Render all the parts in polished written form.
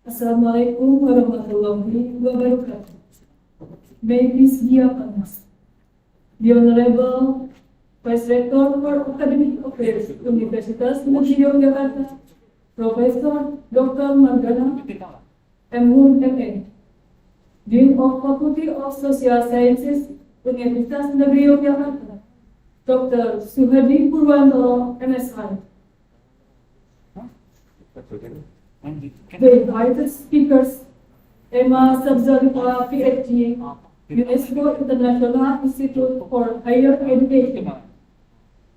Assalamualaikum warahmatullahi wabarakatuh. May peace be upon us. The Honorable Vice Rector for Academic Affairs, Universitas Negeri Yogyakarta, Professor Dr. Margana M.Hum, M.A., Dean of Faculty of Social Sciences, Universitas Negeri Yogyakarta, Dr. Suhadi Purwanto, MSI. The invited speakers, Emma Sabzalipa, PhD, UNESCO International Institute for Higher Education,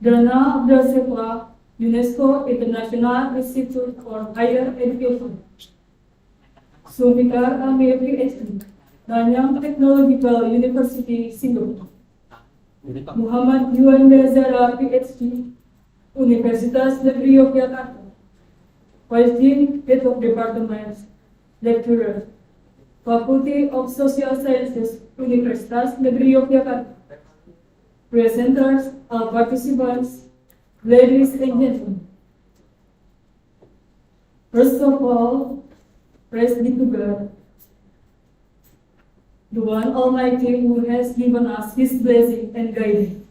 Dana Abdulsefla, UNESCO International Institute for Higher Education, Sumikar Amir, PhD, Nanyang Technological University, Singapore, Muhammad Yuanda Zara, PhD, Universitas Negeri Yogyakarta, Vice Dean, Head of Departments, Lecturer, Faculty of Social Sciences, Universitas Negeri Yogyakarta, presenters, all participants, ladies and gentlemen. First of all, praise be to God, the one Almighty who has given us His blessing and guidance,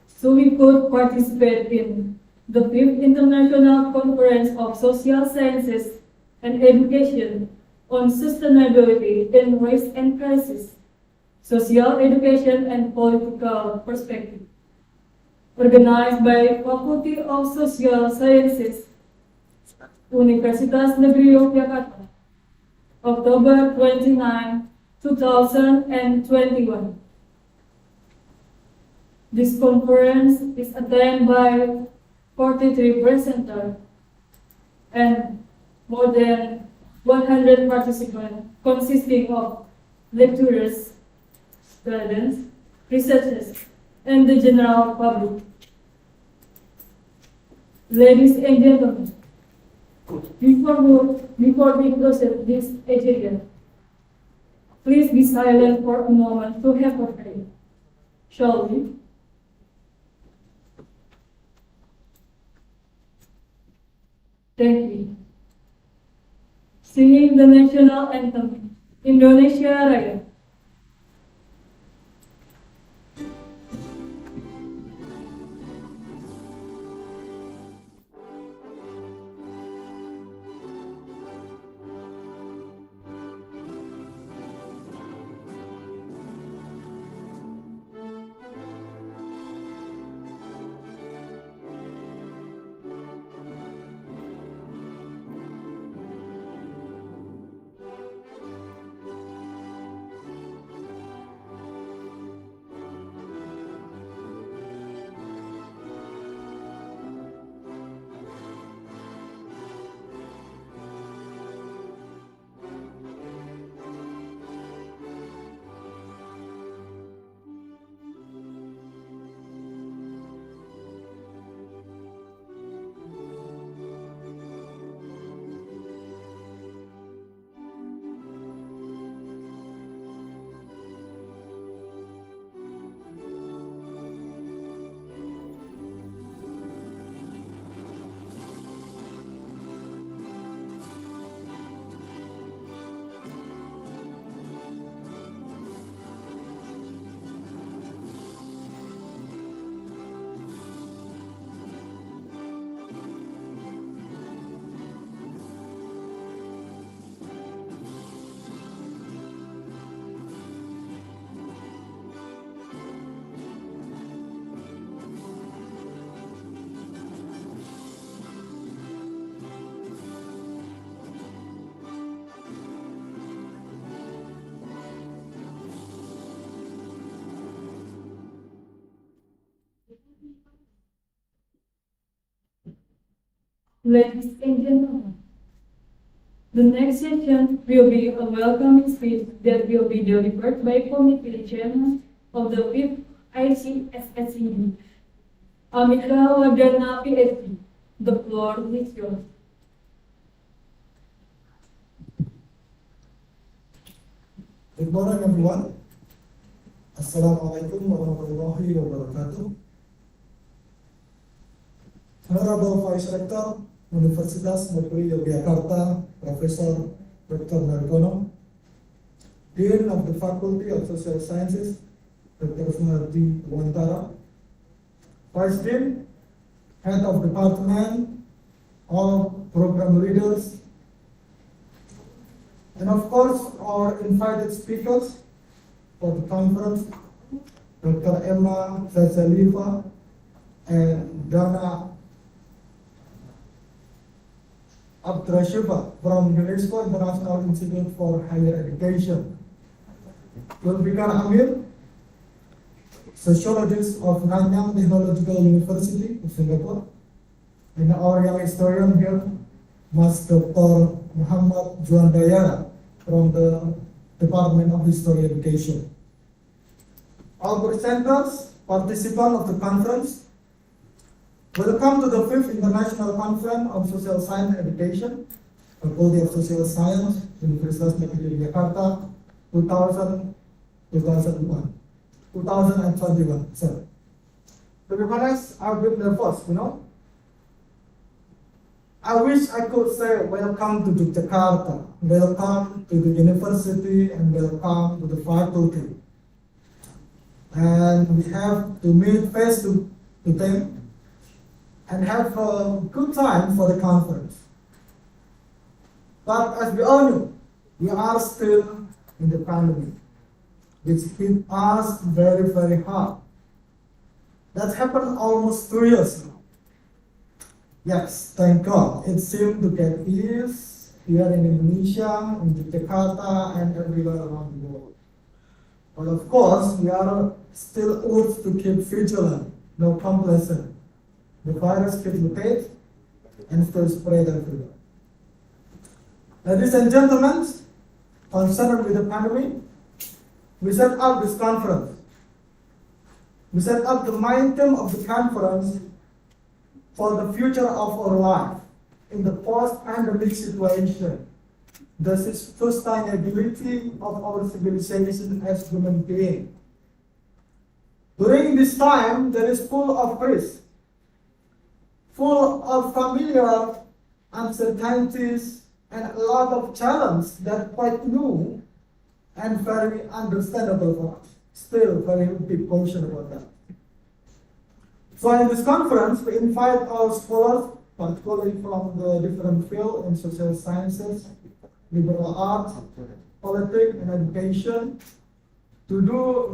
so we could participate in the 5th International Conference of Social Sciences and Education on Sustainability in Race and Crisis, Social Education and Political Perspective, organized by Faculty of Social Sciences, Universitas Negeri Yogyakarta, October 29, 2021. This conference is attended by 43 presenters and more than 100 participants consisting of lecturers, students, researchers, and the general public. Ladies and gentlemen, before we proceed this agenda, please be silent for a moment to have a prayer. Shall we? Thank you. Singing the national anthem, Indonesia Raya. Ladies and gentlemen, the next session will be a welcoming speech that will be delivered by Committee Chairman of the 5th ICSSED, Amika Wadana, PhD. The floor is yours. Good morning, everyone. Assalamualaikum warahmatullahi wabarakatuh. Honorable Vice Rector Universitas Negeri Yogyakarta, Professor Dr. Nargono, Dean of the Faculty of Social Sciences, Dr. Sunardi Wantara, Vice Dean, Head of Department, all program leaders, and of course our invited speakers for the conference, Dr. Emma Zazaliva and Dana Abdrashiva from UNESCO International Institute for Higher Education. Zulfikar Amir, Sociologist of Nanyang Technological University of Singapore, and our young historian here, Mas Dr. Muhammad Juandayara from the Department of History Education. All presenters, participants of the conference, welcome to the 5th International Conference on Social Science and Education, Faculty of Social Science, Universitas Negeri Jakarta, 2021. Sorry. To be honest, I've been nervous, I wish I could say welcome to Jakarta, welcome to the university, and welcome to the faculty. And we have to meet face to them and have a good time for the conference. But as we all know, we are still in the pandemic, which hit us very, very hard. That happened almost 2 years now. Yes, thank God. It seemed to get ease here in Indonesia, in Jakarta, and everywhere around the world. But of course, we are still urged to keep vigilant, no complacent. The virus keeps mutate and still spread everywhere. Ladies and gentlemen, concerned with the pandemic, we set up this conference. We set up the main theme of the conference for the future of our life in the post-pandemic situation. The sustainability of our civilization as human beings. During this time, there is full of risk, full of familiar uncertainties, and a lot of challenges that are quite new and very understandable for us. Still very big caution about that. So in this conference, we invite our scholars, particularly from the different fields in social sciences, liberal arts, politics, and education, to do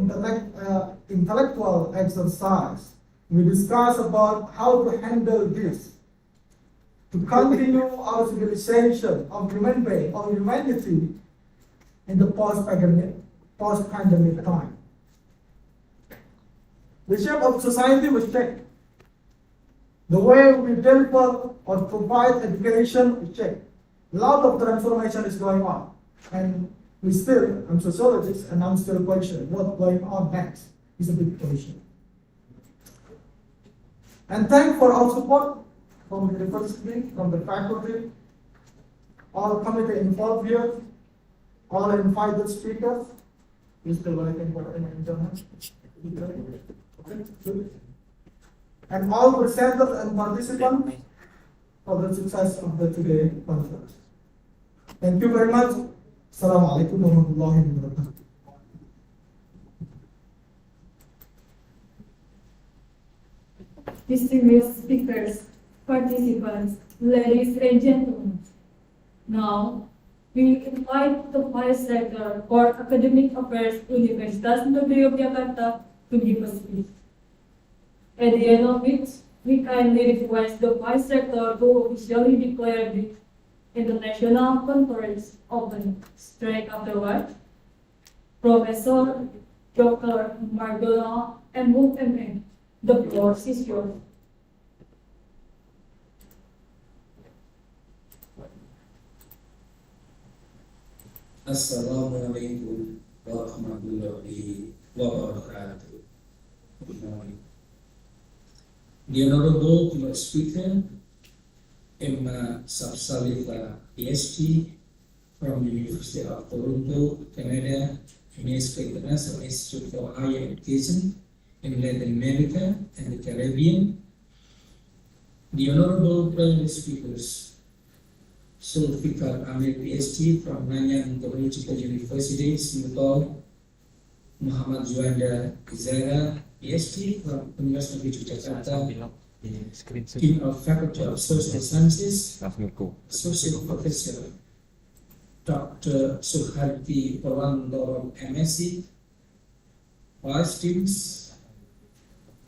intellectual exercise. We discuss about how to handle this, to continue our civilization of human being, or humanity, in the post-pandemic time. The shape of society was changed. The way we deliver or provide education is changed. A lot of transformation is going on. And I'm sociologist, and I'm still questioning what's going on next. It's a big question. And thank for our support from the university, from the faculty, all committee involved here, all invited speakers. Is still waiting for any internet? Okay, good. And all presenters and participants for the success of the today conference. Thank you very much. Assalamualaikum warahmatullahi wabarakatuh. Distinguished speakers, participants, ladies and gentlemen. Now, we invite the Vice Rector for Academic Affairs, Universitas Negeri Yogyakarta, to give a speech. At the end of which, we kindly request the Vice Rector to officially declare the International Conference open. Straight afterward, Professor Dr. Margono and MA, the floor is yours. Assalamualaikum warahmatullahi wabarakatuh. Good morning. The Honorable Speaker, Emma Sapsaliva, PhD, from the University of Toronto, Canada, UNESCO International Institute for Higher Education in Latin America and the Caribbean. The Honorable Plenary Speakers, Sulfikar Amir PhD from Nanyang Technological University, Singapore, Muhammad Juanda Izara, PhD from University of Jakarta, Dean of Faculty of Social Sciences, Associate Professor Dr. Suharti Pawandorong, MSc, Vice Deans,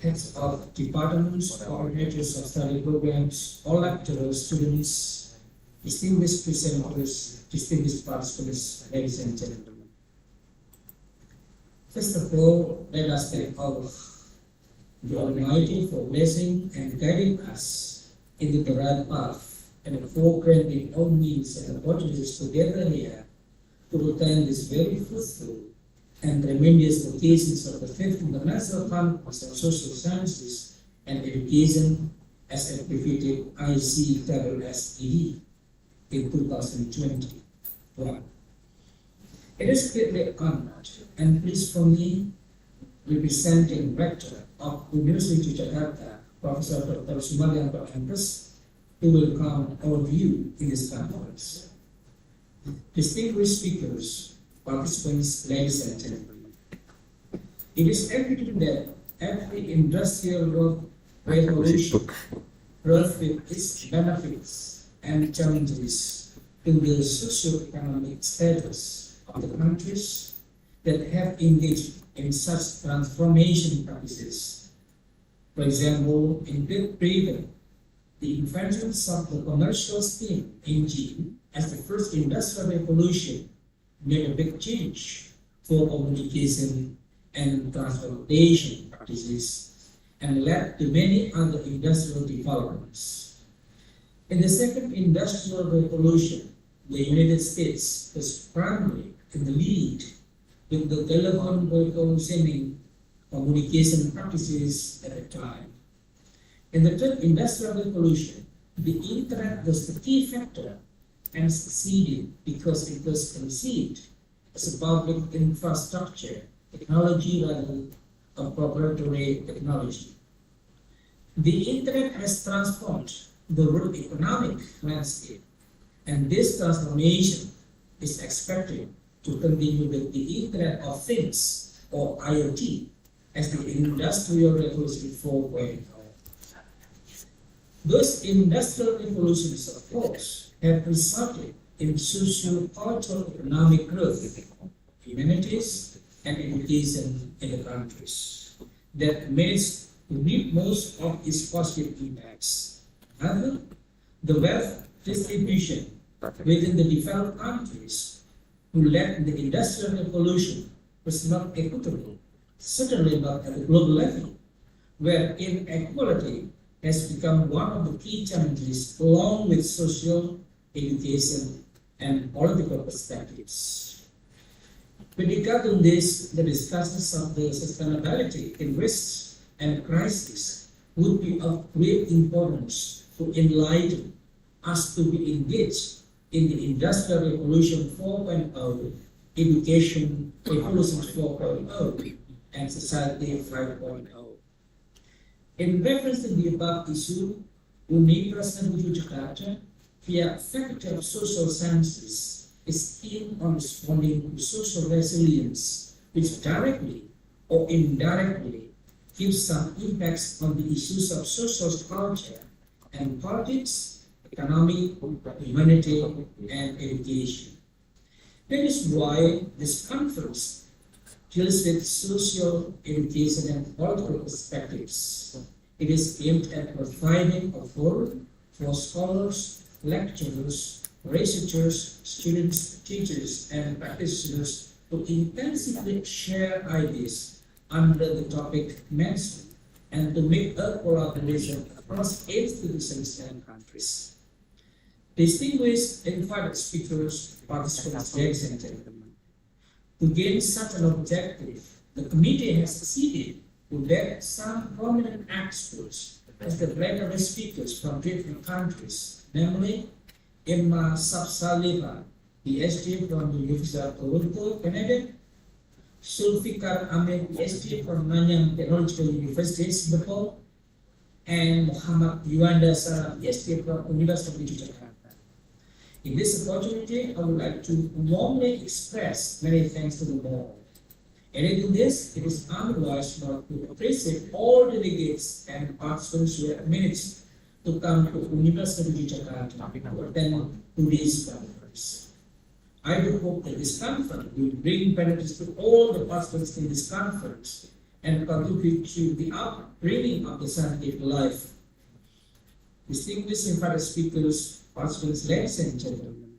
Heads of Departments, Coordinators of Study Programs, all lecturers, students, distinguished presenters, distinguished participants, ladies and gentlemen. First of all, let us thank Allah, the Almighty, for blessing and guiding us into the right path and for granting all means and opportunities to gather here to attend this very fruitful and tremendous occasions of the 5th International Conference of Social Sciences and Education as abbreviated ICSSED in 2021. It is greatly honored and pleased for me, representing Rector of University of Jakarta, Professor Dr. Sumaryanto Empress, to welcome all of you in this conference. Distinguished speakers, participants, ladies and gentlemen, it is evident that every industrial revolution brought with its benefits and challenges to the socio-economic status of the countries that have engaged in such transformation practices. For example, in Great Britain, the invention of the commercial steam engine as the first industrial revolution made a big change for communication and transportation practices and led to many other industrial developments. In the second industrial revolution, the United States was primarily in the lead with the telephone revolutioning communication practices at the time. In the third industrial revolution, the internet was the key factor and succeeded because it was conceived as a public infrastructure technology rather than a proprietary technology. The internet has transformed the world economic landscape, and this transformation is expected to continue with the Internet of Things, or IoT, as the Industrial Revolution 4.0. Those industrial revolutions, of course, have resulted in socio-cultural economic growth, humanities, and education in the countries that managed to reap most of its positive impacts. However, the wealth distribution within the developed countries who led the Industrial Revolution was not equitable, certainly not at the global level, where inequality has become one of the key challenges along with social, education, and political perspectives. With regard to this, the discussions of the sustainability in risks and crises would be of great importance to enlighten us to be engaged in the Industrial Revolution 4.0, Education Revolution 4.0, and Society 5.0. In reference to the above issue, University of Jakarta, via Faculty of Social Sciences, is keen on responding to social resilience, which directly or indirectly gives some impacts on the issues of social culture and politics, economy, humanity, and education. That is why this conference deals with social, education, and political perspectives. It is aimed at providing a forum for scholars, lecturers, researchers, students, teachers, and practitioners to intensively share ideas under the topic mentioned and to make a collaboration across institutions and countries. Distinguished invited speakers, participants, ladies and gentlemen, to gain such an objective, the committee has succeeded to let some prominent experts as the plenary speakers from different countries, namely Emma Sapsaliva, PhD from the University of Toronto, Canada, Sulfikar Ahmed, PhD from Nanyang Technological University, Singapore, and Muhammad Yuanda Sara, PhD from University of Jakarta. In this opportunity, I would like to warmly express many thanks to them all. Adding to this, it is unwise not to appreciate all delegates and participants who have managed to come to University of Jakarta to attend today's conference. I do hope that this conference will bring benefits to all the participants in this conference and contribute to the upbringing of the scientific life. Distinguished invited speakers, participants, ladies and gentlemen,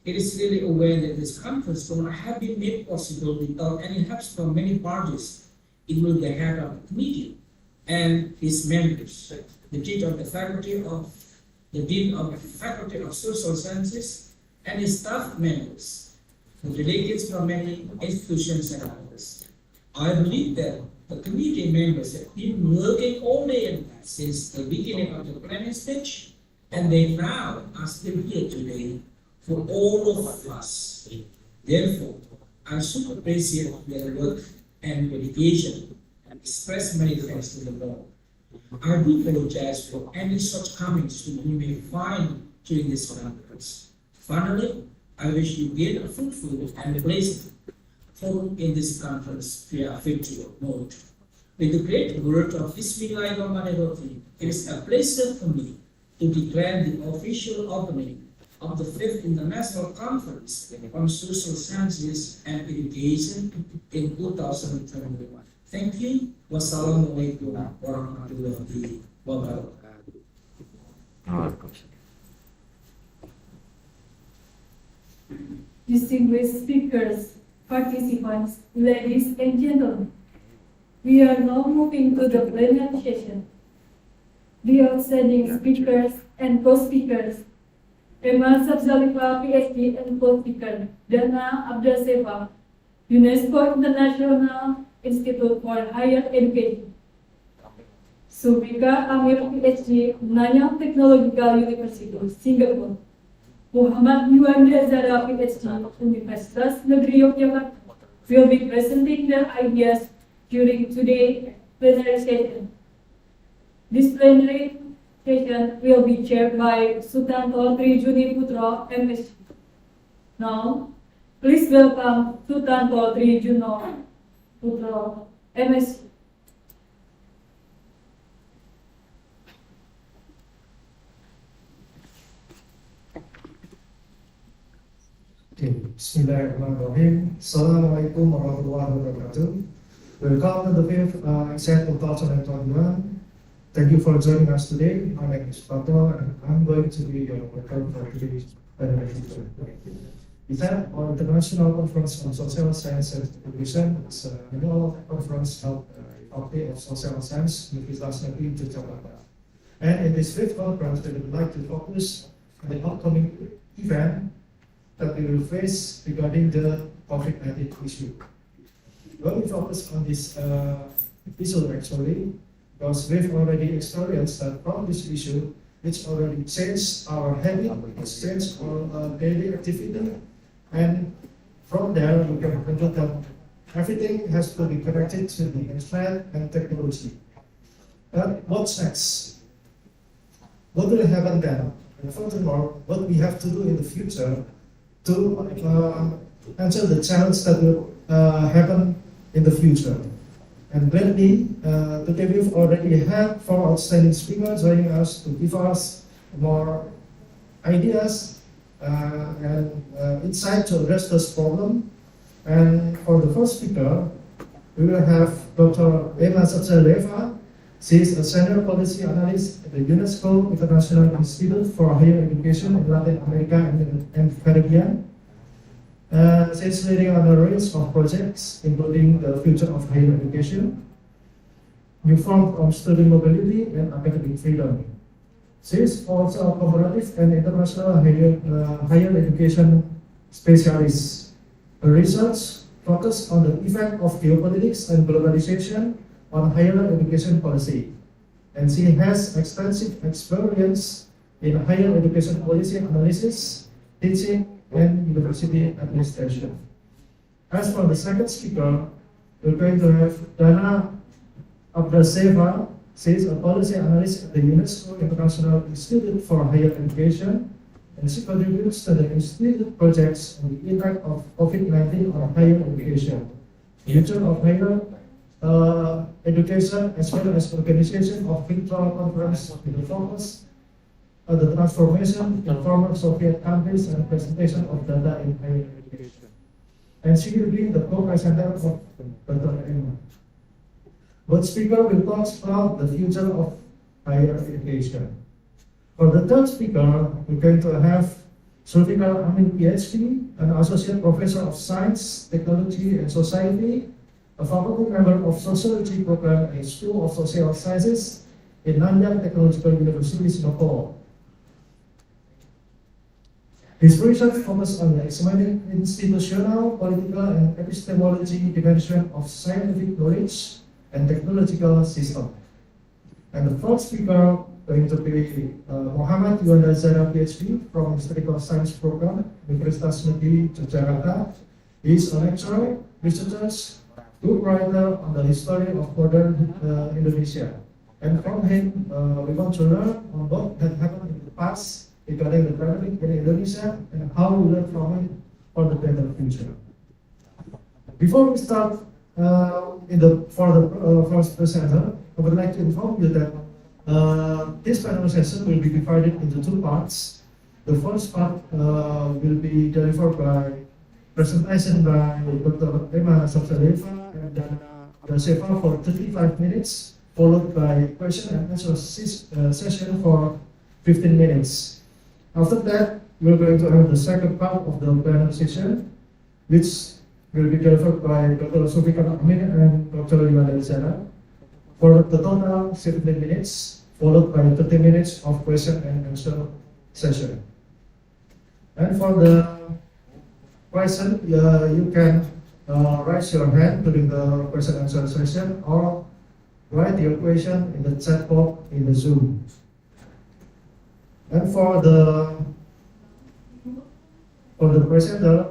it is really aware that this conference could not have been made possible without any help from many parties, including the head of the committee and his members, the dean of the faculty of Social Sciences, and his staff members, the delegates from many institutions and others. I believe that the committee members have been working all day and night since the beginning of the planning stage, and they now are still here today for all of us. Therefore, I should appreciate their work and dedication and express many thanks to them all. I do apologize for any shortcomings we may find during this conference. Finally, I wish you gain a fruitful and pleasant forum in this conference via virtual mode. With the great word of Bismillahirrahmanirrahim, it is a pleasure for me to declare the official opening of the 5th International Conference on Social Sciences and Education in 2021. Thank you. Wassalamualaikum warahmatullahi wabarakatuh. Distinguished speakers, participants, ladies and gentlemen, we are now moving to the plenary session. The outstanding speakers and co-speakers, Emma Sabzalifa, PhD and co-speaker, Dana Abdaseva, UNESCO International Institute for Higher Education. Sumika Amir, PhD, Nanyang Technological University, Singapore. Muhammad Yuanda Zara, PhD, Universitas Negeri Yogyakarta, will be presenting their ideas during today's plenary session. This plenary session will be chaired by Sutanto Trijuni Putra, MSc. Now, please welcome Sutanto Trijuno Putra, MSc. Bismillahirrahmanirrahim. Assalamualaikum warahmatullahi wabarakatuh. Welcome to the 5th ICSSED 2021. Thank you for joining us today. My name is Fato and I'm going to be your welcome for today's plenary session. ICSSED, or International Conference on Social Science and Education, is an annual conference held in the Faculty of Social Science, Universitas Negeri Jakarta. And in this 5th conference, we would like to focus on the upcoming event that we will face regarding the COVID-19 issue. Well, we focus on this issue actually, because we've already experienced that from this issue, it's already changed our habit, it's changed our daily activity, and from there we can conclude that everything has to be connected to the internet and technology. But what's next? What will happen then? And furthermore, what we have to do in the future to answer the challenge that will happen in the future. And gladly, today we've already had 4 outstanding speakers joining us to give us more ideas and insight to address this problem. And for the first speaker, we will have Dr. Emma Sabzalifa. She is a senior policy analyst at the UNESCO International Institute for Higher Education in Latin America and Caribbean. She is leading on a range of projects, including the future of higher education, new forms of student mobility, and academic freedom. She is also a comparative and international higher education specialist. Her research focuses on the effect of geopolitics and globalization on higher education policy, and she has extensive experience in higher education policy analysis, teaching, and university administration. As for the second speaker, we're going to have Dana Abdaseva. She is a policy analyst at the UNESCO International Institute for Higher Education, and she contributes to the institute projects on the impact of COVID-19 on higher education, future of higher education, as well as organization of virtual conference with the focus on the transformation in former Soviet countries and presentation of data in higher education. And she will be the co-presenter of Dr. Emma. Both speaker will talk about the future of higher education. For the third speaker, we're going to have Zulfikar Amin, PhD, an associate professor of science, technology, and society, a faculty member of sociology program in School of Social Sciences in Nanyang Technological University, Singapore. His research focuses on examining institutional, political, and epistemology dimension of scientific knowledge and technological system. And the fourth speaker going to be Muhammad Yuanda Zara, PhD, from Historical Science Program, Universitas Negeri Yogyakarta. He is a lecturer, researcher, book writer on the history of modern Indonesia. And from him, we want to learn on what had happened in the past regarding the pandemic in Indonesia and how we learn from it for the better future. Before we start for the first presenter, I would like to inform you that this panel session will be divided into two parts. The first part will be delivered by presentation by Dr. Emma Sapsaleva and Daseva for 35 minutes, followed by question and answer session for 15 minutes. After that, we're going to have the second part of the panel session, which will be delivered by Dr. Zulfikar Amin and Dr. Yuanda Zara for the total 17 minutes, followed by 30 minutes of question and answer session. And for the question, you can raise your hand during the question and answer session or write your question in the chat box in the Zoom. And for the presenter,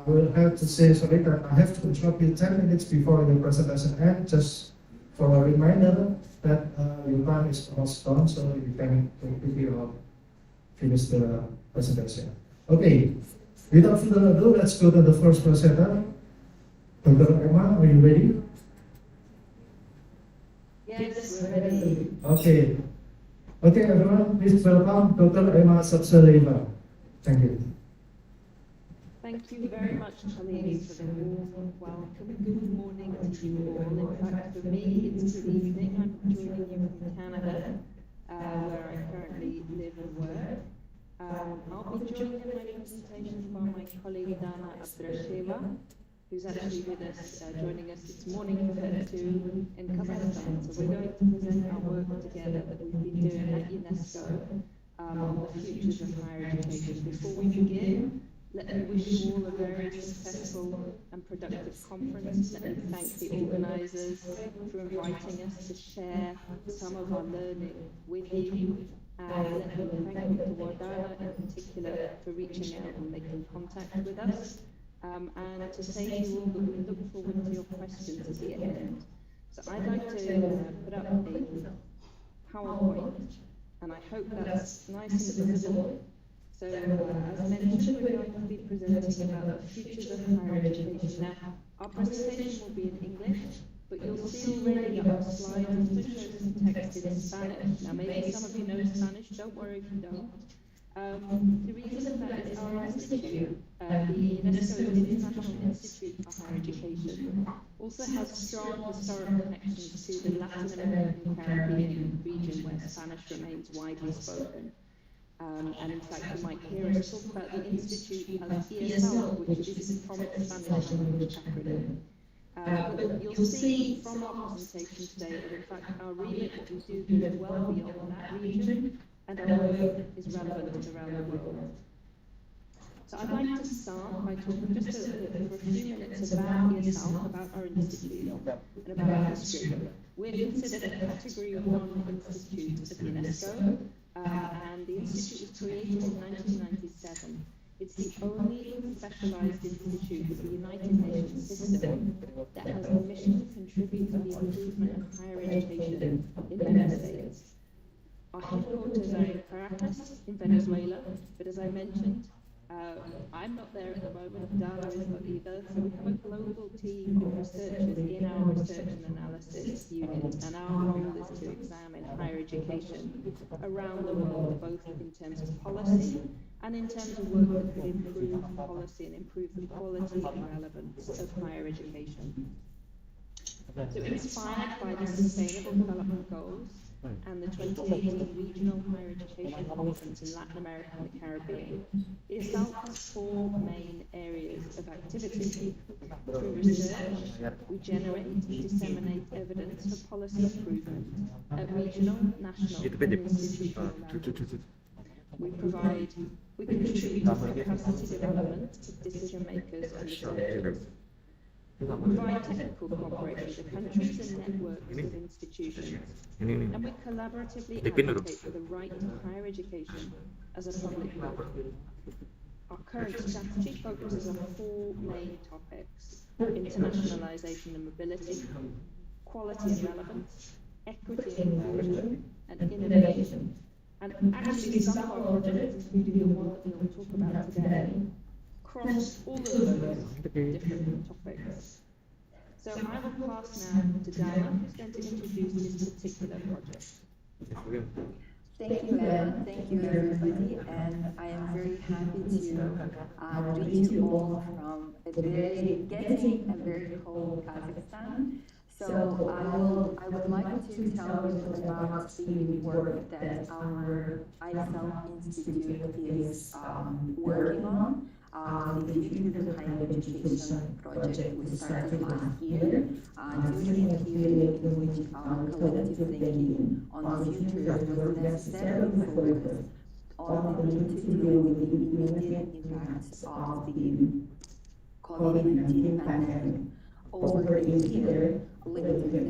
I will have to say sorry that I have to interrupt you 10 minutes before the presentation ends, just for a reminder that your time is almost done, so you can quickly finish the presentation. Okay, without further ado, let's go to the first presenter. Dr. Emma, are you ready? Yes, we're ready. Okay. Okay, everyone, please welcome Dr. Emma Sapsaleva. Thank you. Thank you very much, colleagues, for the warm welcome. Good morning to you all. In fact, for me, it's good evening. I'm joining you from Canada, where I currently live and work. I'll be joined in my presentation by my colleague Dana Abdrasheva, who's actually with us, joining us this morning for her too in Kazakhstan. So we're going to present our work together that we've been doing at UNESCO on the futures of higher education. Before we begin, let me wish you all a very successful and productive conference. Let me thank the organisers for inviting us to share some of our learning with you. And let me thank Dr. Wardana in particular for reaching out and making contact with us. And to say to you all that we look forward to your questions at the end. So I'd like to put up a PowerPoint, and I hope that's nice and visible. So, as mentioned, we're going to be presenting about the futures of higher education. Now, our presentation will be in English, but you'll see already that our slides also show some text in Spanish. Now, maybe some of you know Spanish, don't worry if you don't. The reason for that is our institute, the UNESCO International Institute for Higher Education, also has strong historical connections to the Latin American Caribbean region where Spanish remains widely spoken. And in fact, you might hear us talk about the Institute as ESL, which is from the Spanish language acronym. But you'll see from our presentation today that in fact our remit, what we do, goes well beyond that region, and our work is relevant around the world. So I'd like to start by talking just for a few minutes about ESL, about our institute, and about our history. We're considered a Category 1 institute of UNESCO, and the institute was created in 1997. It's the only specialized institute of the United Nations system that has a mission to contribute to the improvement of higher education in member as I mentioned, I'm not there at the moment, Dana is not either, so we have a global team of researchers in our research and analysis unit, and our role is to examine higher education around the world, both in terms of policy and in terms of work that could improve policy and improve the quality and relevance of higher education. So inspired by the Sustainable Development Goals and the 2018 Regional Higher Education Conference in Latin America and the Caribbean, ISALT has four main areas of activity. Through research, we generate and disseminate evidence for policy improvement at regional, national, and institutional levels. We contribute to capacity development of decision makers and researchers. We provide technical cooperation to countries and networks of institutions, and we collaboratively advocate for the right to higher education as a public good. Our current strategy focuses on four main topics: internationalization and mobility, quality and relevance, equity and inclusion, and innovation. And actually some of our projects, including the one that we'll talk about today, cross all of those different topics. So I will pass now to Dana, who's going to introduce this particular project. Thank you, Ellen. Thank you, everybody. And I am very happy to greet you all from getting a very cold Kazakhstan. So I would like to tell you about the work that our ICSSED Institute is working on. The Future of Higher Education project we started last year during a period in which our collective thinking on the future was necessarily focused on the need to deal with the immediate impacts of the COVID-19 pandemic. Over a year later, the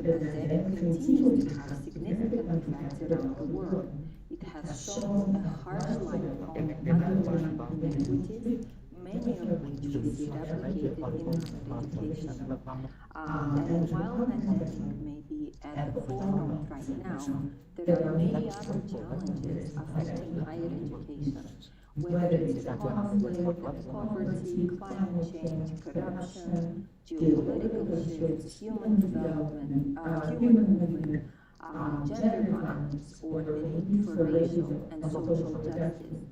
pandemic continues to have significant effects around the world. It has shown a harsh light on underlying inequities, many of which we see replicated in higher education. And while the pandemic may be at the forefront right now, there are many other challenges affecting higher education, whether it's the conflict, poverty, climate change, corruption, geopolitical shifts, human development, human movement, gender violence, or the need for racial and social justice.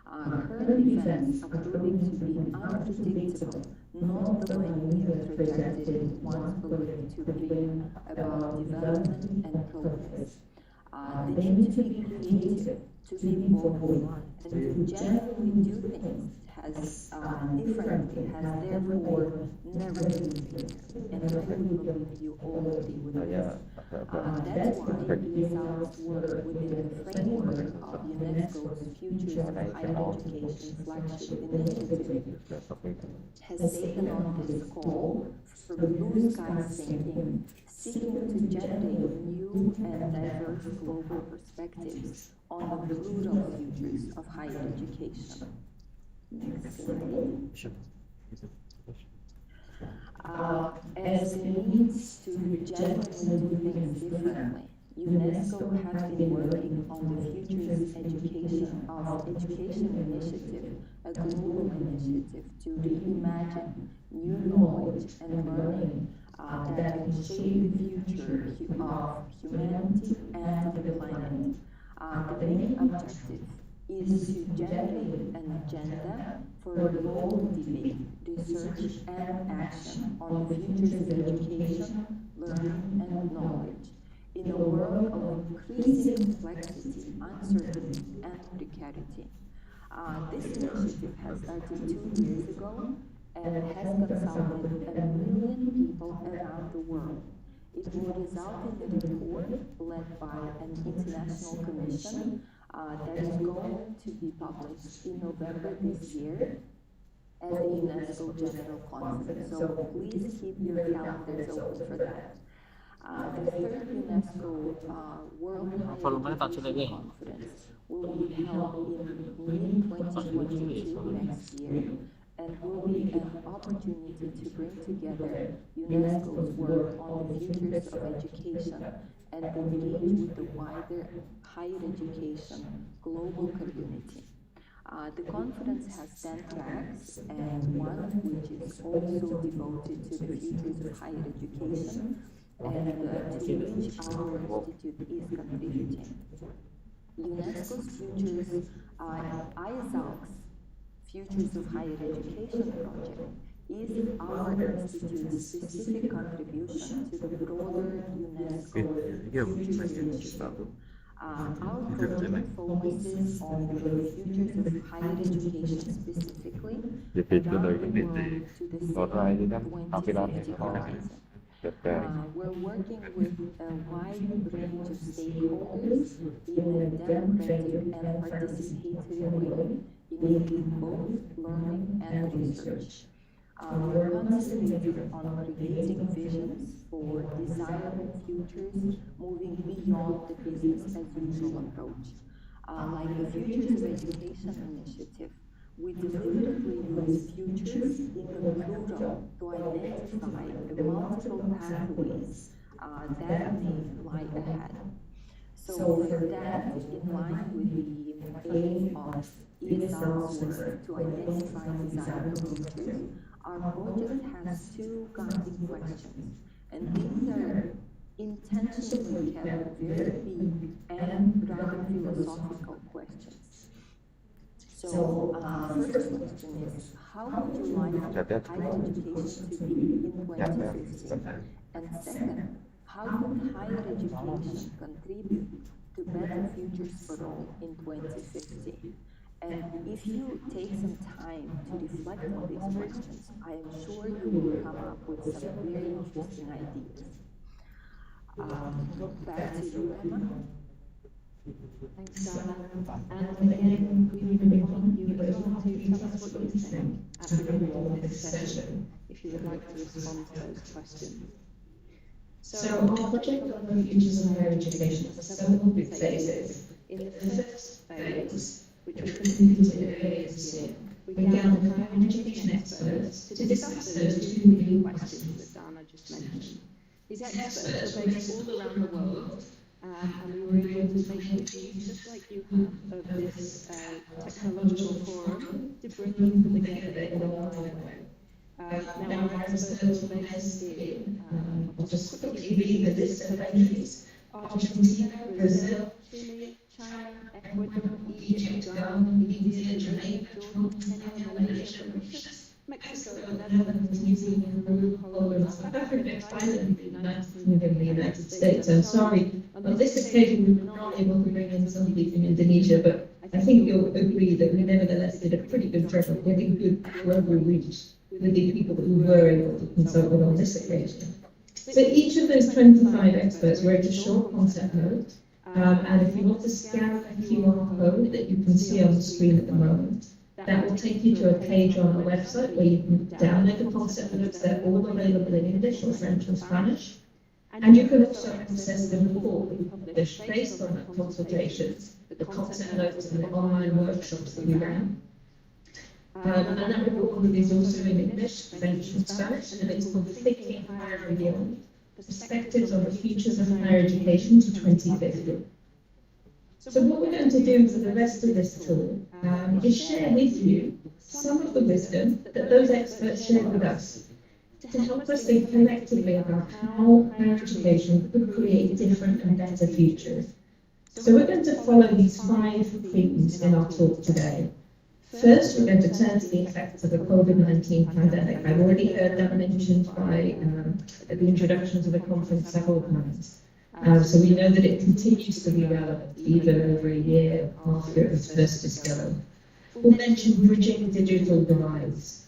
Current events are proving to be unpredictable, not the linear trajectory once believed to bring about development and progress. The need to be creative, to be bold, and to genuinely do things differently has therefore never been clear, and I would believe you all agree with this. That's why ISALT's work within the framework of UNESCO's Futures of Higher Education flagship initiative has taken on this call for blue sky thinking, seeking to generate new and diverse global perspectives on the plural futures of higher education. Next slide. As the needs to genuinely do things differently, UNESCO has been working on the Futures of Education Initiative, a global initiative to reimagine new knowledge and learning that can shape the future of humanity and the planet. The main objective is to generate an agenda for global debate, research, and action on the futures of education, learning, and knowledge. In a world of increasing complexity, uncertainty, and precarity. This initiative has started 2 years ago and has consulted 1 million people around the world. It will result in a report led by an international commission that is going to be published in November this year at the UNESCO General Conference. So please keep your calendars open for that. The third UNESCO World Higher Education Conference will be held in mid-2022 next year, and will be an opportunity to bring together UNESCO's work on the futures of education and engage with the wider higher education global community. The conference has 10 tracks, and one which is also devoted to the futures of higher education and to which our institute is contributing. UNESCO's ISALC's Futures of Higher Education project is our institute's specific contribution to the broader UNESCO Futures Initiative. Our project focuses on the futures of higher education specifically around the world to the same 2050 horizon. We're working with a wide range of stakeholders in a democratic and participatory way in both learning and research. We're concentrating on creating visions for desirable futures moving beyond the business as usual approach. Like the Futures of Education initiative, we deliberately use futures in the plural to identify the multiple pathways that may lie ahead. So for that, in line with the aim of ESL's work to identify desirable futures, our project has two guiding questions, and these are intentionally kept very big and rather philosophical questions. So, first question is, how would you like higher education to be in 2050? And second, how would higher education contribute to better futures for all in 2050? And if you take some time to reflect on these questions, I am sure you will come up with some very interesting ideas. Back to you, Emma. Thanks, Dana. And again, we would invite you as well to tell us what you think at the end of this session, if you would like to respond to those questions. So our project on the futures of higher education has several big phases. In the first phase, which we completed earlier this year, we gathered higher education experts to discuss those two main questions. that Dana just mentioned. These experts were based all around the world, and we were able to make use, just like you have, of this technological forum to bring people together in a online way. Now our experts were based in, I'll just quickly read the list of countries: Argentina, Brazil, Chile, China, Ecuador, Egypt, Ghana, India, Jamaica, Jordan, Kenya, Malaysia, Mauritius, Mexico, the Netherlands, New Zealand, Peru, Poland, South Africa, Thailand, the United Kingdom, and the United States. I'm sorry, on this occasion we were not able to bring in somebody from Indonesia, but I think you'll agree that we nevertheless did a pretty good job of getting good global reach with the people who were able to consult with on this occasion. So each of those 25 experts wrote a short concept note, and if you want to scan the QR code that you can see on the screen at the moment, that will take you to a page on our website where you can download the concept notes. They're all available in English or French or Spanish. And you can also access the report that we published based on that consultations, the concept notes and the online workshops that we ran. And that report is also in English, French and Spanish, and it's called Thinking Higher and Beyond, Perspectives on the Futures of Higher Education to 2050. So what we're going to do for the rest of this tour is share with you some of the wisdom that those experts shared with us to help us think collectively about how higher education could create different and better futures. So we're going to follow these 5 themes in our talk today. First, we're going to turn to the effects of the COVID-19 pandemic. I've already heard that mentioned by at the introductions of the conference several times. So we know that it continues to be relevant even over a year after it was first discovered. We'll mention bridging digital divides.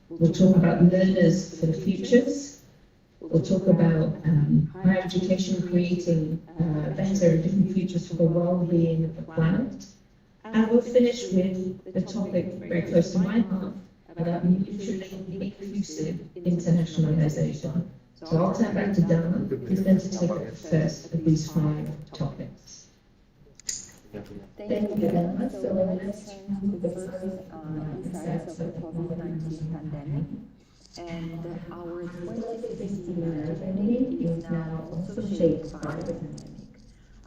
We'll talk about learners for the futures. We'll talk about higher education creating better and different futures for the well-being of the planet. And we'll finish with the topic very close to my heart about mutually inclusive internationalization. So I'll turn back to Dana, who's going to take up the first of these 5 topics. Thank you, Emma. So let's turn to the first effects of the COVID-19 pandemic. And our 2050 journey is now also shaped by the pandemic.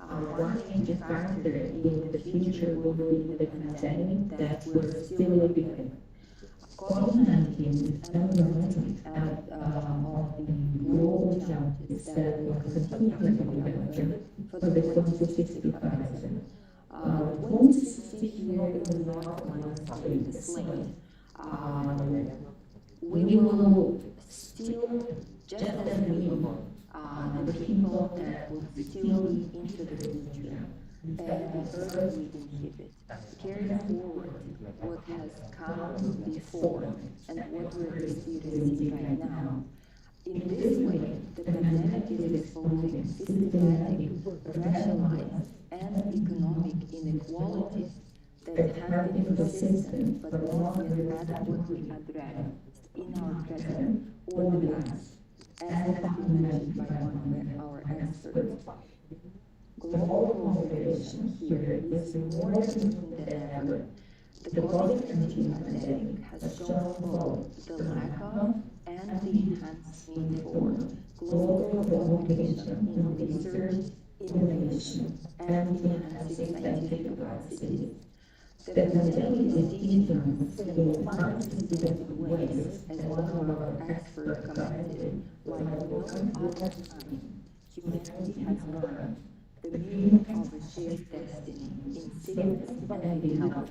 One major factor in the future will be the pandemic that we're still living with. COVID-19 is emblematic of the global challenges that will continue to encounter for the 2060 horizon. When we sit here in the northwest of the slate, we will still, just as we, the people that will still be into the future, and the earth we inhabit, carry forward what has come before and what we're experiencing right now. In this way, the pandemic is exposing systematic, racialized, and economic inequalities that have been persistent but not yet adequately addressed in our present or the past, as has been mentioned by one of our experts. Global cooperation here is more important than ever. The COVID-19 pandemic has shown both the lack of and the enhanced need for global cooperation in research, innovation, and enhancing scientific capacities. The pandemic is teaching us in unprecedented ways, as one of our experts commented, like no other time humanity has learned the meaning of a shared destiny in sickness and in health.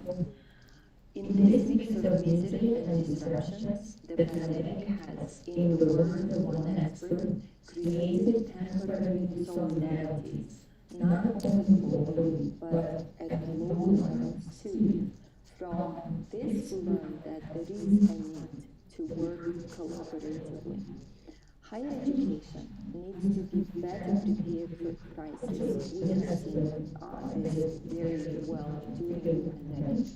In this mix of misery and disruptions, the pandemic has, in the words of one expert, created temporary solidarities, not only globally, but at global levels too. From this, we learn that there is a need to work collaboratively. Higher education needs to be better prepared for crisis. We have seen this very well during the pandemic.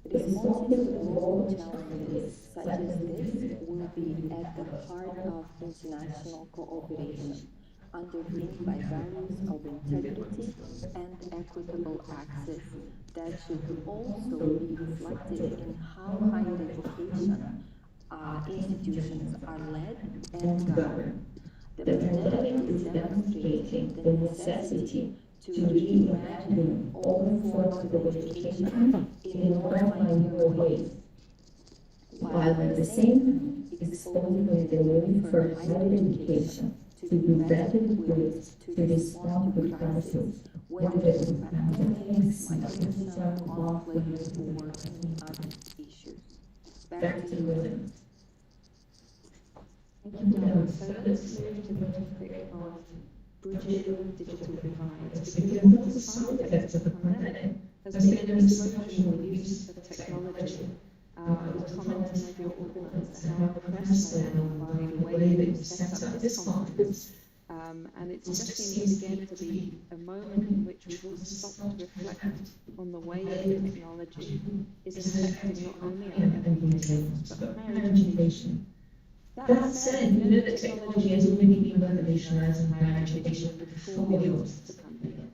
Responses to global challenges such as this will be at the heart of international cooperation, underpinned by values of integrity and equitable access that should also be reflected in how higher education institutions are led and governed. The pandemic is demonstrating the necessity to reimagine all forms of education in more pioneer ways, while at the same time exposing the need for higher education to be better equipped to respond to crises, whether it's pandemics, migration, conflict, or other issues. Back to you. Thank you, Donna. So let's move to the topic of bridging digital divides, because one of the side effects of the pandemic has been an explosion in the use of technology. The comments of your organisers are how impressed I am by the way that you set up this conference. And it just seems again to be a moment in which we will stop to reflect on the way that technology is affecting not only our everyday lives, but higher education. That said, we know that technology has already been revolutionised in higher education before we got the pandemic.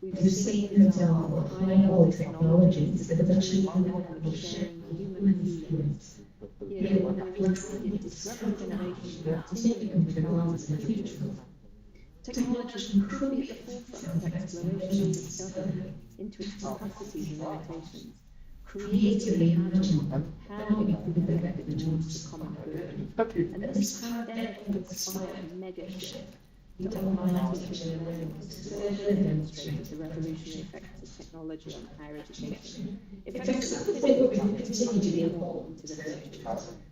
We've seen an example of high-level technologies that have achieved the level of sharing human feelings. Yet, when we try to disrupt innovation and continue to advance in the future, technology could be at the forefront of exploration and discovery into its capacities and limitations, creatively imagine how it could benefit towards the common good. And this pandemic inspired a mega shift to online teaching and learning to further demonstrate the revolutionary effects of technology on higher education. Effects that will continue to be important into the future.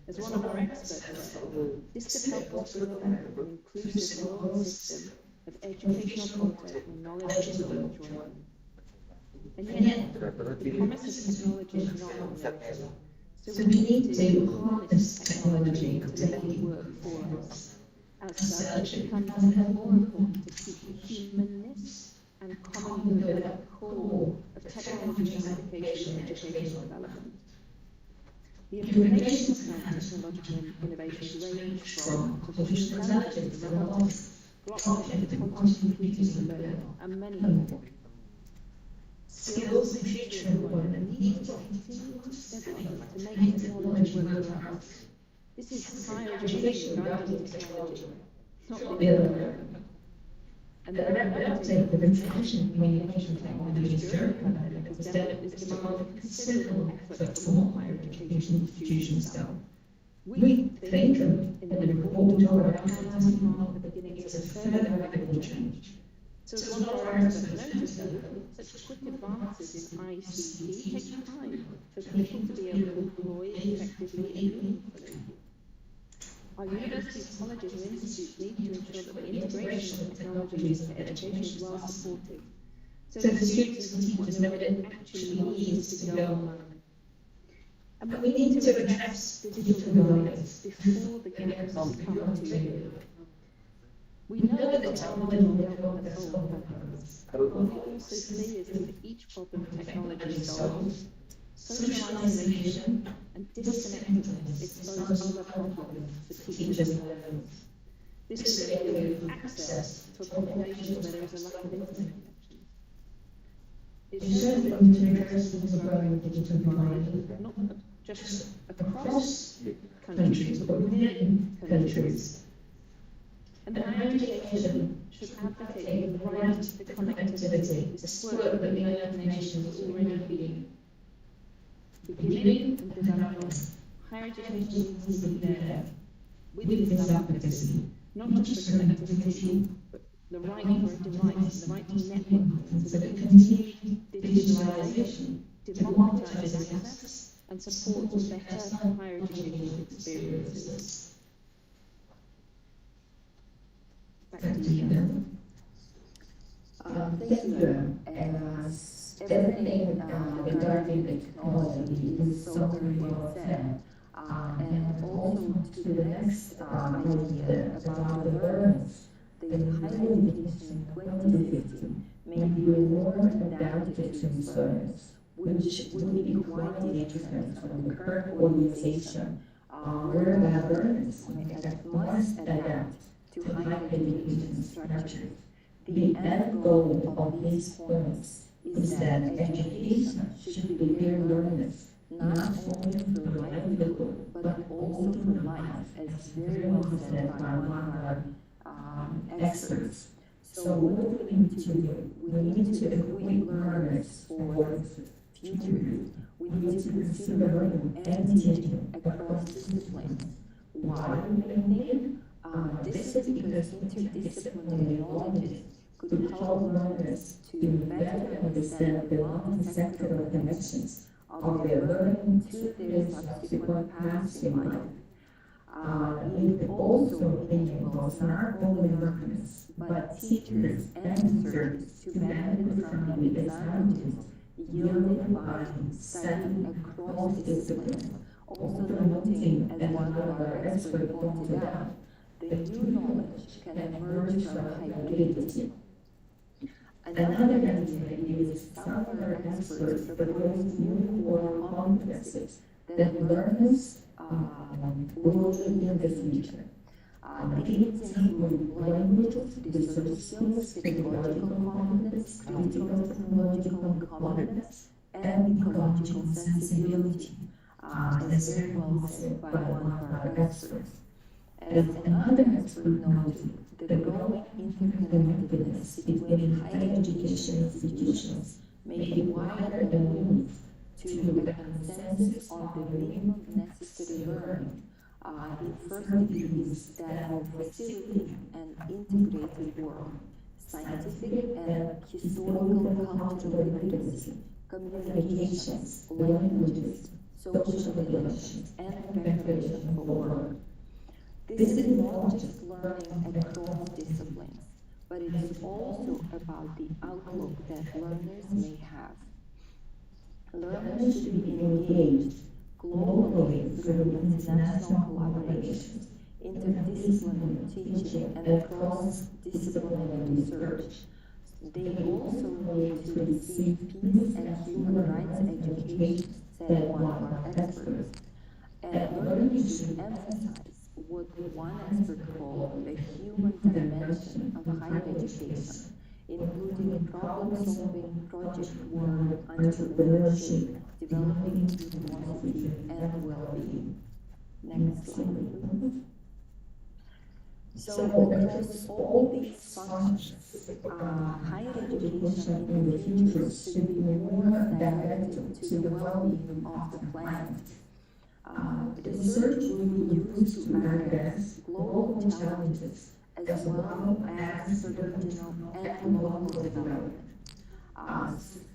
As one of our experts said, this could help us develop an inclusive global system of educational content and knowledge enjoyment. And yet, the promise of technology is not unlimited. So we need to harness technology to make it work for us. As such, it becomes more important to keep humanness and common good at the core of technology application and educational development. The implications of technological innovations range from artificial intelligence to robotics, blockchain to quantum computing and learning, and many more. Skills in future employment need to continue to steadily to make technology work for us. This is higher education guiding technology, not the other way around. And the uptake of information communication technologies during the pandemic has demanded considerable effort from all higher education institutions now. We think in the report we talk about how this mark the beginnings of further radical change. So as one of our experts noticed, though, such quick advances in ICT take time for people to be able to employ effectively and meaningfully. Our universities, colleges and institutes need to ensure that the integration of technologies into education is well supported, so that students and teachers know what it actually means to go online. And we need to address digital divides before the gaps become too big. We know that technology will never solve problems, but what we also see is that each problem technology solves, social isolation and disconnectedness expose other problems for teachers and learners. This is include access to populations where there is a lack of internet connection. It shows that we need to address the growing digital divide, not just across countries, but within countries. And higher education should advocate the right to connectivity, this work that the United Nations is already beginning and developing. Higher education needs to be there with this advocacy, not just for connectivity, but the right for a device, the right to networking, so that continued digitalization democratizes access and supports better higher education experiences. Back to you, Ben. Thank you. Everything regarding the technology is so very well said. And also to the next idea about the learners, the higher education in 2050 may be more adapted to these learners, which would be quite different from the current organization, whereby learners must adapt to higher education structures. The end goal of these points is that education should prepare learners not only for livelihood, but also for life, as very well said by one of our experts. So what do we need to do? We need to equip learners for the future. We need to consider learning and teaching across disciplines. Why do we need? This is because interdisciplinary knowledge could help learners to better understand the multi-sectoral connections of their learning to their subsequent paths in life. It also enables not only learners, but teachers and researchers to benefit from the advantages yielded by studying across disciplines. Also noting, as one of our experts pointed out, the new knowledge can emerge from hybridity. Another idea is some of our experts propose new core competencies that learners will need in the future. These include languages, research skills, technological competence, critical technological competence, and ecological sensibility, as very well said by one of our experts. As another expert noted, the growing interconnectedness between higher education institutions may require the move to a consensus on the minimum necessary learning in first degrees that will facilitate an integrated world, scientific and historical cultural literacy, communications, languages, social relations, and preparation for work. This is not just learning across disciplines, but it is also about the outlook that learners may have. Learners should be engaged globally through international collaborations, interdisciplinary teaching, and cross-disciplinary research. They also need to receive peace and human rights education, said one of our experts. And learning should emphasize what one expert called the human dimension of higher education, including problem-solving, project work, entrepreneurship, developing curiosity, and well-being. Next slide, please. So across all these functions, higher education in the future should be more directed to the well-being of the planet. Research will be used to address global challenges as well as the regional and local development.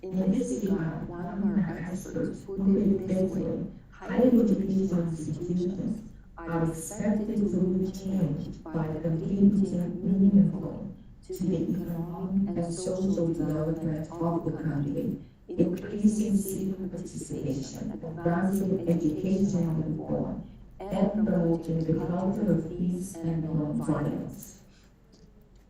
In this regard, one of our experts put it this way: higher educational institutions are expected to really change by contributing meaningfully to the economic and social development of the country, increasing civic participation, advancing educational reform, and promoting the culture of peace and non-violence.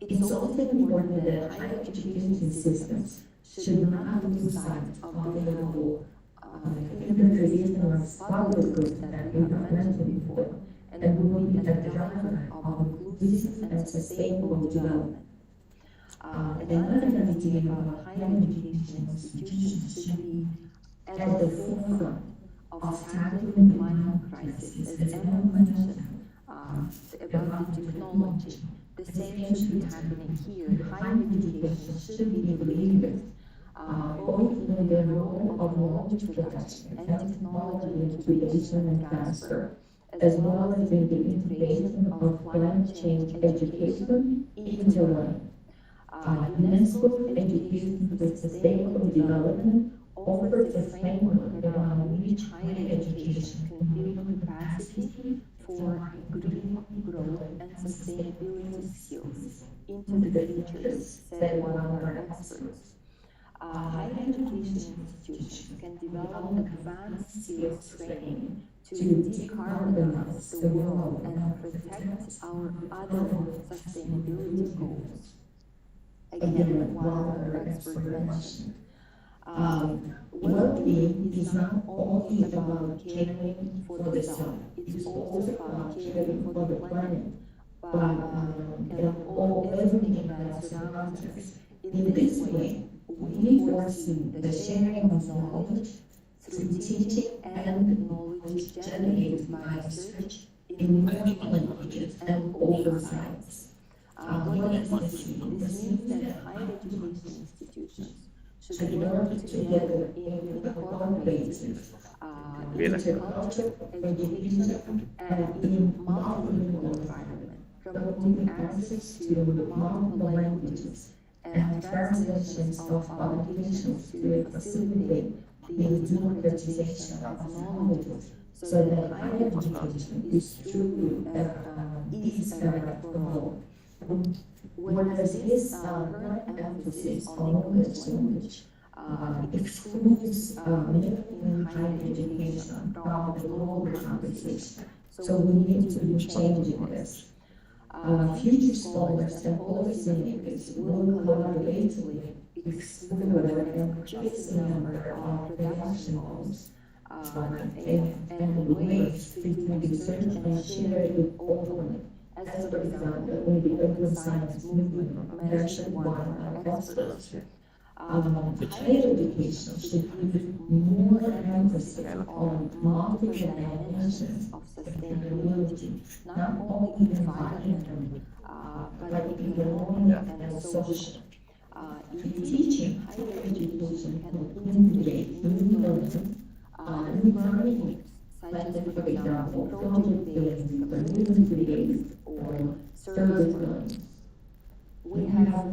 It's also important that higher education systems should not lose sight of the level in the traditional public goods that we have mentioned before, and will be at the driver of inclusive and sustainable development. Another idea about higher education institutions should be at the forefront of tackling the climate crisis, as Emma mentioned about the technology. The same should be happening here. Higher education should be the leaders, both in the role of knowledge production and technology incubation and transfer, as well as in the integration of climate change education into learning. UNESCO's Education for Sustainable Development offers a framework around which higher education can build capacity for green growth and sustainability skills into the future, said one of our experts. Higher education institutions can develop advanced skills training to decarbonize the world and protect our other sustainability goals. Again, one other expert mentioned. Well-being is not only about caring for the self, it's also about caring for the planet, and everything that surrounds us. In this way, we foresee the sharing of knowledge through teaching and knowledge generated by research in many languages and open science. This means that higher education institutions should work together in incorporating intercultural education and in multilingual environment, promoting access to multiple languages and translations of publications to facilitate the democratization of knowledge, so that higher education is truly for all. Whereas this current emphasis on English language excludes European higher education from the global conversation. So we need to be changing this. Future scholars and policymakers will collaboratively explore and increase the number of production models and ways to do research and share it openly. As for example, in the open science movement, mentioned one of our experts. Higher education should give more emphasis on multiple dimensions of sustainability, not only environmental, but economic and social. In teaching, higher education can integrate new learning, such as, for example, project-based, community-based, or service learning. We have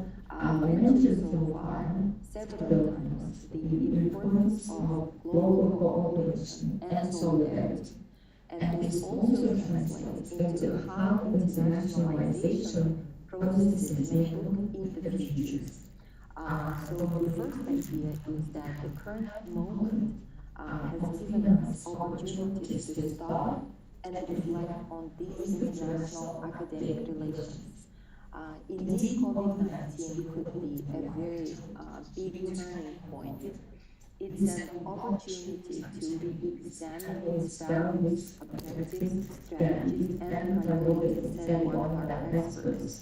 mentioned so far several times the importance of global cooperation and solidarity, and this also translates into how internationalization processes may look in the future. So the first idea is that the current moment has given us opportunities to stop and reflect on these international academic relations. Indeed, COVID-19 could be a very big turning point. It's an opportunity to examine its values, objectives, strategies, and priorities, said one of our experts.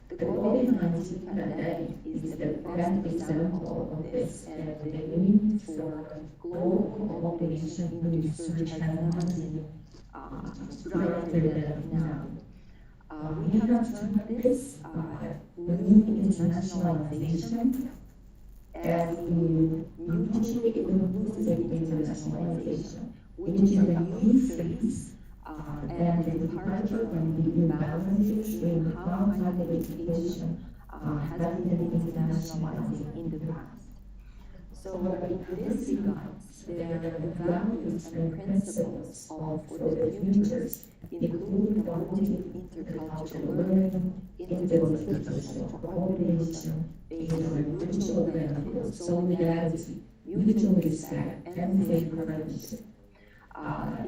The COVID-19 pandemic is the best example of this, and the need for global cooperation in research has never been brighter than now. We have termed this new internationalization as the mutually inclusive internationalization, which is a new phase and the departure from the imbalances in how higher education has been internationalizing in the past. So in this regards, the values and principles for the futures include promoting intercultural learning, interdisciplinary cooperation based on mutual benefit, solidarity, mutual respect, and safe partnership.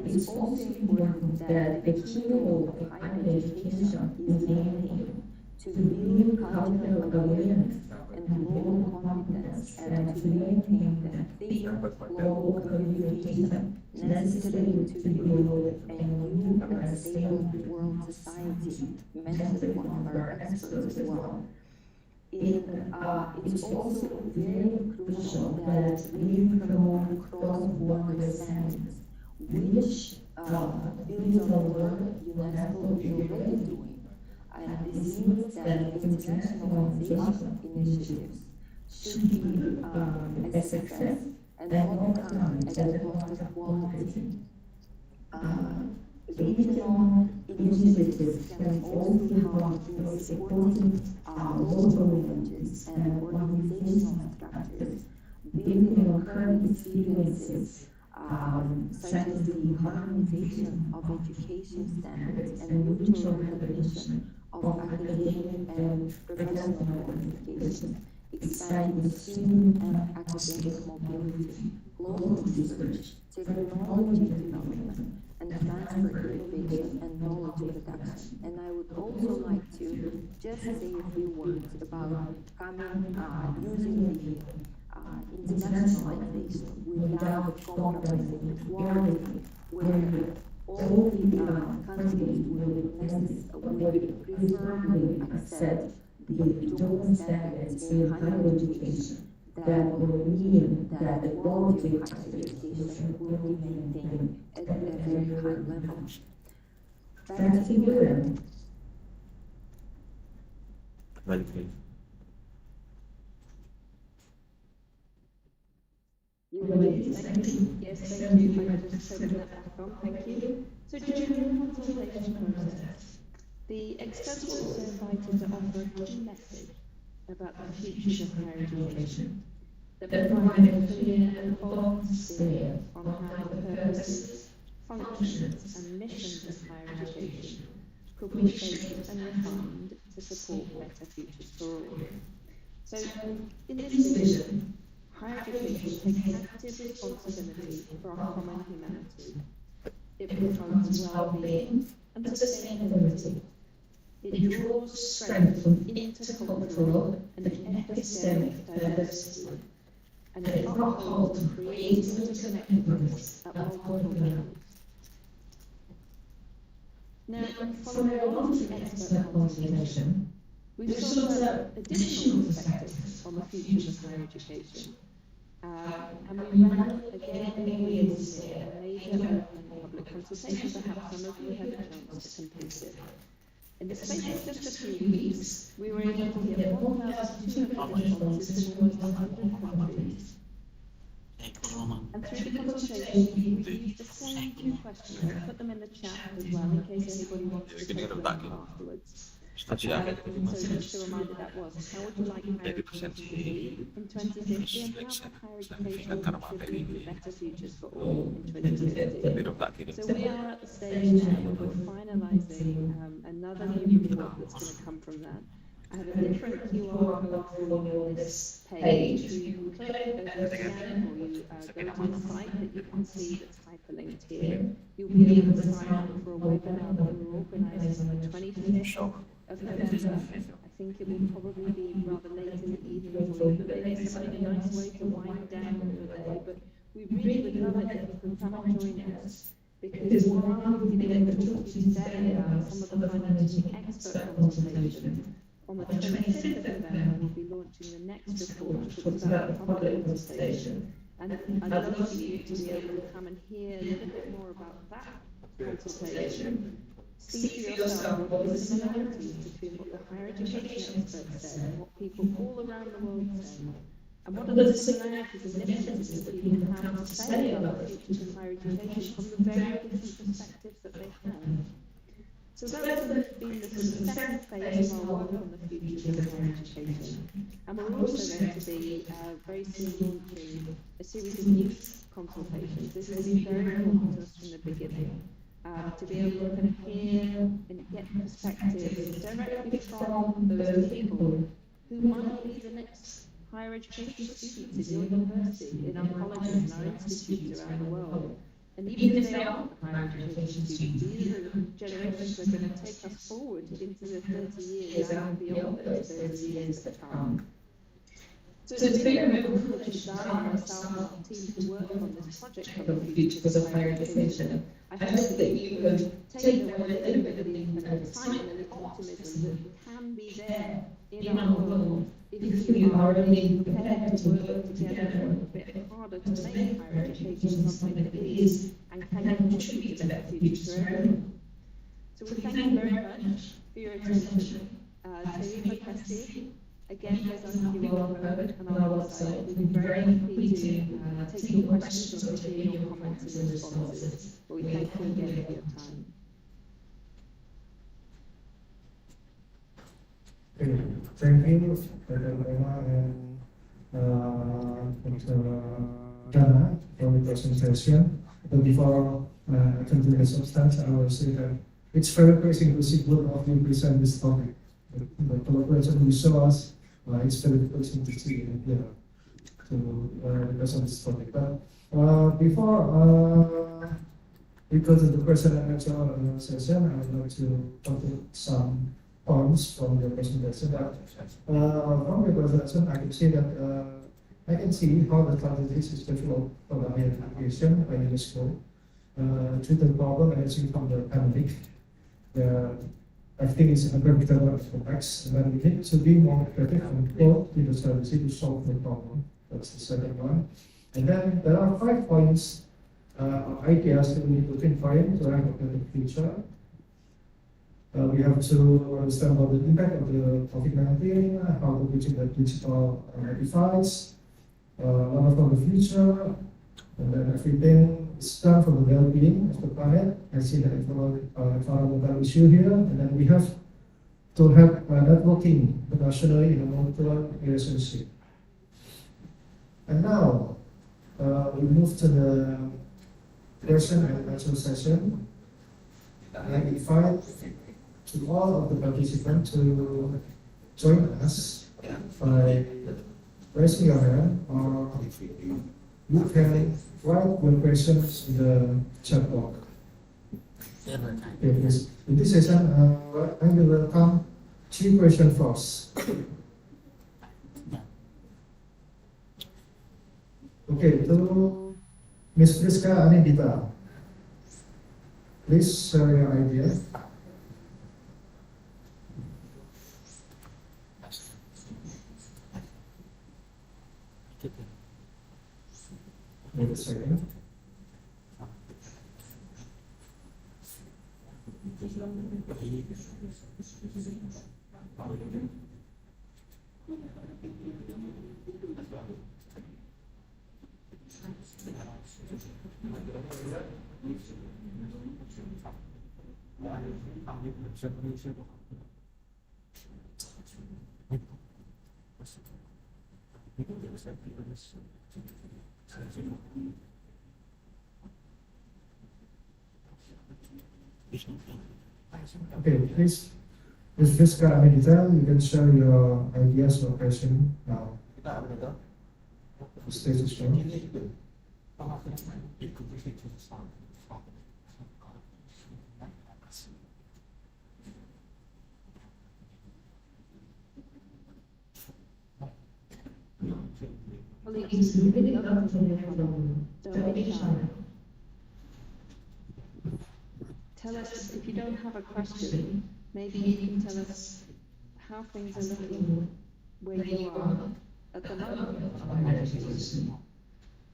It's also important that the key role of higher education is maintained to build cultural awareness and global confidence and to maintain that thick global communication necessary to build a new and stable world society, mentioned one of our experts as well. It's also very crucial that we promote cross-border standards, which builds on the work UNESCO is already doing. And this means that internationalization initiatives should be a success and not come at the cost of quality. Regional initiatives can also help in supporting local languages and organizational structures, building on current experiences such as the harmonization of education standards and mutual recognition of academic and professional qualifications, expanding student and academic mobility, global research, technology development, and transfer innovation and knowledge production. And I would also like to just say a few words about using the internationalization without compromising quality, where all the countries will preferably accept the dual standards in higher education that will mean that the quality of higher education will be maintained at a very high level. Back to you, Erin. Thank you. Yes, thank you. I just open that back on. Thank you. So during the consultation process, the experts were also invited to offer a key message about the future of higher education that provided a clear and bold steer on how the purposes, functions, and missions of higher education could be shaped and refined to support better futures for all. So, in this vision, higher education takes active responsibility for our common humanity. It promotes well-being and sustainability. It draws strength from intercultural and epistemic diversity, and it upholds and creates interconnectedness at multiple levels. Now, following on to the expert consultation, we've sought out additional perspectives on the futures of higher education. And we ran again earlier this year a major open public consultation. Perhaps some of you had a chance to complete it. In the space of just a few weeks, we were able to get 1,200 responses from almost 100 countries. And through the consultation, we used the same two questions. I'll put them in the chat as well in case anybody wants to take them afterwards. So just a reminder, that was, how would you like higher education to be in 2050, and how higher education should lead to better futures for all in 2050? So we are at the stage now where we're finalising another new report that's going to come from that. I have a different QR code for you on this page. You can click, scan it, or you go to the site that you can see that's hyperlinked here. You'll be able to sign up for a webinar that we're organising on the 25th of November. I think it will probably be rather late in the evening for you, but maybe something a nice way to wind down your day. But we really would love it if you could come and join us, because while we've been able to talk to you today about some of the financing expert consultation, on the 25th of November we'll be launching the next report, which is about the public consultation. And I'd love for you to be able to come and hear a little bit more about that consultation. See for yourself what the similarities between what the higher education experts say and what people all around the world say. And what are the similarities and differences that people have to say about the future of higher education from the very different perspectives that they have. So those have been the sort of second phase of our work on the future of higher education. And we're also going to be very soon launching a series of youth consultations. This has been very important to us from the beginning. To be able to kind of hear and get perspectives directly from those people who might be the next higher education students in your university, in our colleges, in our institutes around the world. And even if they aren't higher education students, these are the generations that are going to take us forward into the 30 years and beyond those 30 years to come. So it's been a real privilege to Dana and myself and our team to work on this project on the futures of higher education. I hope that you have taken away a little bit of the kind of excitement and the optimism that can be there in our world if you are really prepared to work together a bit harder to make higher education something that is and can contribute to that future for everyone. So we thank you very much for your attention. Terima kasih. Again, there's a QR code on our website. We'd be very happy to take your questions or to hear your comments and responses. But we thank you again for your time. Okay, thank you, Dr. Lema and Dr. Dana for the presentation. But before I continue the substance, I will say that it's very pleasing to see both of you present this topic. The collaboration you show us, it's very pleasing to see and hear to present this topic. But before we go to the question and answer session, I would like to talk some points from the presentation. From the presentation, I can see that I can see how the strategies is developed for the higher education by UNESCO to the problem arising from the pandemic. Everything is unpredictable and complex, and then we need to be more creative and go to the strategy to solve the problem. That's the second one. And then there are 5 points, ideas that we need to think for to have a better future. We have to understand about the impact of the COVID-19, how to bridge the digital divides, learn from the future, and then everything is done for the well-being of the planet. I see the environmental issue here, and then we have to have networking internationally in a multilateral relationship. And now we move to the question and answer session. I invite to all of the participants to join us by raising your hand, or you can write your questions in the chat box. Okay, please. In this session, I will welcome 3 questions first. Okay, to Ms. Friska Anindita, please share your idea. Wait a second. Okay, please, Ms. Friska Anindita, you can share your ideas or question now. The stage is yours. Colleagues, we really love to hear from you. Don't be shy. Tell us, if you don't have a question, maybe you can tell us how things are looking where you are at the moment.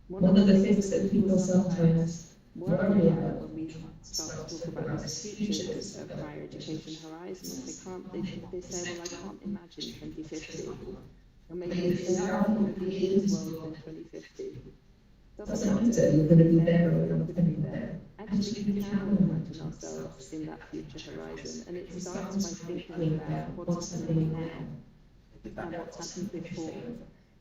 One of the things that people sometimes worry about when we start to talk about these futures of higher education horizons. They say, well, I can't imagine 2050. Or maybe they say, oh, I'm going to be in this world in 2050. Doesn't matter, you're going to be there or you're not going to be there. Actually, we can imagine ourselves in that future horizon, and it starts by thinking about what's happening now and what's happened before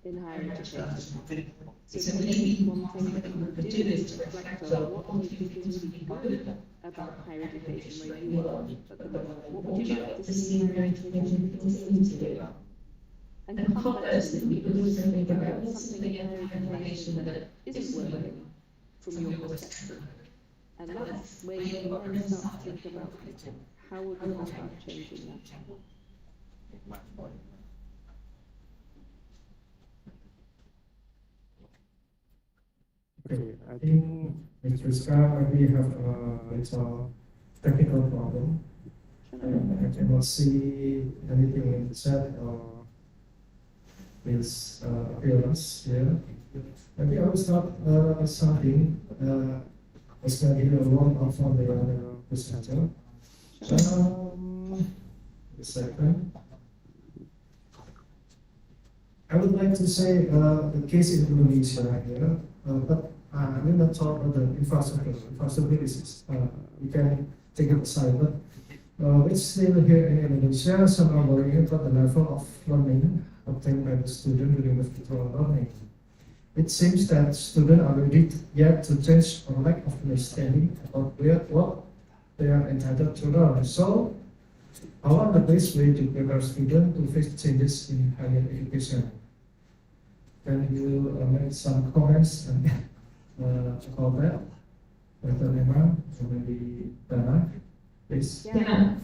in higher education. So maybe one thing that you could do is to reflect on what do you think is really good about higher education where you are at the moment. What would you like to see higher education continue to do? And conversely, we could also think about what's something in higher education that isn't working from your perspective. And that's where you can then start to think about how would we go about changing that. Okay, I think Ms. Rizka, we have a little technical problem. I cannot see anything in the chat or Ms. Appearance here. Maybe I will start something. It's going to give you a warm up from the other presenter. A second. I would like to say the case in Indonesia here, but I will not talk about the infrastructures. We can take it aside, but it's still here in Indonesia. Some are worrying about the level of learning obtained by the student during the virtual learning. It seems that students are ready yet to change or lack of understanding about what they are entitled to learn. So, how are the best way to prepare students to face changes in higher education? Can you make some comments about that? Dr. Emma, or maybe Dana, please? Yeah,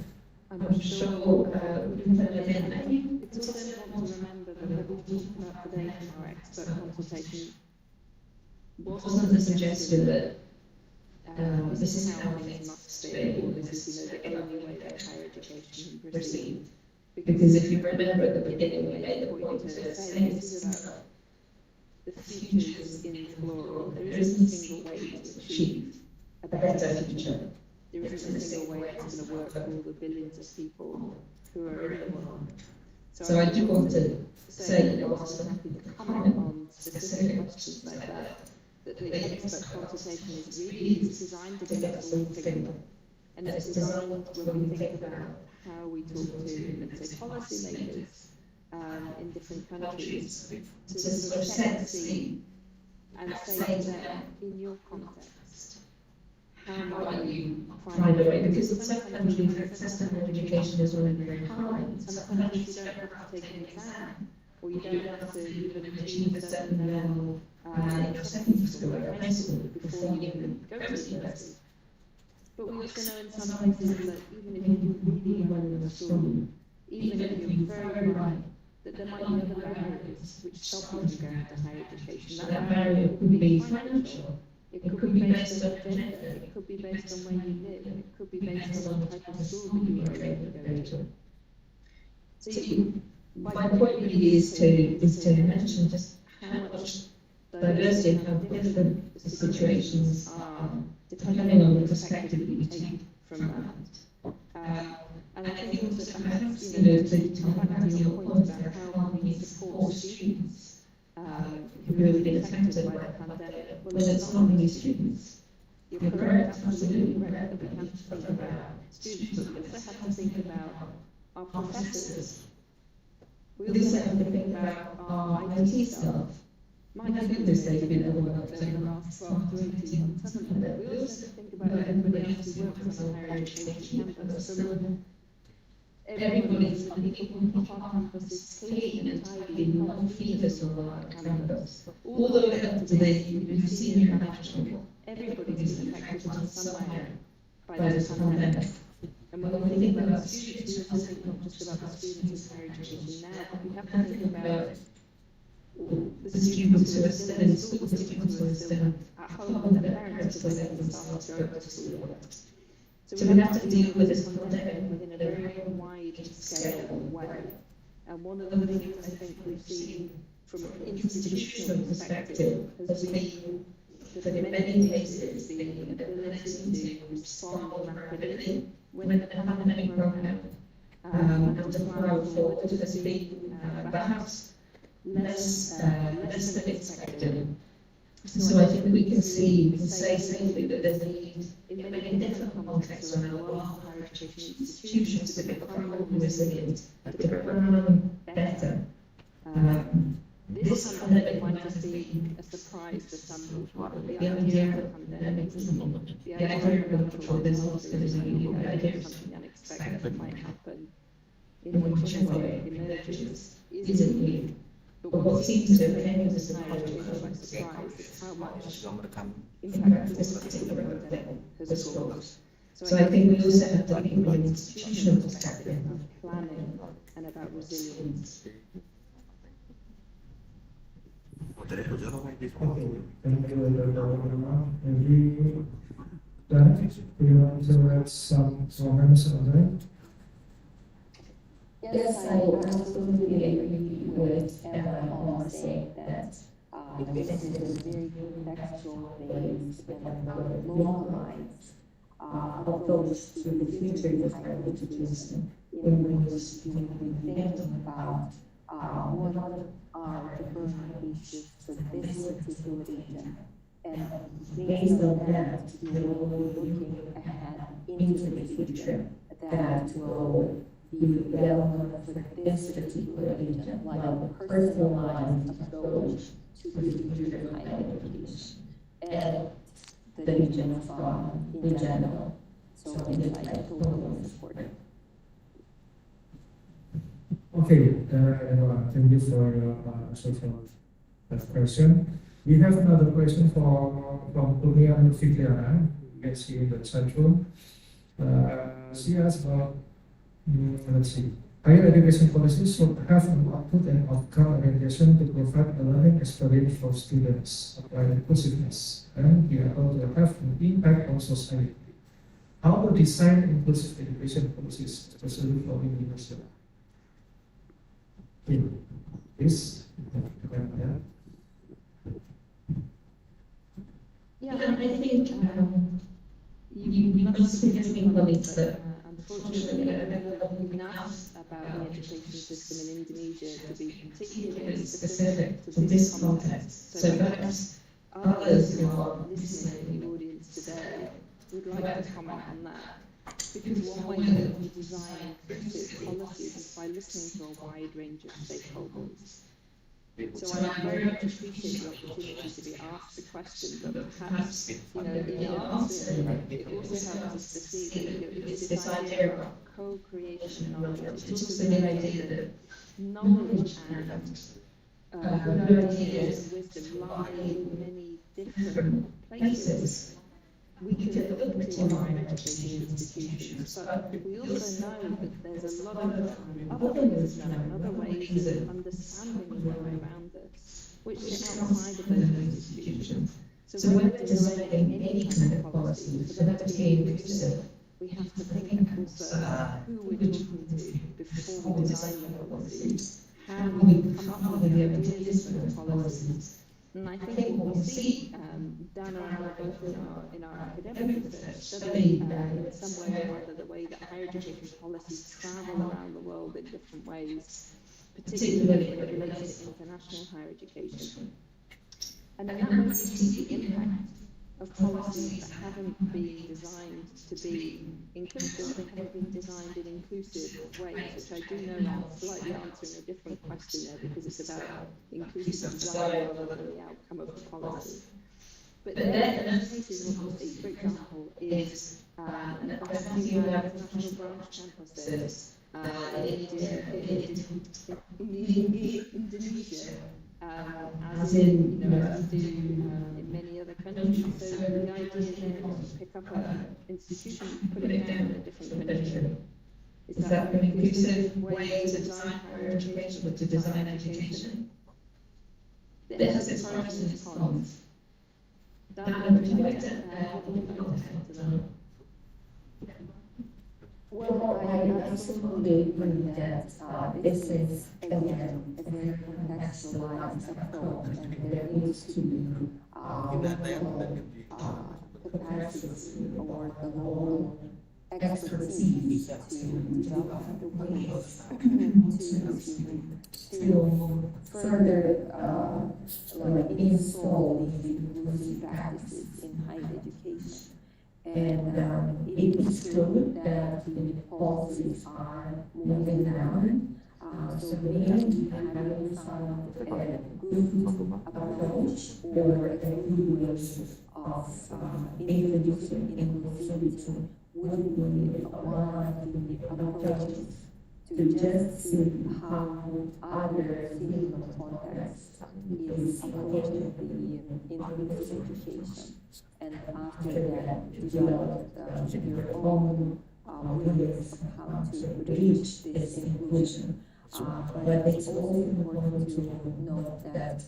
I'm sure we can turn it in. I think it's also important to remember that what we talked about today from our expert consultation wasn't the suggestion that this is how things must be, or this is the only way that higher education can proceed. Because if you remember at the beginning, we made the point of saying this is about the futures in plural. There isn't a single way to achieve a better future. There isn't a single way that's going to work for all the billions of people who are in the world. So I do want to say that whilst I'm happy to comment on specific questions like that the expert consultation is really designed to get us all together. And it's designed when we think about how we talk to, let's say, policymakers in different countries to sort of set the scene and say to them, in your context, how might you find a way? Because in some countries, access to higher education is already very high. In some countries, you don't have to take an exam, or you don't have to even achieve a certain level in your secondary school or high school before you even go to university. But we also know in some places that even if you do really well in the school, even if you're very bright, that there might be other barriers which stop you from going to higher education. That barrier could be financial. It could be based on gender, it could be based on where you live, it could be based on the type of school that you are able to go to. So my point really is to mention just how much diversity and how different the situations are, depending on the perspective that you take from that. And I think also perhaps, to come back to your point about how we support students who have been affected by the pandemic. Well, it's not only students. You're correct, absolutely correct, that we have to think about students, but we also have to think about our professors. We also have to think about our IT staff. My goodness, they've been overworked over the last 12 to 18 months, haven't they? We also have to think about everybody else who works on a higher education campus. So everybody, the people who keep our campuses clean and tidy, not feed us all our campus. All the way up to the senior national, everybody's been affected in some way by this pandemic. And when we think about students, we have to think not just about the students in higher education now, but we have to think about the students who are still in school, the students who are still at home with their parents because they can start to go to school. So we have to deal with this pandemic within a very wide scale way. And one of the things I think we've seen from an institutional perspective has been but in many cases, the ability to respond rapidly when the pandemic broke out and to plough forward has been perhaps less than expected. So I think we can say safely that there's a need in many different contexts around the world for higher education institutions to become more resilient, to perform better. This pandemic might have been a surprise to some people, but the idea of the pandemic, the idea of control disasters, the idea of something unexpected might happen in whichever way emerges isn't new. But what seems to have taken us higher education by surprise is how much impact this particular pandemic has caused. So I think we also have to think from an institutional perspective of planning and about resilience. Okay, thank you, Dr. Maybe Dana, do you want to add some comments on that? Yes, I absolutely agree with everyone on saying that this is a very contextual phase and the localized approach to the future of higher education in which we will be thinking about what are the burning issues for this particular region. And based on that, we will be looking ahead into the future that will be relevant for this particular region, like a personalized approach to the future of higher education and the region in general. So I totally support it. Okay, thank you for your that question. We have another question from Kurnia Fitriana, you can see in the chat room. She asked about, let's see, higher education policies should have an output and outcome orientation to provide a learning experience for students, apply inclusiveness, and be able to have an impact on society. How to design inclusive education policies, especially for Indonesia? Please, yeah, I think you must be getting colleagues that unfortunately I don't know enough about the education system in Indonesia to be particularly specific to this context. So perhaps others who are listening in the audience today would like to comment on that. Because one way that we design inclusive policies is by listening to a wide range of stakeholders. So I very much appreciate the opportunity to be asked the question, but perhaps, in answering it also helps us to see that it's this idea of co-creation knowledge. It's also the idea that knowledge and good ideas and wisdom lie in many different places. We can look to our education institutions, but we also know that there's a lot of other things to know, other ways of understanding the world around us, which sit outside of those institutions. So when we're designing any kind of policy, for them to be inclusive, we have to think also who we're talking to before we design the policy, how we come up with the ideas for the policies. And I think what we see, Dana and I both in our academic research study in some way or other the way that higher education policies travel around the world in different ways, particularly when it relates to international higher education. And in that way we see the impact of policies that haven't been designed to be inclusive, they haven't been designed in inclusive ways, which I do know I'm slightly answering a different question there because it's about inclusive design rather than the outcome of the policy. But then, in those cases, what we see, for example, is, and perhaps you have international branch campuses in Indonesia, as in, as we do in many other countries. So the idea then is to pick up an institution, put it down in a different country. Is that an inclusive way to design higher education, to design education? It has its pros and its cons. That would be what would you like to add to that? Well, I absolutely agree that this is, again, a very contextualized approach, and there needs to be local capacity or the local expertise to develop the ways to further like install these inclusive practices in higher education. And it is true that the policies are moving down. So maybe we having some good approach or a good ways of introducing inclusivity would be one of the approaches to just see how other civil contexts is approaching the inclusive education. And after that, develop your own ways of how to reach this inclusion. But it's also important to note that,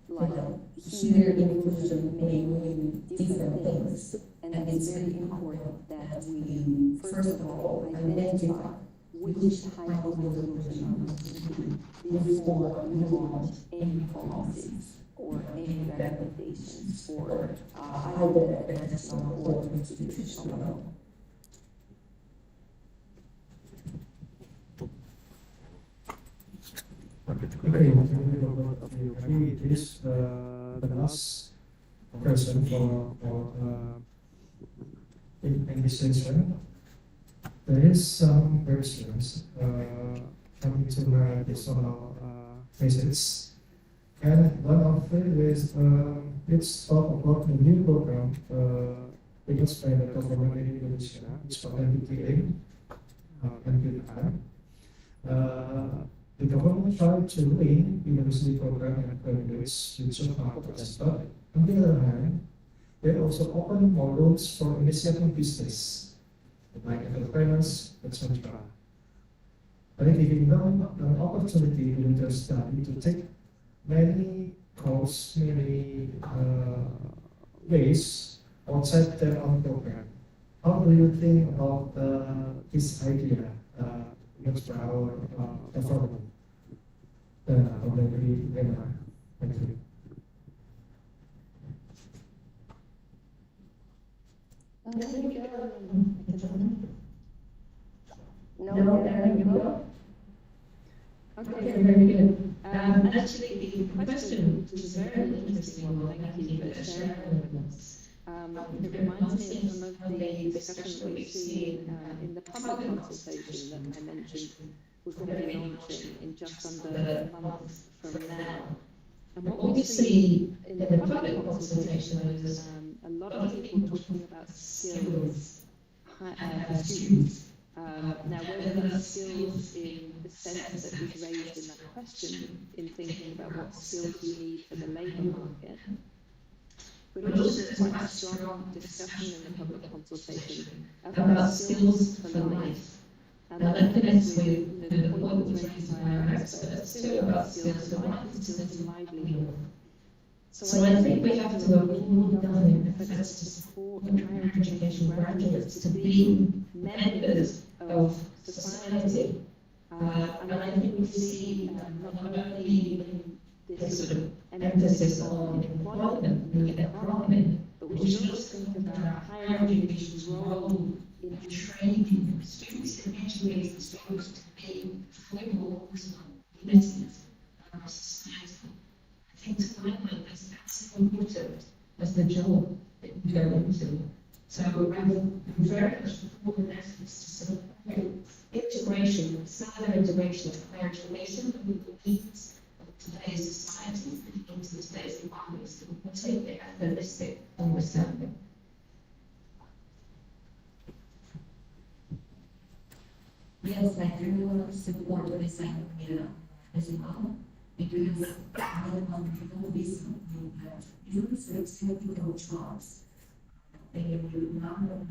like, here inclusion may mean different things, and it's very important that we, first of all, identify which type of inclusion before we launch any policies or any recommendations for either the national or institutional level. Okay, maybe this is the last question for in this session. There is some questions coming to my additional visits. And one of them is let's talk about the new program because by the government in Indonesia, it's called MBTA, the government tried to link university program and graduates with markets, but on the other hand, they also open more roads for initiating business, like entrepreneurs, etc. By giving them an opportunity during their study to take many courses, many ways outside their own program. How do you think about this idea for our government? Thank you. No, there you go. Okay, very good. Actually, the question was a very interesting one. Thank you for sharing it with us. It reminds me of some of the discussions that we've seen in the public consultation that I mentioned we're going to be launching in just under a month from now. And what we see in the public consultation is a lot of people talking about skills for students. Now, whether these skills in the sense that was raised in that question, in thinking about what skills we need for the labour market, but also quite a strong discussion in the public consultation about skills for life. And that connects with the point that was raised by our experts too about skills for life and skills for livelihood. So I think we have to work more done in efforts to support higher education graduates to be members of society. And I think we see not only this sort of emphasis on employment and the economy, but we should also think about higher education's role in training students and educating students to be fully organised units in our society. I think to my mind that's as important as the job that you go into. So I'm very much for the efforts to support integration, further integration of higher education with the needs of today's society into today's environment, so we can take a holistic understanding. Yes, I really want to support this idea as well, because I know recently that youth with technical jobs, they will not know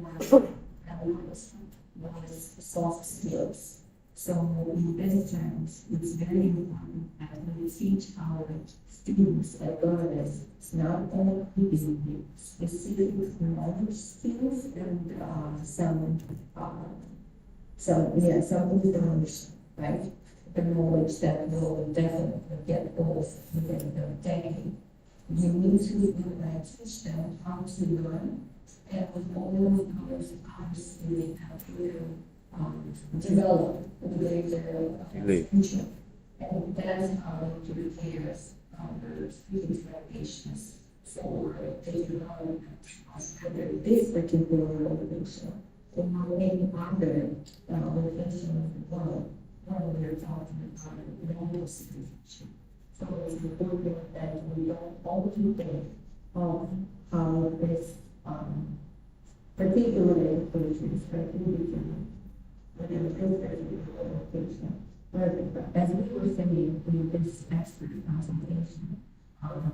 that was soft skills. So in this terms, it's very important that we teach our students and learners not only the specific knowledge skills and some some wisdom, right? The knowledge that will definitely get both within the decade. We need to teach them how to learn, and with all those comes we have to develop their future. And that's how to prepare the students' patients for the development of this particular location. And how many other locations in the world, when we're talking about global situation. So it's important that we don't only think of how this particular location is particular, but in this particular location. But as we were saying in this expert presentation,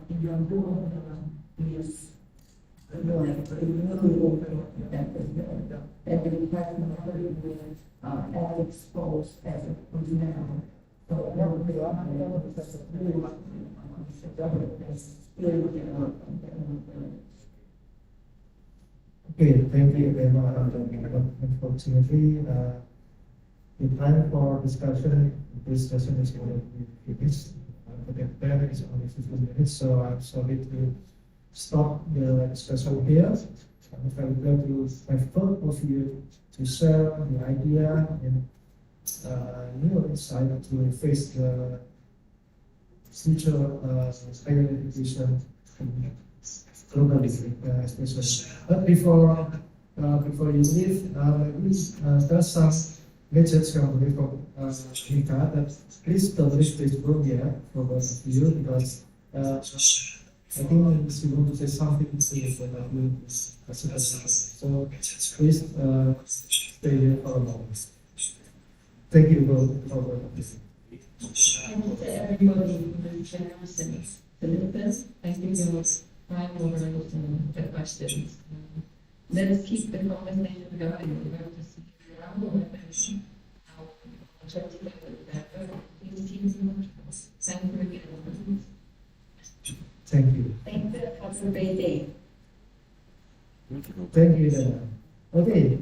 in your role is really open that the department will as exposed as it is now. So what we are Okay, thank you very much. Unfortunately, the time for discussion in this session is going to be finished. But there is only 15 minutes, so I'm sorry to stop the discussion here. I'm very glad to have both of you to share the idea and new insight to face the future higher education globally, especially. But before you leave, there's some message from Nika that please don't leave this room yet for both of you, because I think she want to say something to that will so please stay here for a moment. Thank you for this. Thank you to everybody for the generosity to listen. Thank you for time over the questions. Let us keep the conversation going. We have to see around how objective better. Please keep Thank you again. Thank you. Thank you. Have a great day. Thank you, Dana. Okay,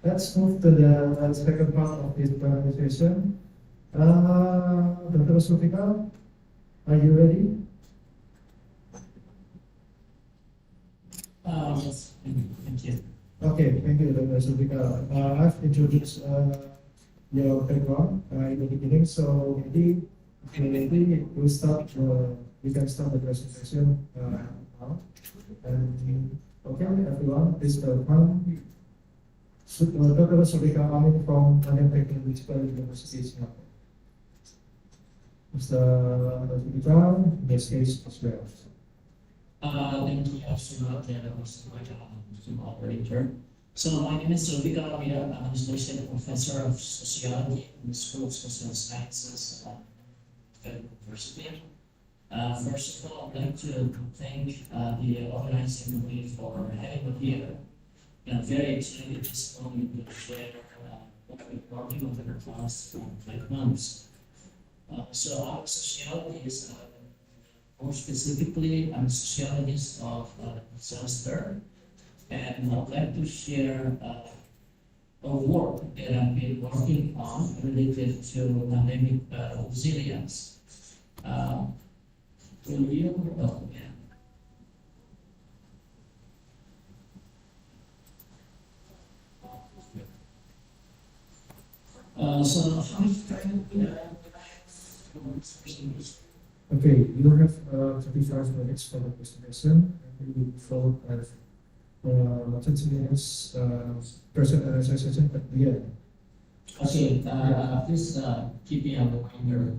let's move to the second part of this presentation. Dr. Sufika, are you ready? Yes, thank you. Okay, thank you, Dr. Sufika. I've introduced your background in the beginning, so maybe we can start the presentation now. And okay, everyone, please welcome Dr. Sufika Amin from Nanyang Technological University, Singapore. Mr. Sufika, in this case, as well. Thank you so much, Mr. Operator. So my name is Sofika Amir. I'm an associate professor of sociology in the School of Social Sciences at Federal University. First of all, I'd like to thank the organizing committee for having me here. I'm very excited this moment to share what we've been working on in the past 5 months. So our sociology is more specifically, I'm a sociologist of disaster, and I'd like to share a work that I've been working on related to dynamic resilience. Will you? Oh, yeah. So how much time Okay, you have 35 minutes for the presentation, and we will follow 20 minutes presentation at the end. Okay, please keep me on the reminder.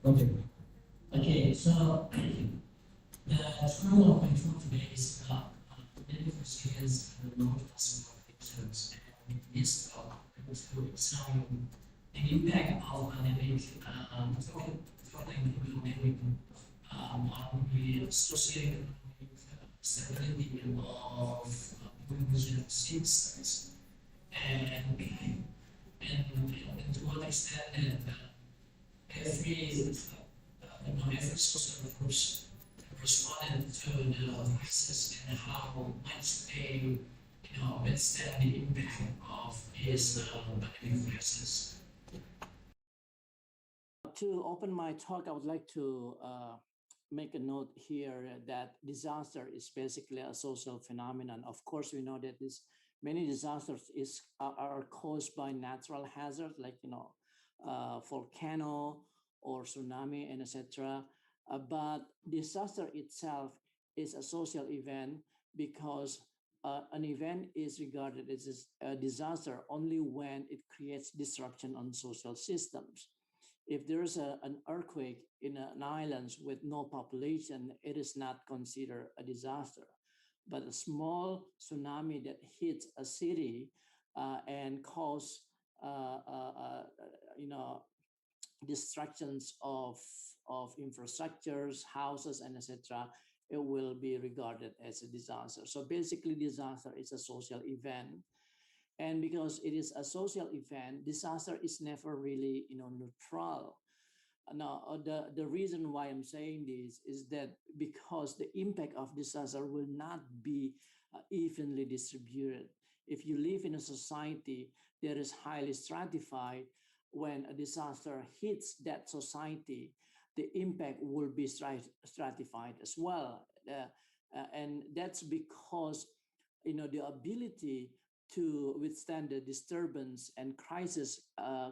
Okay. Okay, so the title of my talk today is about political resilience and non-classical victims. And this talk to examine the impact of pandemic, on the socioeconomic stability of Indonesian citizens, and to what extent that every social groups responded to the crisis and how much they withstand the impact of these pandemic crisis. To open my talk, I would like to make a note here that disaster is basically a social phenomenon. Of course, we know that many disasters are caused by natural hazards like volcano or tsunami and etc. But disaster itself is a social event because an event is regarded as a disaster only when it creates disruption on social systems. If there's an earthquake in an island with no population, it is not considered a disaster. But a small tsunami that hits a city and cause destructions of infrastructures, houses, and etc., it will be regarded as a disaster. So basically, disaster is a social event. And because it is a social event, disaster is never really, neutral. Now, the reason why I'm saying this is that because the impact of disaster will not be evenly distributed. If you live in a society that is highly stratified, when a disaster hits that society, the impact will be stratified as well. And that's because, the ability to withstand the disturbance and crisis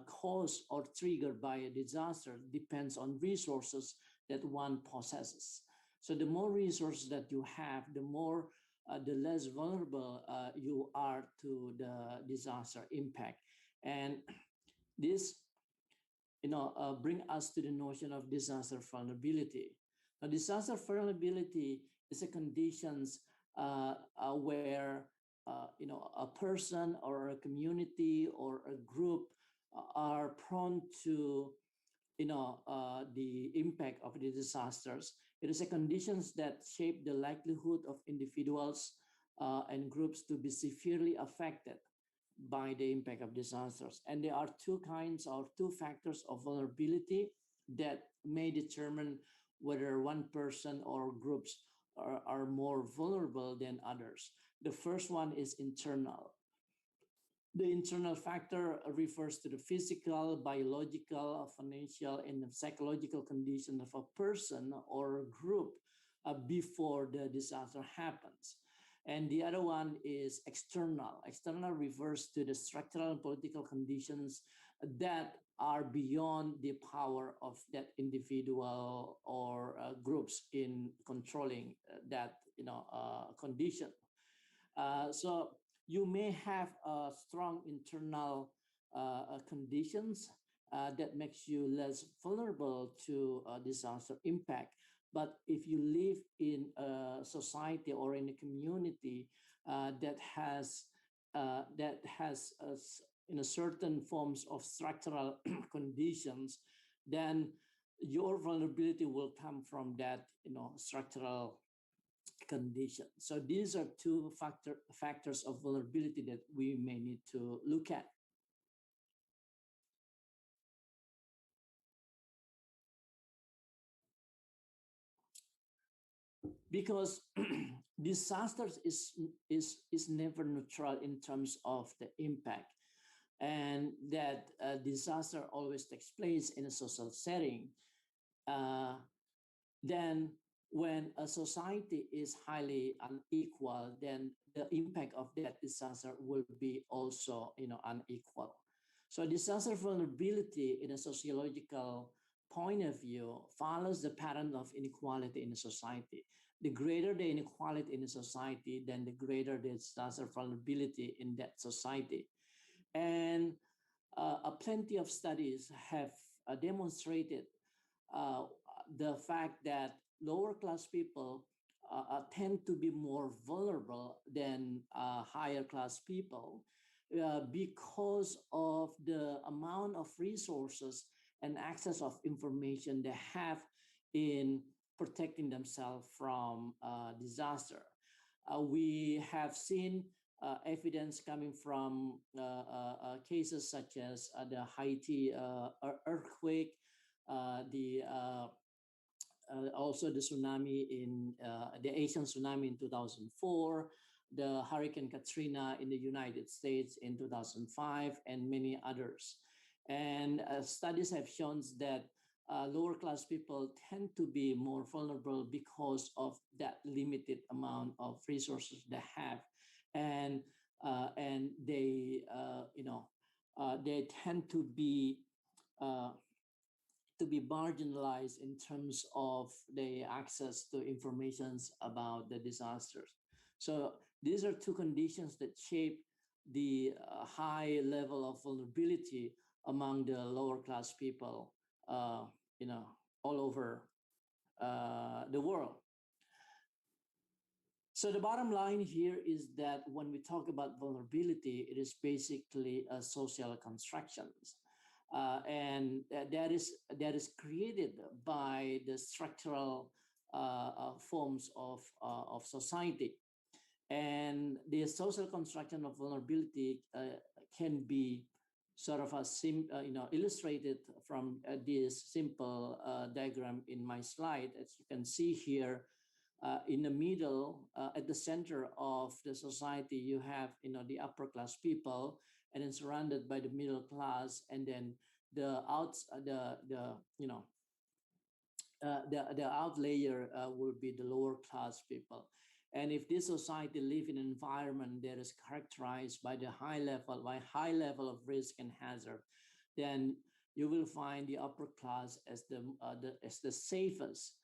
caused or triggered by a disaster depends on resources that one possesses. So the more resources that you have, the less vulnerable you are to the disaster impact. And this, bring us to the notion of disaster vulnerability. Now, disaster vulnerability is a conditions where a person or a community or a group are prone to the impact of the disasters. It is a conditions that shape the likelihood of individuals and groups to be severely affected by the impact of disasters. And there are two factors of vulnerability that may determine whether one person or groups are more vulnerable than others. The first one is internal. The internal factor refers to the physical, biological, financial, and psychological condition of a person or a group before the disaster happens. And the other one is external. External refers to the structural and political conditions that are beyond the power of that individual or groups in controlling that condition. So you may have strong internal conditions that makes you less vulnerable to disaster impact. But if you live in a society or in a community that has certain forms of structural conditions, then your vulnerability will come from that structural condition. So these are two factors of vulnerability that we may need to look at. Because disasters is never neutral in terms of the impact, and that disaster always takes place in a social setting. Then when a society is highly unequal, then the impact of that disaster will be also unequal. So disaster vulnerability in a sociological point of view follows the pattern of inequality in a society. The greater the inequality in a society, then the greater the disaster vulnerability in that society. And plenty of studies have demonstrated the fact that lower class people tend to be more vulnerable than higher class people because of the amount of resources and access of information they have in protecting themselves from disaster. We have seen evidence coming from cases such as the Haiti earthquake, also the tsunami the Asian tsunami in 2004, the Hurricane Katrina in the United States in 2005, and many others. And studies have shown that lower class people tend to be more vulnerable because of that limited amount of resources they have, and they they tend to be marginalized in terms of the access to informations about the disasters. So these are two conditions that shape the high level of vulnerability among the lower class people, all over the world. So the bottom line here is that when we talk about vulnerability, it is basically a social constructions. And that is created by the structural forms of society. And the social construction of vulnerability can be sort of illustrated from this simple diagram in my slide. As you can see here, in the middle, at the center of the society, you have the upper class people, and then surrounded by the middle class, and then the out layer will be the lower class people. And if this society live in an environment that is characterized by high level of risk and hazard, then you will find the upper class as the safest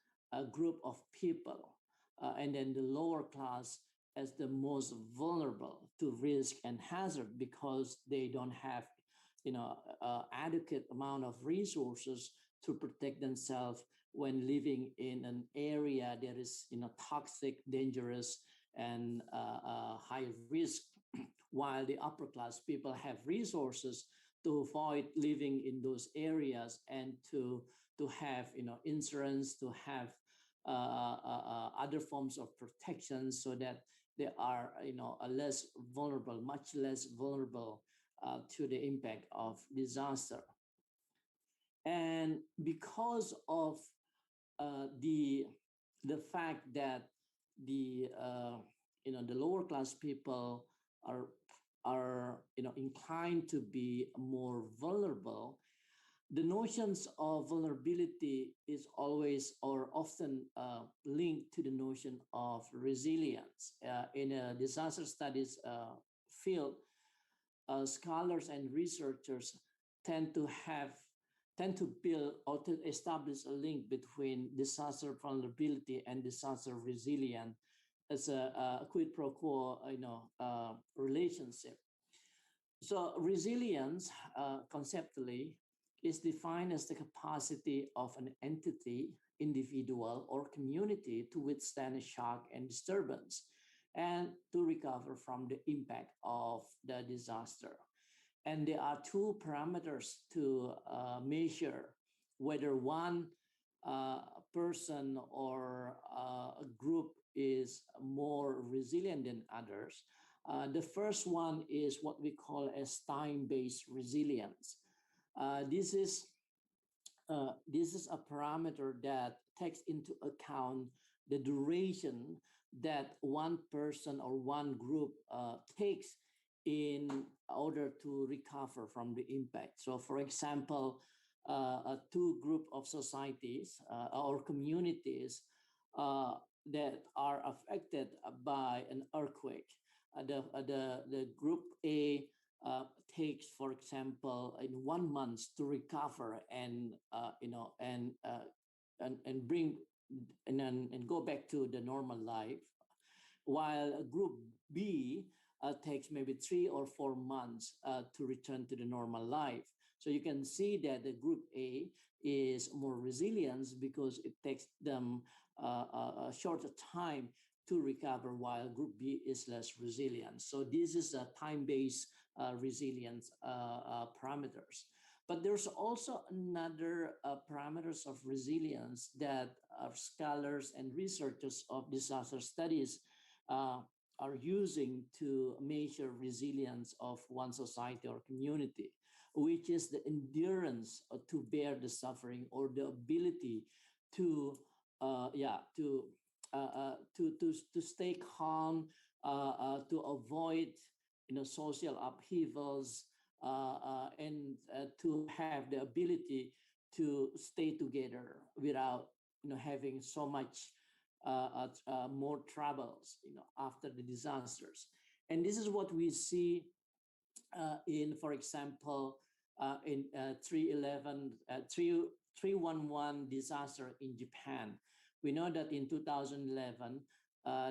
group of people, and then the lower class as the most vulnerable to risk and hazard because they don't have adequate amount of resources to protect themselves when living in an area that is toxic, dangerous, and high risk, while the upper class people have resources to avoid living in those areas and to have insurance, to have other forms of protection, so that they are less vulnerable, much less vulnerable to the impact of disaster. And because of the fact that the lower class people are inclined to be more vulnerable, the notions of vulnerability is always or often linked to the notion of resilience. In a disaster studies field, scholars and researchers tend to build or to establish a link between disaster vulnerability and disaster resilience as a quid pro quo relationship. So resilience conceptually is defined as the capacity of an entity, individual, or community to withstand a shock and disturbance and to recover from the impact of the disaster. And there are two parameters to measure whether one person or a group is more resilient than others. The first one is what we call as time-based resilience. This is a parameter that takes into account the duration that one person or one group takes in order to recover from the impact. So, for example, two group of societies or communities that are affected by an earthquake. The group A takes, for example, in 1 month to recover and bring and go back to the normal life, while group B takes maybe 3 or 4 months to return to the normal life. So you can see that the group A is more resilient because it takes them a shorter time to recover, while group B is less resilient. So this is a time-based resilience parameters. But there's also another parameters of resilience that scholars and researchers of disaster studies are using to measure resilience of one society or community, which is the endurance to bear the suffering or the ability to stay calm to avoid social upheavals, and to have the ability to stay together without having so much more troubles after the disasters. And this is what we see in, for example, in 311 disaster in Japan. We know that in 2011,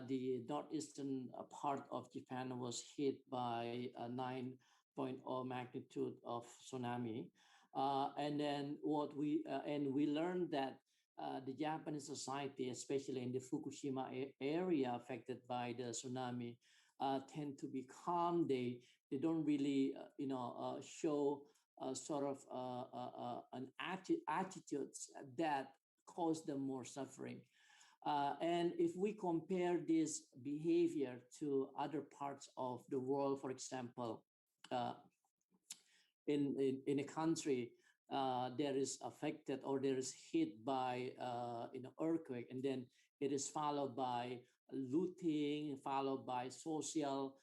the northeastern part of Japan was hit by a 9.0 magnitude of tsunami. And then we learned that the Japanese society, especially in the Fukushima area affected by the tsunami, tend to be calm. They don't really show sort of an attitudes that cause them more suffering. And if we compare this behavior to other parts of the world, for example, in a country that is affected or there is hit by earthquake, and then it is followed by looting, followed by social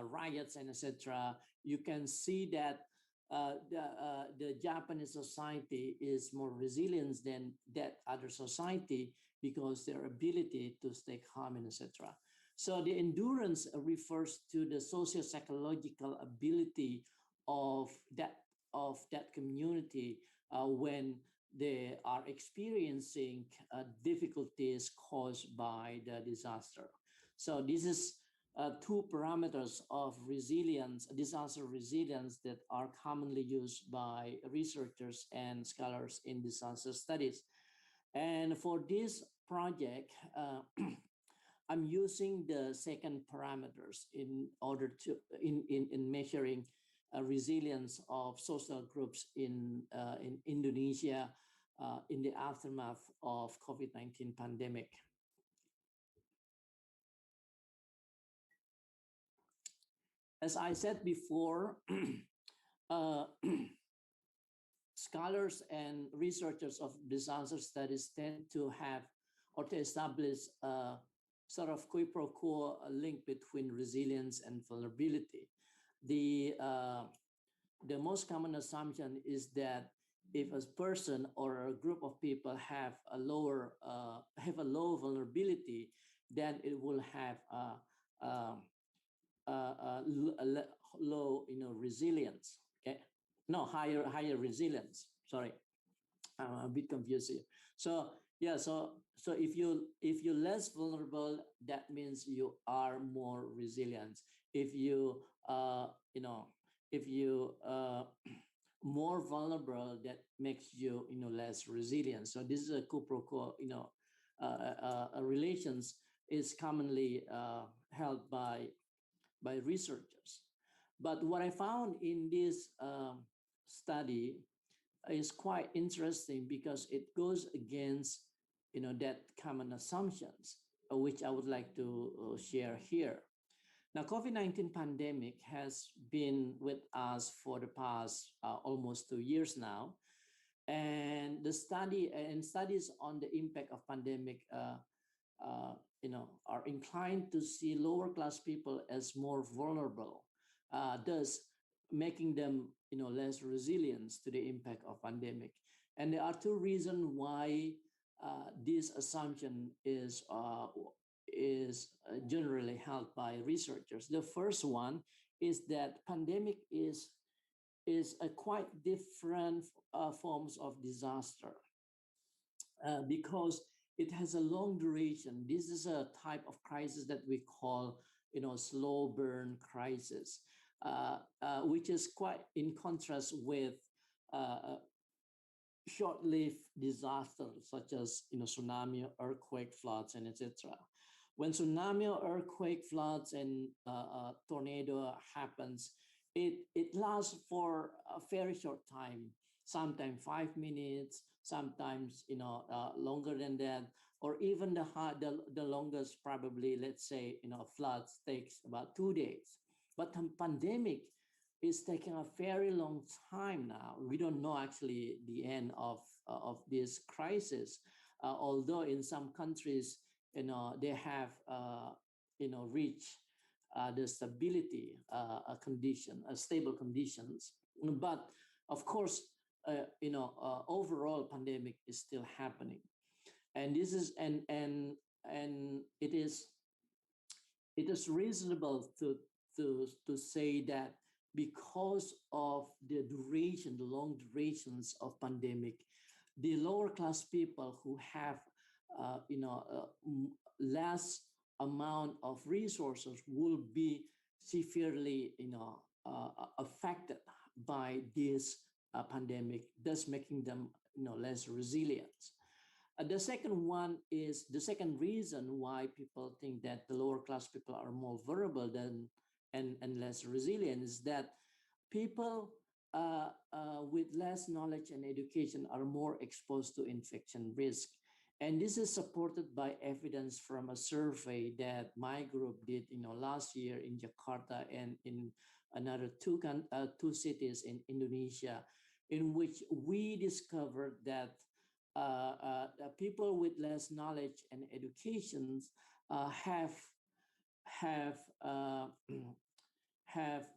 riots, and etc. You can see that the Japanese society is more resilient than that other society because their ability to stay calm and etc. So the endurance refers to the socio-psychological ability of that community when they are experiencing difficulties caused by the disaster. So this is two parameters of resilience, disaster resilience, that are commonly used by researchers and scholars in disaster studies. And for this project, I'm using the second parameters in order to in measuring resilience of social groups in Indonesia in the aftermath of COVID-19 pandemic. As I said before, scholars and researchers of disaster studies tend to have or to establish a sort of quid pro quo link between resilience and vulnerability. The most common assumption is that if a person or a group of people have a low vulnerability, then it will have a low resilience. Okay, no, higher resilience. Sorry, I'm a bit confused here. So yeah, so if you're less vulnerable, that means you are more resilient. If you more vulnerable, that makes you less resilient. So this is a quid pro quo relations is commonly held by researchers. But what I found in this study is quite interesting because it goes against that common assumptions, which I would like to share here. Now, COVID-19 pandemic has been with us for the past almost 2 years now, and studies on the impact of pandemic are inclined to see lower class people as more vulnerable, thus making them less resilient to the impact of pandemic. And there are two reasons why this assumption is generally held by researchers. The first one is that pandemic is a quite different forms of disaster because it has a long duration. This is a type of crisis that we call slow burn crisis, which is quite in contrast with short-lived disasters such as tsunami, earthquake, floods, and etc. When tsunami, earthquake, floods, and tornado happens, it lasts for a very short time, sometimes 5 minutes, sometimes longer than that, or even the longest probably, let's say floods takes about 2 days. But the pandemic is taking a very long time now. We don't know actually the end of this crisis, although in some countries they have reached the stability stable conditions. But of course, overall pandemic is still happening, and this is and it is reasonable to say that because of the long durations of pandemic, the lower class people who have less amount of resources will be severely affected by this pandemic, thus making them less resilient. The second reason why people think that the lower class people are more vulnerable and less resilient is that people with less knowledge and education are more exposed to infection risk. And this is supported by evidence from a survey that my group did last year in Jakarta and in another two cities in Indonesia, in which we discovered that people with less knowledge and education have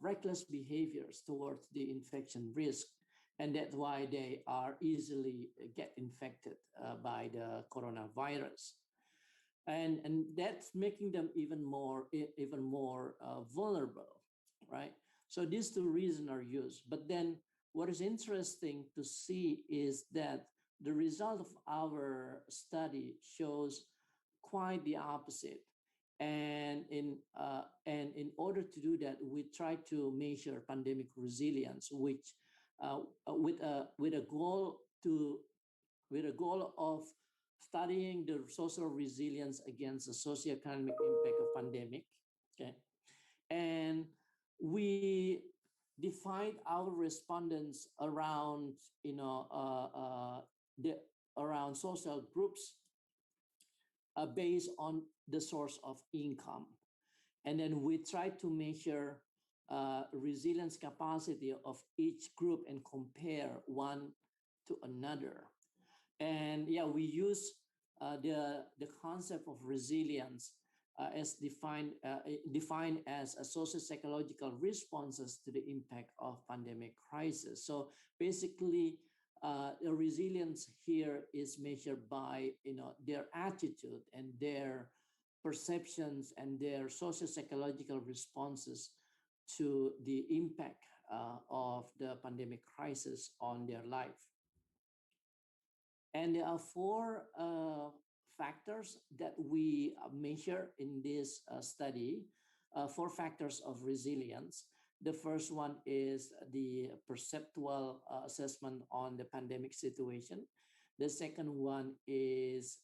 reckless behaviors towards the infection risk, and that's why they are easily get infected by the coronavirus, and that's making them even more vulnerable, right? So these two reasons are used, but then what is interesting to see is that the result of our study shows quite the opposite. And in order to do that, we try to measure pandemic resilience, which with a goal of studying the social resilience against the socioeconomic impact of pandemic. Okay, and we defined our respondents around around social groups based on the source of income, and then we try to measure resilience capacity of each group and compare one to another. And yeah, we use the concept of resilience as defined as a socio-psychological responses to the impact of pandemic crisis. So basically, the resilience here is measured by their attitude and their perceptions and their socio-psychological responses to the impact of the pandemic crisis on their life. And there are four factors that we measure in this study, four factors of resilience. The first one is the perceptual assessment on the pandemic situation. The second one is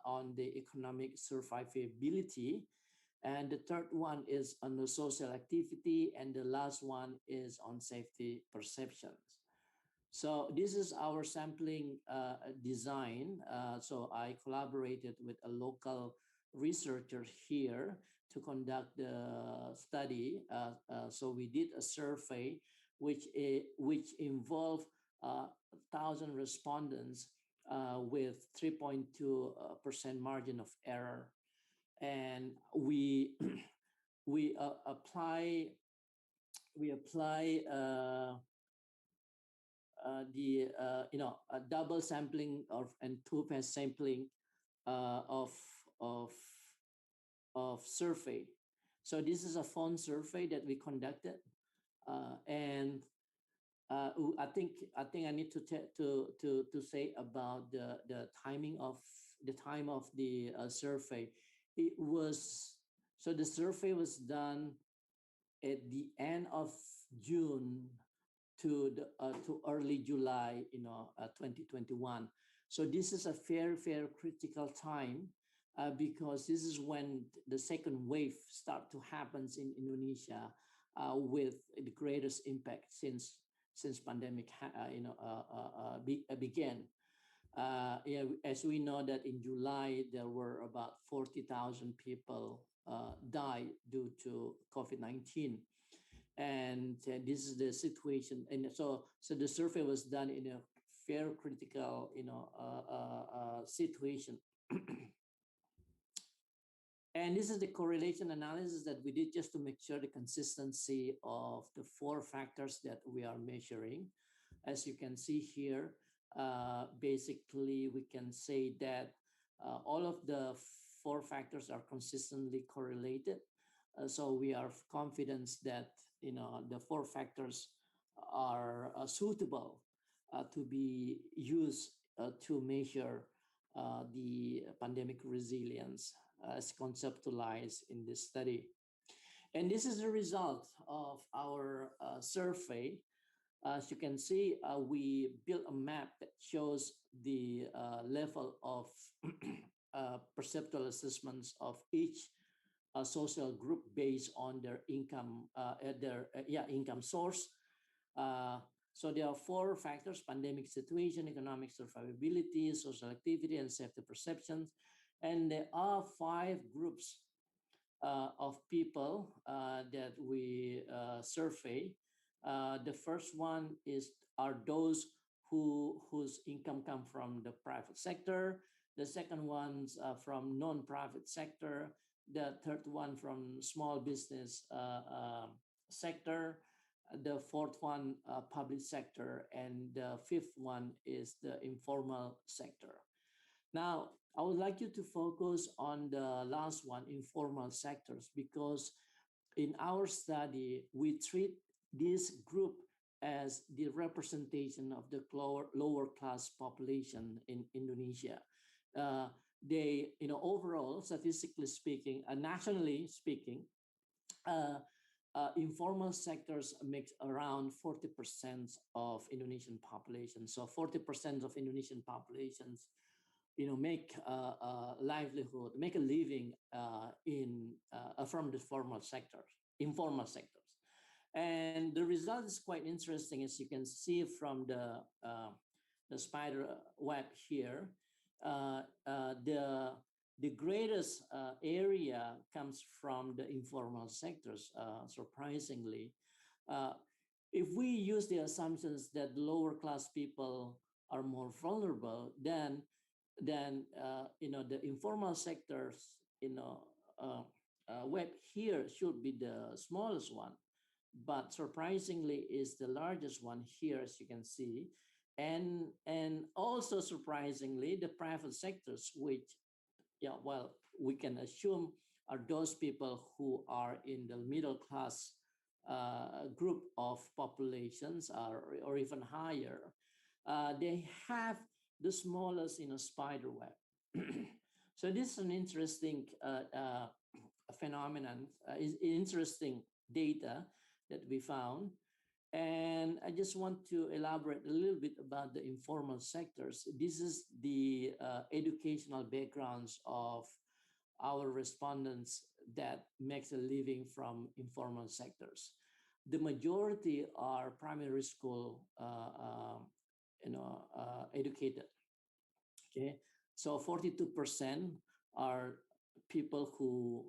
on the economic survivability. And the third one is on the social activity. And the last one is on safety perceptions. So this is our sampling design. So I collaborated with a local researcher here to conduct the study. So we did a survey which involved 1,000 respondents with 3.2% margin of error, and we apply a double sampling and two-phase sampling of survey. So this is a phone survey that we conducted, and I think I need to say about the timing of the survey. It was the survey was done at the end of June to early July 2021. So this is a very critical time because this is when the second wave start to happen in Indonesia with the greatest impact since pandemic began. As we know that in July there were about 40,000 people died due to COVID-19, and this is the situation. And so the survey was done in a very critical situation. And this is the correlation analysis that we did just to make sure the consistency of the 4 factors that we are measuring. As you can see here, basically we can say that all of the 4 factors are consistently correlated. So we are confident that the 4 factors are suitable to be used to measure the pandemic resilience as conceptualized in this study. And this is the result of our survey. As you can see, we built a map that shows the level of perceptual assessments of each social group based on their income, income source. So there are 4 factors: pandemic situation, economic survivability, social activity, and safety perceptions. And there are 5 groups of people that we survey. The first one are those whose income come from the private sector. The second one's from non-profit sector. The third one from small business sector. The fourth one, public sector, and the fifth one is the informal sector. Now, I would like you to focus on the last one, informal sectors, because in our study, we treat this group as the representation of the lower class population in Indonesia. They, overall, statistically speaking, nationally speaking, informal sectors make around 40% of Indonesian population. So 40% of Indonesian populations, make a livelihood, make a living from the informal sectors. And the result is quite interesting, as you can see from the spider web here. The greatest area comes from the informal sectors, surprisingly. If we use the assumptions that lower class people are more vulnerable, then the informal sectors, web here should be the smallest one, but surprisingly is the largest one here, as you can see. And also surprisingly, the private sectors, which we can assume are those people who are in the middle class group of populations or even higher, they have the smallest spider web. So this is an interesting phenomenon, interesting data that we found. And I just want to elaborate a little bit about the informal sectors. This is the educational backgrounds of our respondents that makes a living from informal sectors. The majority are primary school educated. Okay, so 42% are people who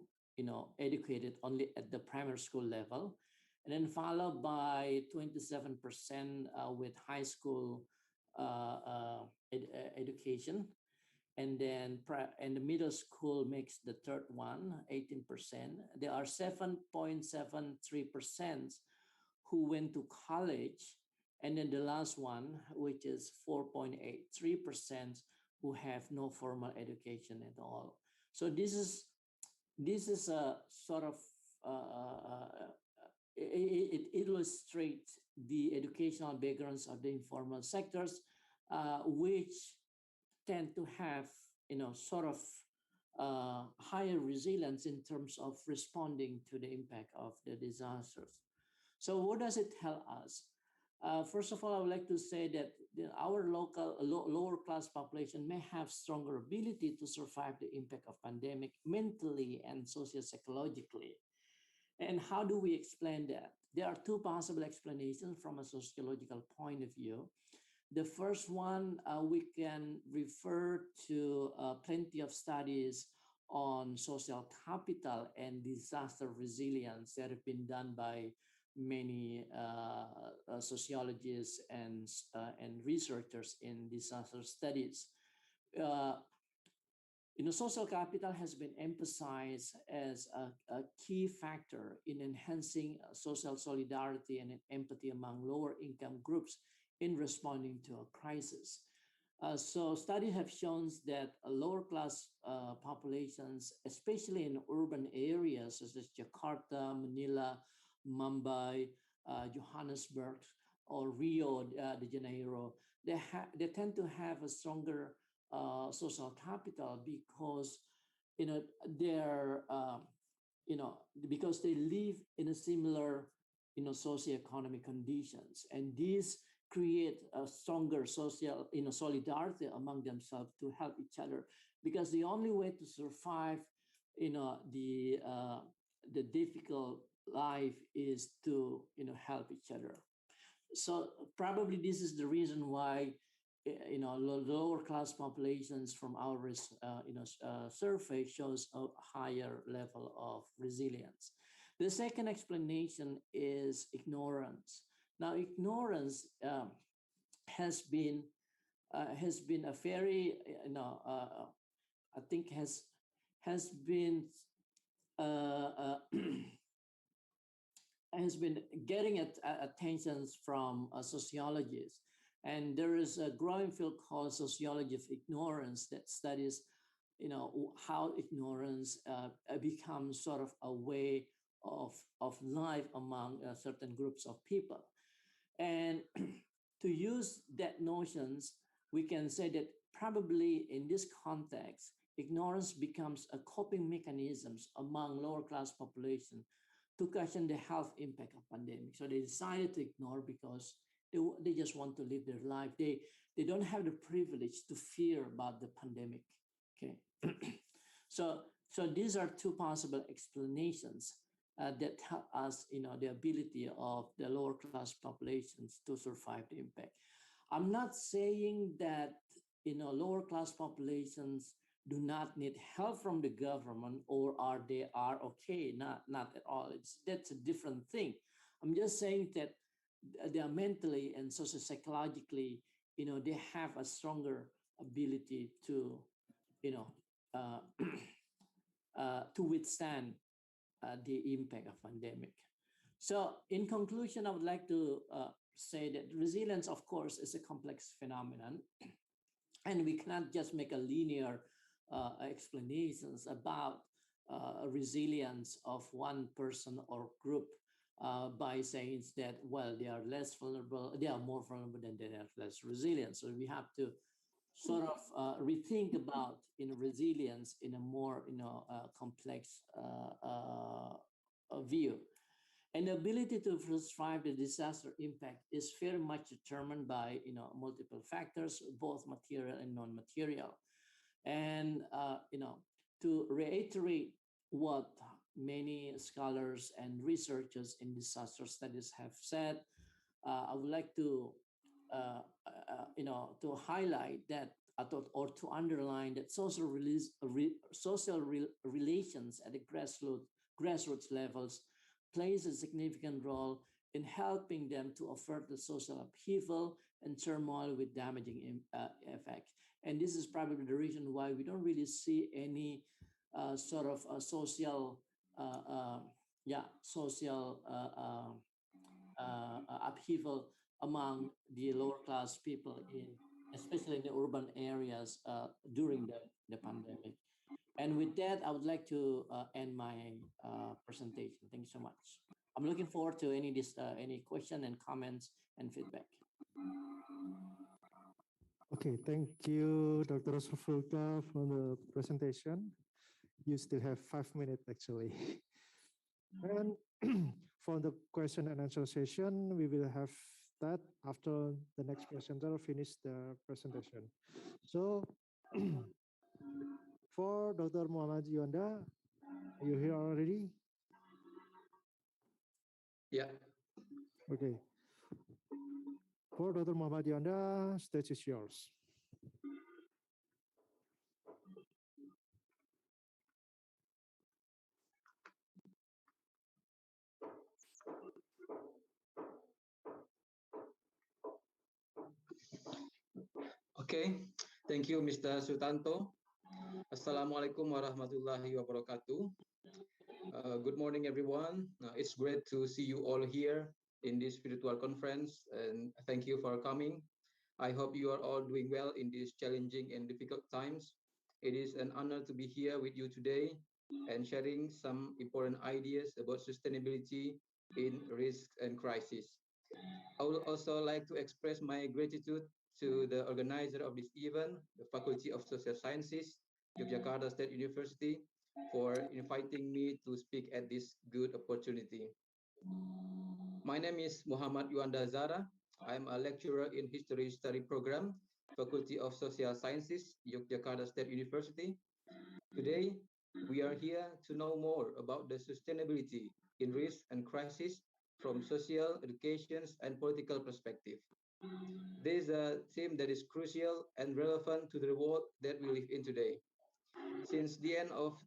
educated only at the primary school level, and then followed by 27% with high school education, and then the middle school makes the third one, 18%. There are 7.73% who went to college, and then the last one, which is 4.83%, who have no formal education at all. So this is a sort of it illustrates the educational backgrounds of the informal sectors, which tend to have sort of higher resilience in terms of responding to the impact of the disasters. So what does it tell us? First of all, I would like to say that our local lower class population may have stronger ability to survive the impact of pandemic mentally and socio-psychologically. And how do we explain that? There are 2 possible explanations from a sociological point of view. The first one, we can refer to plenty of studies on social capital and disaster resilience that have been done by many sociologists and researchers in disaster studies. Social capital has been emphasized as a key factor in enhancing social solidarity and empathy among lower income groups in responding to a crisis. So studies have shown that lower class populations, especially in urban areas such as Jakarta, Manila, Mumbai, Johannesburg, or Rio de Janeiro, they tend to have a stronger social capital because they're because they live in a similar socioeconomic conditions, and these create a stronger social solidarity among themselves to help each other, because the only way to survive the difficult life is to help each other. So probably this is the reason why lower class populations from our survey shows a higher level of resilience. The second explanation is ignorance. Now, ignorance has been a very I think has been has been getting attention from sociologists. And there is a growing field called Sociology of Ignorance that studies, how ignorance becomes sort of a way of life among certain groups of people. And to use that notions, we can say that probably in this context, ignorance becomes a coping mechanisms among lower class population to cushion the health impact of pandemic. So they decided to ignore because they just want to live their life. They don't have the privilege to fear about the pandemic. Okay, so these are two possible explanations that help us, the ability of the lower class populations to survive the impact. I'm not saying that lower class populations do not need help from the government, or they are okay. Not at all. That's a different thing. I'm just saying that they are mentally and socio-psychologically, they have a stronger ability to, to withstand the impact of pandemic. So in conclusion, I would like to say that resilience, of course, is a complex phenomenon, and we cannot just make a linear explanations about resilience of one person or group by saying that, well, they are less vulnerable, they are more vulnerable than they are less resilient. So we have to sort of rethink about resilience in a more complex view. And the ability to survive the disaster impact is very much determined by multiple factors, both material and non-material. And to reiterate what many scholars and researchers in disaster studies have said, I would like to to highlight that or to underline that social relations at the grassroots levels plays a significant role in helping them to avert the social upheaval and turmoil with damaging effect. And this is probably the reason why we don't really see any sort of social upheaval among the lower class people especially in the urban areas during the pandemic. And with that, I would like to end my presentation. Thank you so much. I'm looking forward to any question and comments and feedback. Okay, thank you, Dr. Sofulka, for the presentation. You still have 5 minutes, actually. And for the question and answer session, we will have that after the next presenter finish the presentation. So, for Dr. Muhammad Yonda, are you here already? Yeah. Okay. For Dr. Muhammad Yonda, stage is yours. Okay, thank you, Mr. Sutanto. Assalamualaikum warahmatullahi wabarakatuh. Good morning, everyone. It's great to see you all here in this virtual conference, and thank you for coming. I hope you are all doing well in these challenging and difficult times. It is an honor to be here with you today and sharing some important ideas about sustainability in risk and crisis. I would also like to express my gratitude to the organizer of this event, the Faculty of Social Sciences, Yogyakarta State University, for inviting me to speak at this good opportunity. My name is Muhammad Yuanda Zara. I'm a lecturer in History Study Program, Faculty of Social Sciences, Yogyakarta State University. Today, we are here to know more about the sustainability in risk and crisis from social, education, and political perspective. This is a theme that is crucial and relevant to the world that we live in today. Since the end of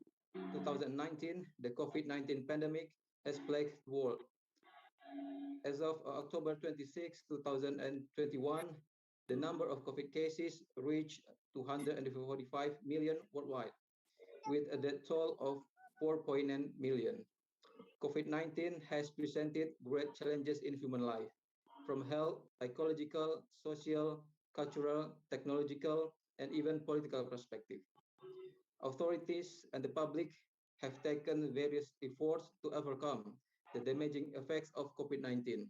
2019, the COVID-19 pandemic has plagued the world. As of October 26, 2021, the number of COVID cases reached 245 million worldwide, with a death toll of 4.9 million. COVID-19 has presented great challenges in human life, from health, psychological, social, cultural, technological, and even political perspective. Authorities and the public have taken various efforts to overcome the damaging effects of COVID-19,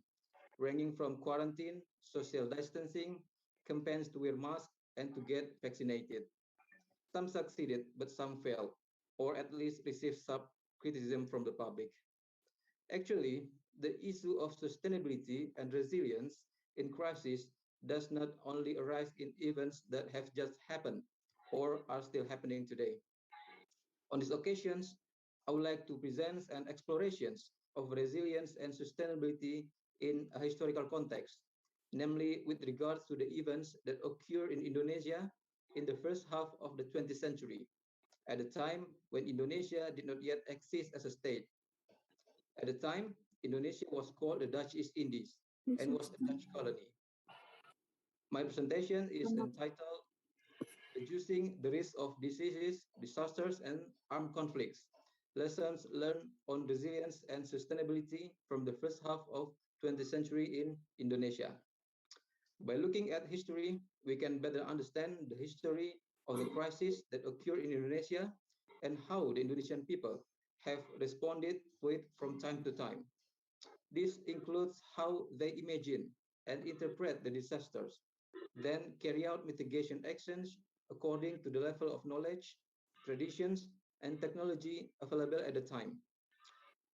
ranging from quarantine, social distancing, campaigns to wear masks, and to get vaccinated. Some succeeded, but some failed, or at least received some criticism from the public. Actually, the issue of sustainability and resilience in crisis does not only arise in events that have just happened or are still happening today. On these occasions, I would like to present an explorations of resilience and sustainability in a historical context, namely with regards to the events that occurred in Indonesia in the first half of the 20th century, at a time when Indonesia did not yet exist as a state. At the time, Indonesia was called the Dutch East Indies and was a Dutch colony. My presentation is entitled Reducing the Risk of Diseases, Disasters, and Armed Conflicts, Lessons Learned on Resilience and Sustainability from the First Half of 20th Century in Indonesia. By looking at history, we can better understand the history of the crisis that occurred in Indonesia and how the Indonesian people have responded to it from time to time. This includes how they imagine and interpret the disasters, then carry out mitigation actions according to the level of knowledge, traditions, and technology available at the time.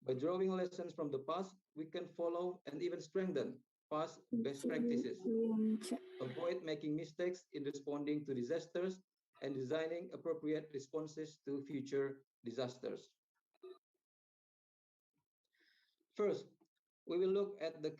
By drawing lessons from the past, we can follow and even strengthen past best practices, avoid making mistakes in responding to disasters, and designing appropriate responses to future disasters. First, we will look at the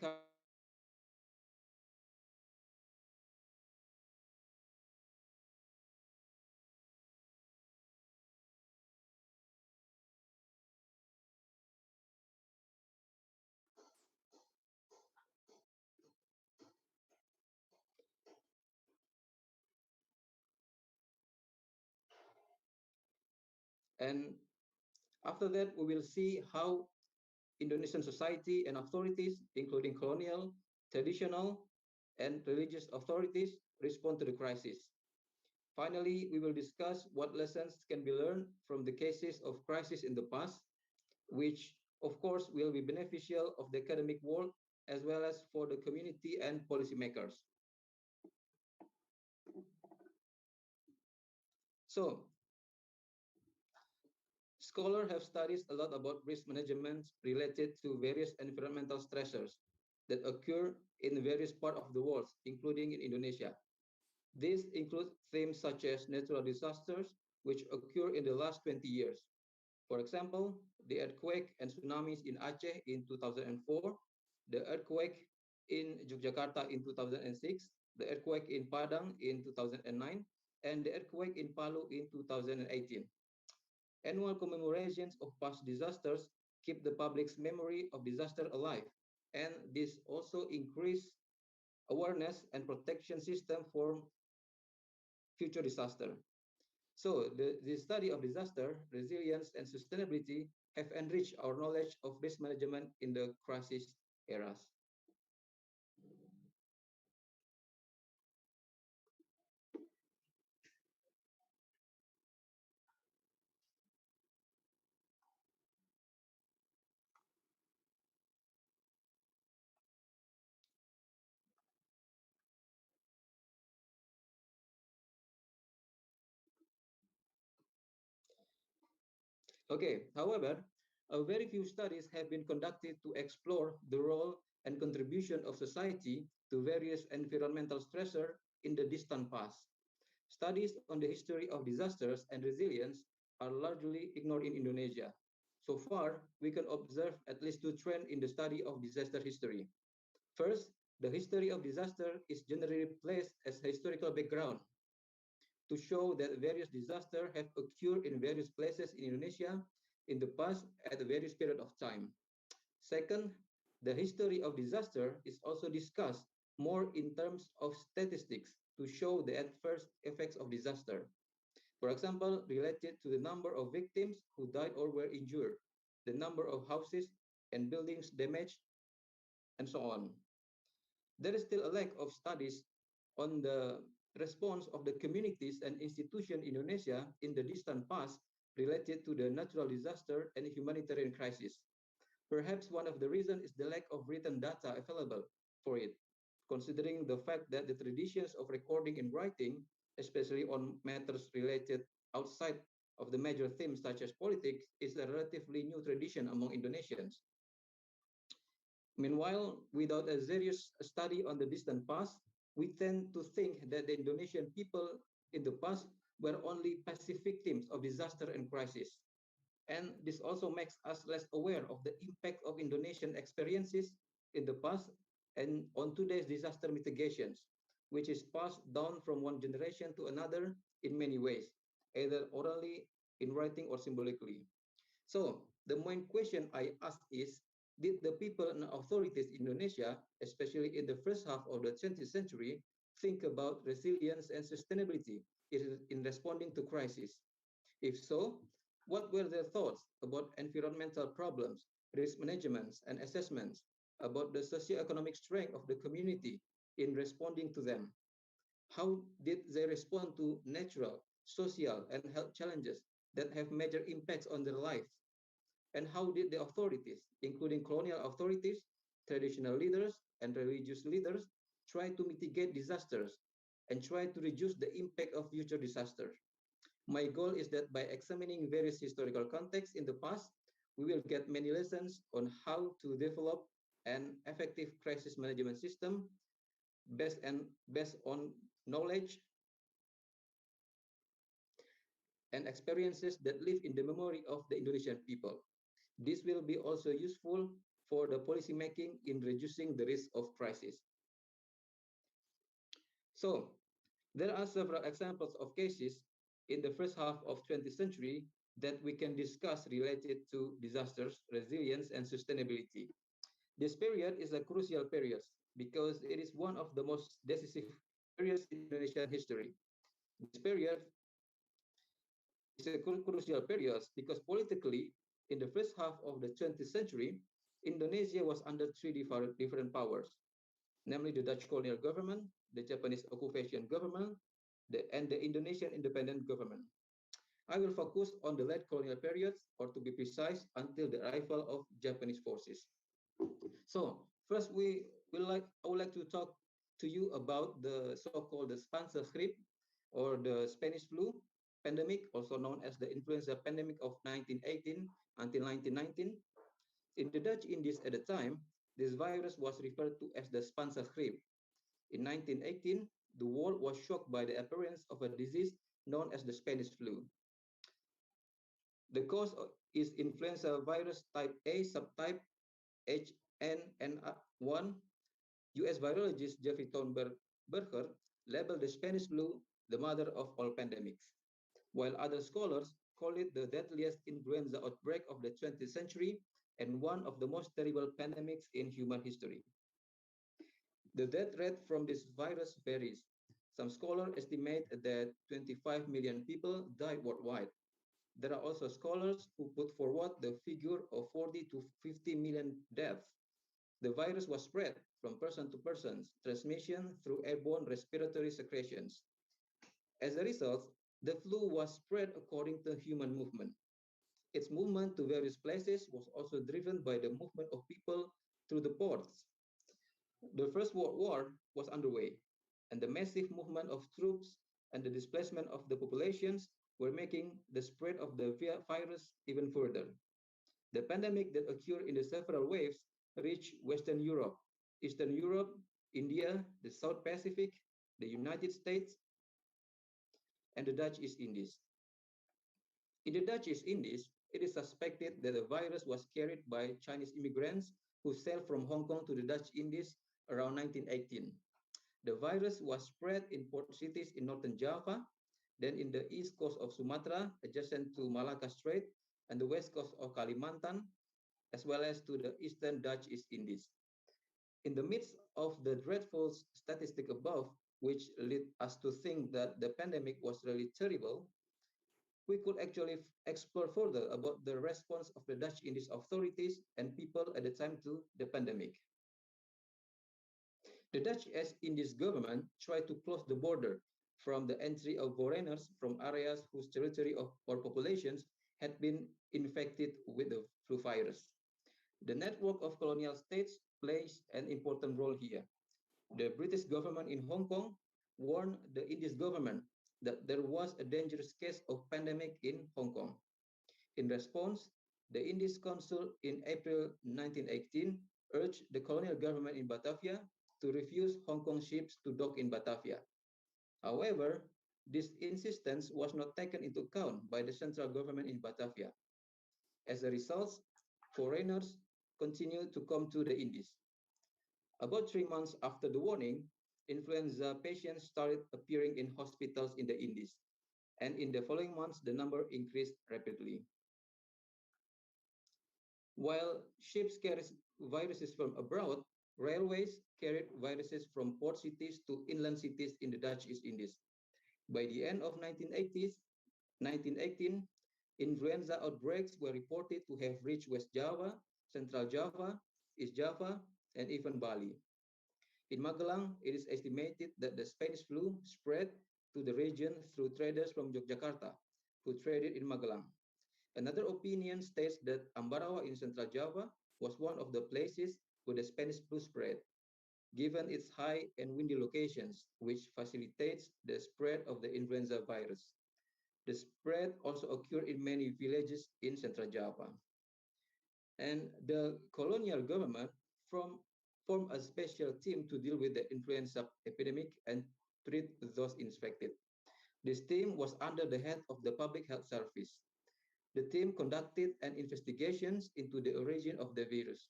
and after that, we will see how Indonesian society and authorities, including colonial, traditional, and religious authorities, respond to the crisis. Finally, we will discuss what lessons can be learned from the cases of crisis in the past, which of course will be beneficial of the academic world as well as for the community and policymakers. So, scholars have studied a lot about risk management related to various environmental stressors that occur in various parts of the world, including in Indonesia. These include themes such as natural disasters, which occur in the last 20 years. For example, the earthquake and tsunamis in Aceh in 2004, the earthquake in Yogyakarta in 2006, the earthquake in Padang in 2009, and the earthquake in Palu in 2018. Annual commemorations of past disasters keep the public's memory of disaster alive, and this also increase awareness and protection system for future disaster. So the study of disaster, resilience, and sustainability have enriched our knowledge of risk management in the crisis eras. Okay, however, a very few studies have been conducted to explore the role and contribution of society to various environmental stressors in the distant past. Studies on the history of disasters and resilience are largely ignored in Indonesia. So far, we can observe at least two trends in the study of disaster history. First, the history of disaster is generally placed as historical background to show that various disasters have occurred in various places in Indonesia in the past at a various period of time. Second, the history of disaster is also discussed more in terms of statistics to show the adverse effects of disaster. For example, related to the number of victims who died or were injured, the number of houses and buildings damaged, and so on. There is still a lack of studies on the response of the communities and institutions in Indonesia in the distant past related to the natural disaster and humanitarian crisis. Perhaps one of the reasons is the lack of written data available for it, considering the fact that the traditions of recording in writing, especially on matters related outside of the major themes such as politics, is a relatively new tradition among Indonesians. Meanwhile, without a serious study on the distant past, we tend to think that the Indonesian people in the past were only passive victims of disaster and crisis. And this also makes us less aware of the impact of Indonesian experiences in the past and on today's disaster mitigations, which is passed down from one generation to another in many ways, either orally, in writing, or symbolically. So the main question I ask is, did the people and authorities in Indonesia, especially in the first half of the 20th century, think about resilience and sustainability in responding to crisis? If so, what were their thoughts about environmental problems, risk management, and assessments, about the socioeconomic strength of the community in responding to them? How did they respond to natural, social, and health challenges that have major impacts on their lives? And how did the authorities, including colonial authorities, traditional leaders, and religious leaders, try to mitigate disasters and try to reduce the impact of future disasters? My goal is that by examining various historical contexts in the past, we will get many lessons on how to develop an effective crisis management system based on knowledge and experiences that live in the memory of the Indonesian people. This will be also useful for the policy making in reducing the risk of crisis. So there are several examples of cases in the first half of 20th century that we can discuss related to disasters, resilience, and sustainability. This period is a crucial period because it is one of the most decisive periods in Indonesian history. This period is a crucial period because politically, in the first half of the 20th century, Indonesia was under three different powers, namely the Dutch colonial government, the Japanese occupation government, and the Indonesian independent government. I will focus on the late colonial periods, or to be precise, until the arrival of Japanese forces. So first, I would like to talk to you about the so-called the Spanish gripe, or the Spanish flu pandemic, also known as the influenza pandemic of 1918 until 1919. In the Dutch Indies at the time, this virus was referred to as the Spanish gripe. In 1918, the world was shocked by the appearance of a disease known as the Spanish flu. The cause is influenza virus type A subtype HNN1. US virologist Jeffrey Thornberger labeled the Spanish flu the mother of all pandemics, while other scholars call it the deadliest influenza outbreak of the 20th century and one of the most terrible pandemics in human history. The death rate from this virus varies. Some scholars estimate that 25 million people died worldwide. There are also scholars who put forward the figure of 40 to 50 million deaths. The virus was spread from person to person, transmission through airborne respiratory secretions. As a result, the flu was spread according to human movement. Its movement to various places was also driven by the movement of people through the ports. The First World War was underway, and the massive movement of troops and the displacement of the populations were making the spread of the virus even further. The pandemic that occurred in the several waves reached Western Europe, Eastern Europe, India, the South Pacific, the United States, and the Dutch East Indies. In the Dutch East Indies, it is suspected that the virus was carried by Chinese immigrants who sailed from Hong Kong to the Dutch Indies around 1918. The virus was spread in port cities in northern Java, then in the east coast of Sumatra, adjacent to Malacca Strait, and the west coast of Kalimantan, as well as to the eastern Dutch East Indies. In the midst of the dreadful statistic above, which led us to think that the pandemic was really terrible, we could actually explore further about the response of the Dutch Indies authorities and people at the time to the pandemic. The Dutch East Indies government tried to close the border from the entry of foreigners from areas whose territory or populations had been infected with the flu virus. The network of colonial states plays an important role here. The British government in Hong Kong warned the Indies government that there was a dangerous case of pandemic in Hong Kong. In response, the Indies Consul in April 1918 urged the colonial government in Batavia to refuse Hong Kong ships to dock in Batavia. However, this insistence was not taken into account by the central government in Batavia. As a result, foreigners continued to come to the Indies. About 3 months after the warning, influenza patients started appearing in hospitals in the Indies, and in the following months, the number increased rapidly. While ships carried viruses from abroad, railways carried viruses from port cities to inland cities in the Dutch East Indies. By the end of 1918, influenza outbreaks were reported to have reached West Java, Central Java, East Java, and even Bali. In Magelang, it is estimated that the Spanish flu spread to the region through traders from Yogyakarta, who traded in Magelang. Another opinion states that Ambarawa in Central Java was one of the places where the Spanish flu spread, given its high and windy locations, which facilitates the spread of the influenza virus. The spread also occurred in many villages in Central Java. And the colonial government formed a special team to deal with the influenza epidemic and treat those infected. This team was under the head of the Public Health Service. The team conducted an investigation into the origin of the virus.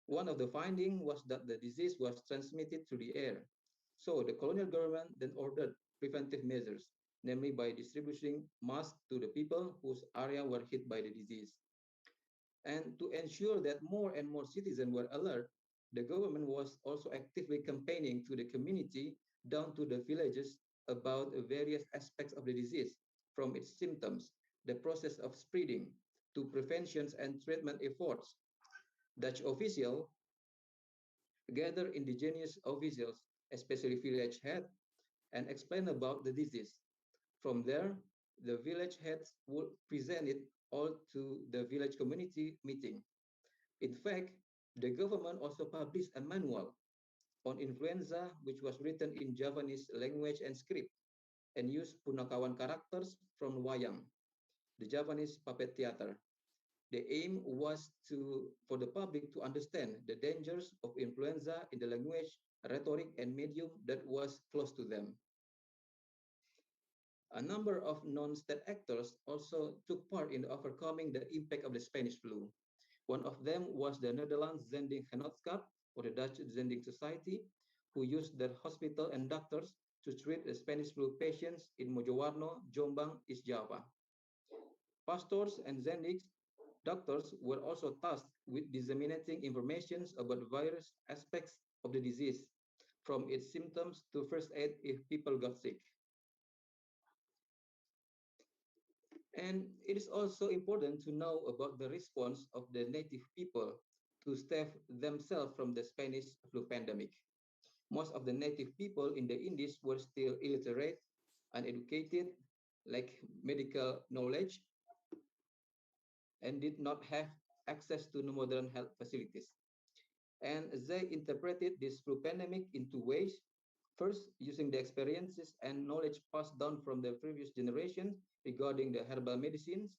One of the findings was that the disease was transmitted through the air. So the colonial government then ordered preventive measures, namely by distributing masks to the people whose area were hit by the disease. And to ensure that more and more citizens were alert, the government was also actively campaigning to the community down to the villages about various aspects of the disease, from its symptoms, the process of spreading, to prevention and treatment efforts. Dutch officials gathered indigenous officials, especially village heads, and explain about the disease. From there, the village heads would present it all to the village community meeting. In fact, the government also published a manual on influenza, which was written in Javanese language and script, and used Punakawan characters from wayang, the Javanese puppet theater. The aim was for the public to understand the dangers of influenza in the language, rhetoric, and medium that was close to them. A number of non-state actors also took part in overcoming the impact of the Spanish flu. One of them was the Netherlands Zending Genootschap, or the Dutch Zending Society, who used their hospital and doctors to treat the Spanish flu patients in Mojowarno, Jombang, East Java. Pastors and Zending doctors were also tasked with disseminating information about virus aspects of the disease, from its symptoms to first aid if people got sick. And it is also important to know about the response of the native people to save themselves from the Spanish flu pandemic. Most of the native people in the Indies were still illiterate, uneducated, lacked medical knowledge, and did not have access to modern health facilities. And they interpreted this flu pandemic in two ways. First, using the experiences and knowledge passed down from the previous generation regarding the herbal medicines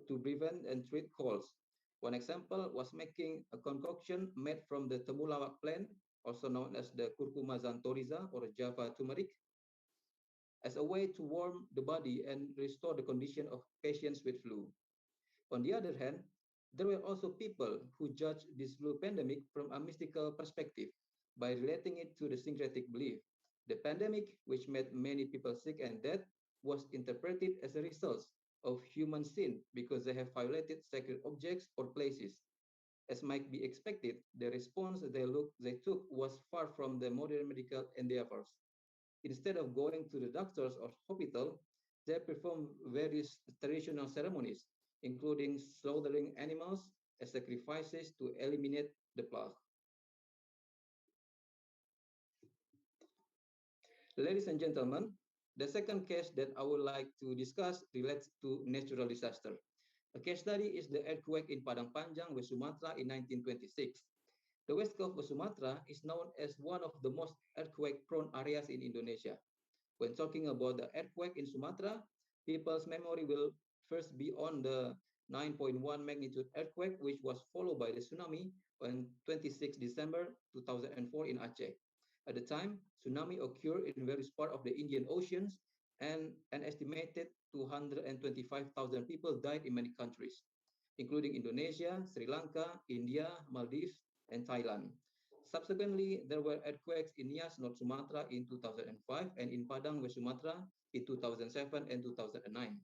to prevent and treat colds. One example was making a concoction made from the temulawak plant, also known as the curcuma xanthorrhiza or Java turmeric, as a way to warm the body and restore the condition of patients with flu. On the other hand, there were also people who judged this flu pandemic from a mystical perspective by relating it to the syncretic belief. The pandemic, which made many people sick and dead, was interpreted as a result of human sin because they have violated sacred objects or places. As might be expected, the response they took was far from the modern medical endeavors. Instead of going to the doctors or hospital, they performed various traditional ceremonies, including slaughtering animals as sacrifices to eliminate the plague. Ladies and gentlemen, the second case that I would like to discuss relates to natural disaster. A case study is the earthquake in Padang Panjang, West Sumatra in 1926. The west coast of Sumatra is known as one of the most earthquake-prone areas in Indonesia. When talking about the earthquake in Sumatra, people's memory will first be on the 9.1 magnitude earthquake, which was followed by the tsunami on 26 December 2004 in Aceh. At the time, tsunami occurred in various parts of the Indian Oceans, and an estimated 225,000 people died in many countries, including Indonesia, Sri Lanka, India, Maldives, and Thailand. Subsequently, there were earthquakes in Nias, North Sumatra in 2005 and in Padang, West Sumatra in 2007 and 2009.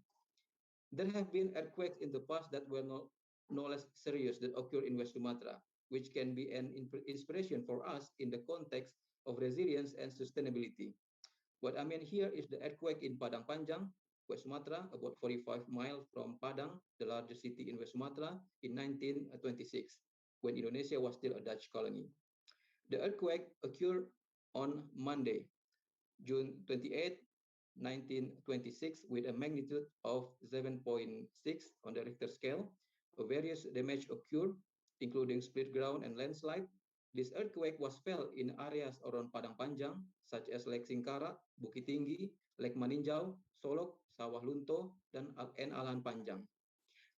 There have been earthquakes in the past that were no less serious that occurred in West Sumatra, which can be an inspiration for us in the context of resilience and sustainability. What I mean here is the earthquake in Padang Panjang, West Sumatra, about 45 miles from Padang, the largest city in West Sumatra, in 1926, when Indonesia was still a Dutch colony. The earthquake occurred on Monday, June 28, 1926, with a magnitude of 7.6 on the Richter scale. Various damage occurred, including split ground and landslide. This earthquake was felt in areas around Padang Panjang, such as Lake Singkarak, Bukit Tinggi, Lake Maninjau, Solok, Sawah Lunto, and Alan Panjang.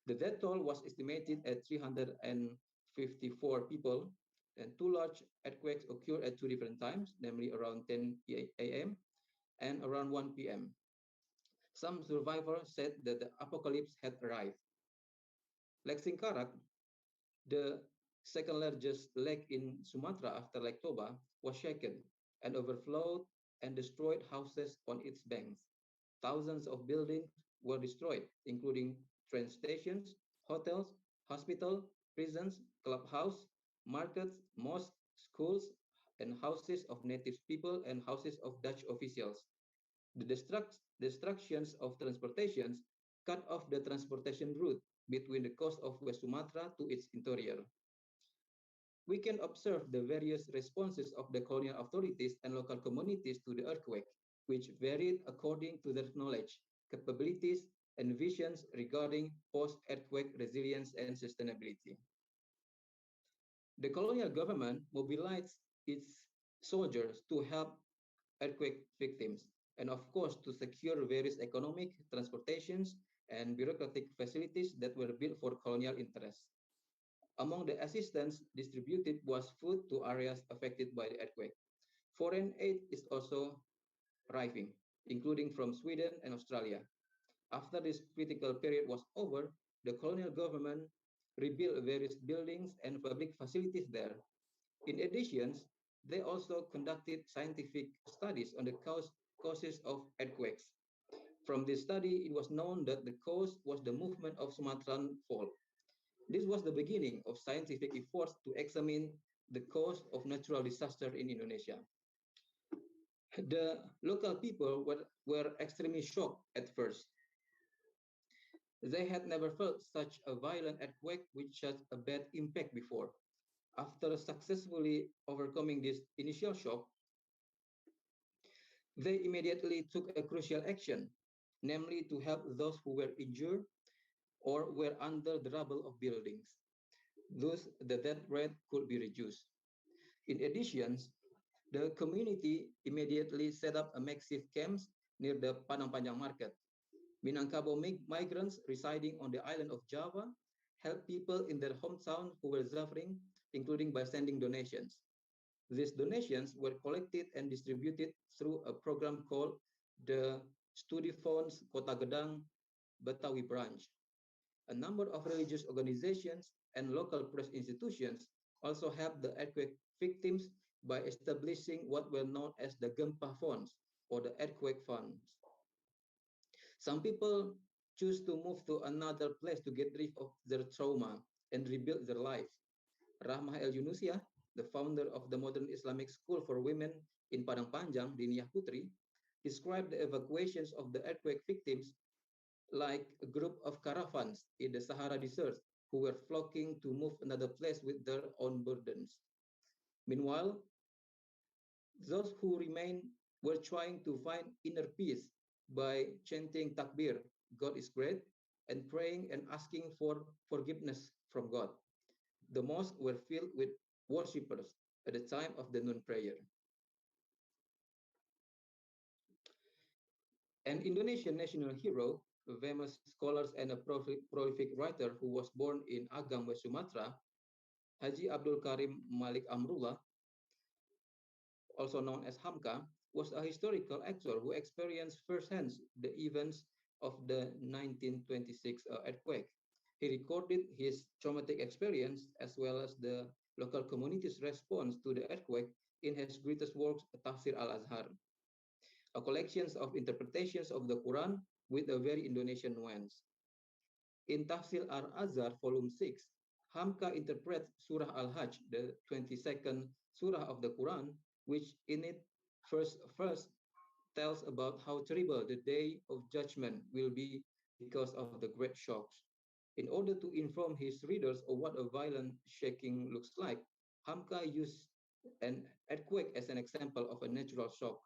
The death toll was estimated at 354 people, and two large earthquakes occurred at two different times, namely around 10 a.m. and around 1 p.m. Some survivors said that the apocalypse had arrived. Lake Singkarak, the second largest lake in Sumatra after Lake Toba, was shaken and overflowed and destroyed houses on its banks. Thousands of buildings were destroyed, including train stations, hotels, hospitals, prisons, clubhouses, markets, mosques, schools, and houses of native people and houses of Dutch officials. The destructions of transportations cut off the transportation route between the coast of West Sumatra to its interior. We can observe the various responses of the colonial authorities and local communities to the earthquake, which varied according to their knowledge, capabilities, and visions regarding post-earthquake resilience and sustainability. The colonial government mobilized its soldiers to help earthquake victims, and of course to secure various economic, transportations, and bureaucratic facilities that were built for colonial interests. Among the assistance distributed was food to areas affected by the earthquake. Foreign aid is also arriving, including from Sweden and Australia. After this critical period was over, the colonial government rebuilt various buildings and public facilities there. In addition, they also conducted scientific studies on the causes of earthquakes. From this study, it was known that the cause was the movement of Sumatran fault. This was the beginning of scientific efforts to examine the cause of natural disaster in Indonesia. The local people were extremely shocked at first. They had never felt such a violent earthquake with such a bad impact before. After successfully overcoming this initial shock, they immediately took a crucial action, namely to help those who were injured or were under the rubble of buildings. Thus, the death rate could be reduced. In addition, the community immediately set up a massive camps near the Padang Panjang market. Minangkabau migrants residing on the island of Java helped people in their hometown who were suffering, including by sending donations. These donations were collected and distributed through a program called the Studi Fonds Kota Gedang Betawi branch. A number of religious organizations and local press institutions also helped the earthquake victims by establishing what were known as the Gempa Funds or the earthquake funds. Some people choose to move to another place to get rid of their trauma and rebuild their life. Rahmah El Yunusia, the founder of the modern Islamic school for women in Padang Panjang, Diniyah Putri, described the evacuations of the earthquake victims like a group of caravans in the Sahara Desert who were flocking to move another place with their own burdens. Meanwhile, those who remained were trying to find inner peace by chanting Takbir, God is great, and praying and asking for forgiveness from God. The mosques were filled with worshippers at the time of the noon prayer. An Indonesian national hero, a famous scholar and a prolific writer who was born in Agam, West Sumatra, Haji Abdul Karim Malik Amrullah, also known as Hamka, was a historical actor who experienced firsthand the events of the 1926 earthquake. He recorded his traumatic experience as well as the local community's response to the earthquake in his greatest work, Tafsir al-Azhar, a collection of interpretations of the Quran with a very Indonesian nuance. In Tafsir al-Azhar, volume 6, Hamka interprets Surah Al-Hajj, the 22nd surah of the Quran, which in its first verse tells about how terrible the day of judgment will be because of the great shocks. In order to inform his readers of what a violent shaking looks like, Hamka used an earthquake as an example of a natural shock.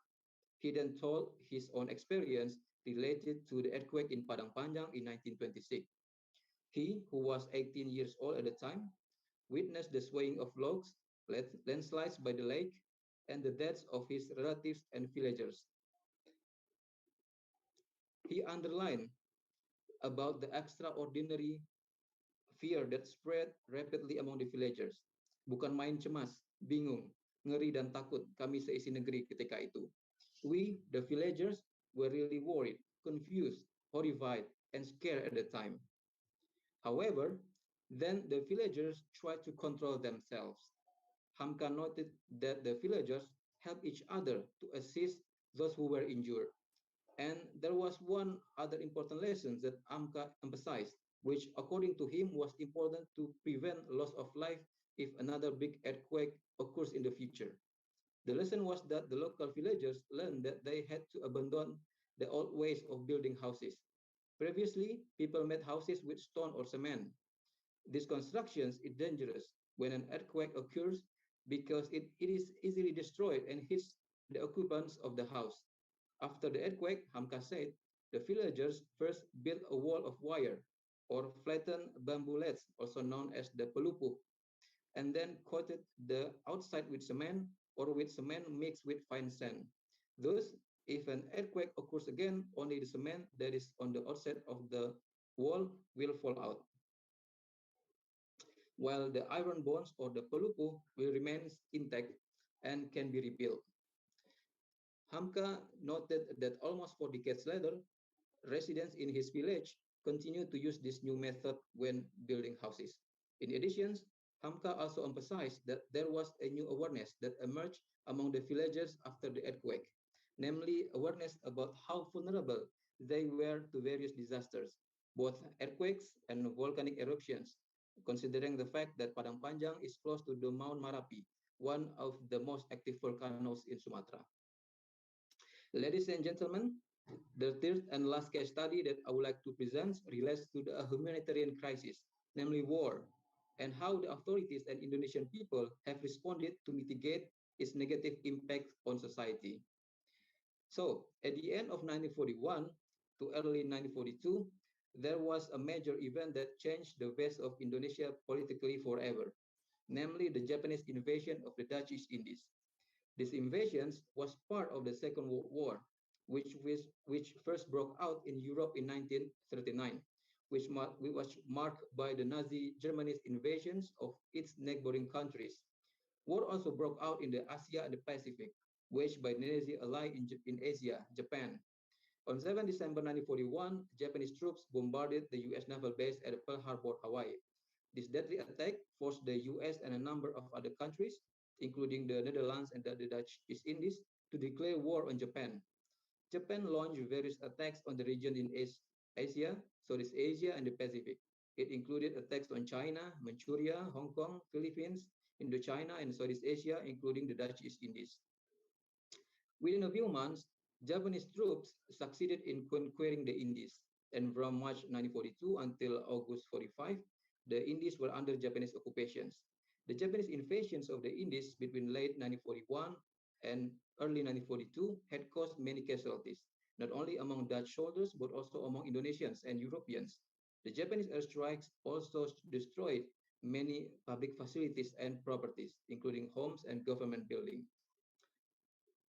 He then told his own experience related to the earthquake in Padang Panjang in 1926. He, who was 18 years old at the time, witnessed the swaying of logs, landslides by the lake, and the deaths of his relatives and villagers. He underlined about the extraordinary fear that spread rapidly among the villagers. Bukan main cemas, bingung, ngeri dan takut kami seisi negeri ketika itu. We, the villagers, were really worried, confused, horrified, and scared at the time. However, then the villagers tried to control themselves. Hamka noted that the villagers helped each other to assist those who were injured. And there was one other important lesson that Hamka emphasized, which according to him was important to prevent loss of life if another big earthquake occurs in the future. The lesson was that the local villagers learned that they had to abandon the old ways of building houses. Previously, people made houses with stone or cement. This construction is dangerous when an earthquake occurs because it is easily destroyed and hits the occupants of the house. After the earthquake, Hamka said, the villagers first built a wall of wire or flattened bamboo laths, also known as the pelupuh, and then coated the outside with cement or with cement mixed with fine sand. Thus, if an earthquake occurs again, only the cement that is on the outside of the wall will fall out, while the iron bones or the pelupuh will remain intact and can be rebuilt. Hamka noted that almost 4 decades later, residents in his village continued to use this new method when building houses. In addition, Hamka also emphasized that there was a new awareness that emerged among the villagers after the earthquake, namely awareness about how vulnerable they were to various disasters, both earthquakes and volcanic eruptions, considering the fact that Padang Panjang is close to the Mount Marapi, one of the most active volcanoes in Sumatra. Ladies and gentlemen, the third and last case study that I would like to present relates to the humanitarian crisis, namely war, and how the authorities and Indonesian people have responded to mitigate its negative impact on society. So, at the end of 1941 to early 1942, there was a major event that changed the face of Indonesia politically forever, namely the Japanese invasion of the Dutch East Indies. This invasion was part of the Second World War, which first broke out in Europe in 1939, which was marked by the Nazi Germany's invasions of its neighboring countries. War also broke out in the Asia and the Pacific, waged by the Nazi ally in Asia, Japan. On 7 December 1941, Japanese troops bombarded the US naval base at Pearl Harbor, Hawaii. This deadly attack forced the US and a number of other countries, including the Netherlands and the Dutch East Indies, to declare war on Japan. Japan launched various attacks on the region in Asia, Southeast Asia, and the Pacific. It included attacks on China, Manchuria, Hong Kong, Philippines, Indochina, and Southeast Asia, including the Dutch East Indies. Within a few months, Japanese troops succeeded in conquering the Indies, and from March 1942 until August 45, the Indies were under Japanese occupations. The Japanese invasions of the Indies between late 1941 and early 1942 had caused many casualties, not only among Dutch soldiers, but also among Indonesians and Europeans. The Japanese airstrikes also destroyed many public facilities and properties, including homes and government buildings.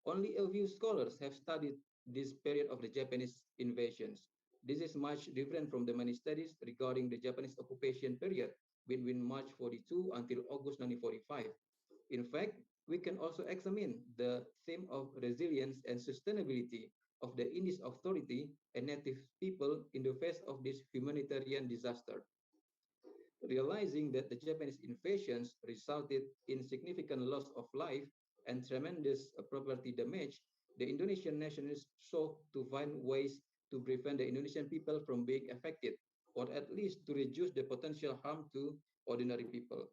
Only a few scholars have studied this period of the Japanese invasions. This is much different from the many studies regarding the Japanese occupation period between March 42 until August 1945. In fact, we can also examine the theme of resilience and sustainability of the Indies authority and native people in the face of this humanitarian disaster. Realizing that the Japanese invasions resulted in significant loss of life and tremendous property damage, the Indonesian nationalists sought to find ways to prevent the Indonesian people from being affected, or at least to reduce the potential harm to ordinary people.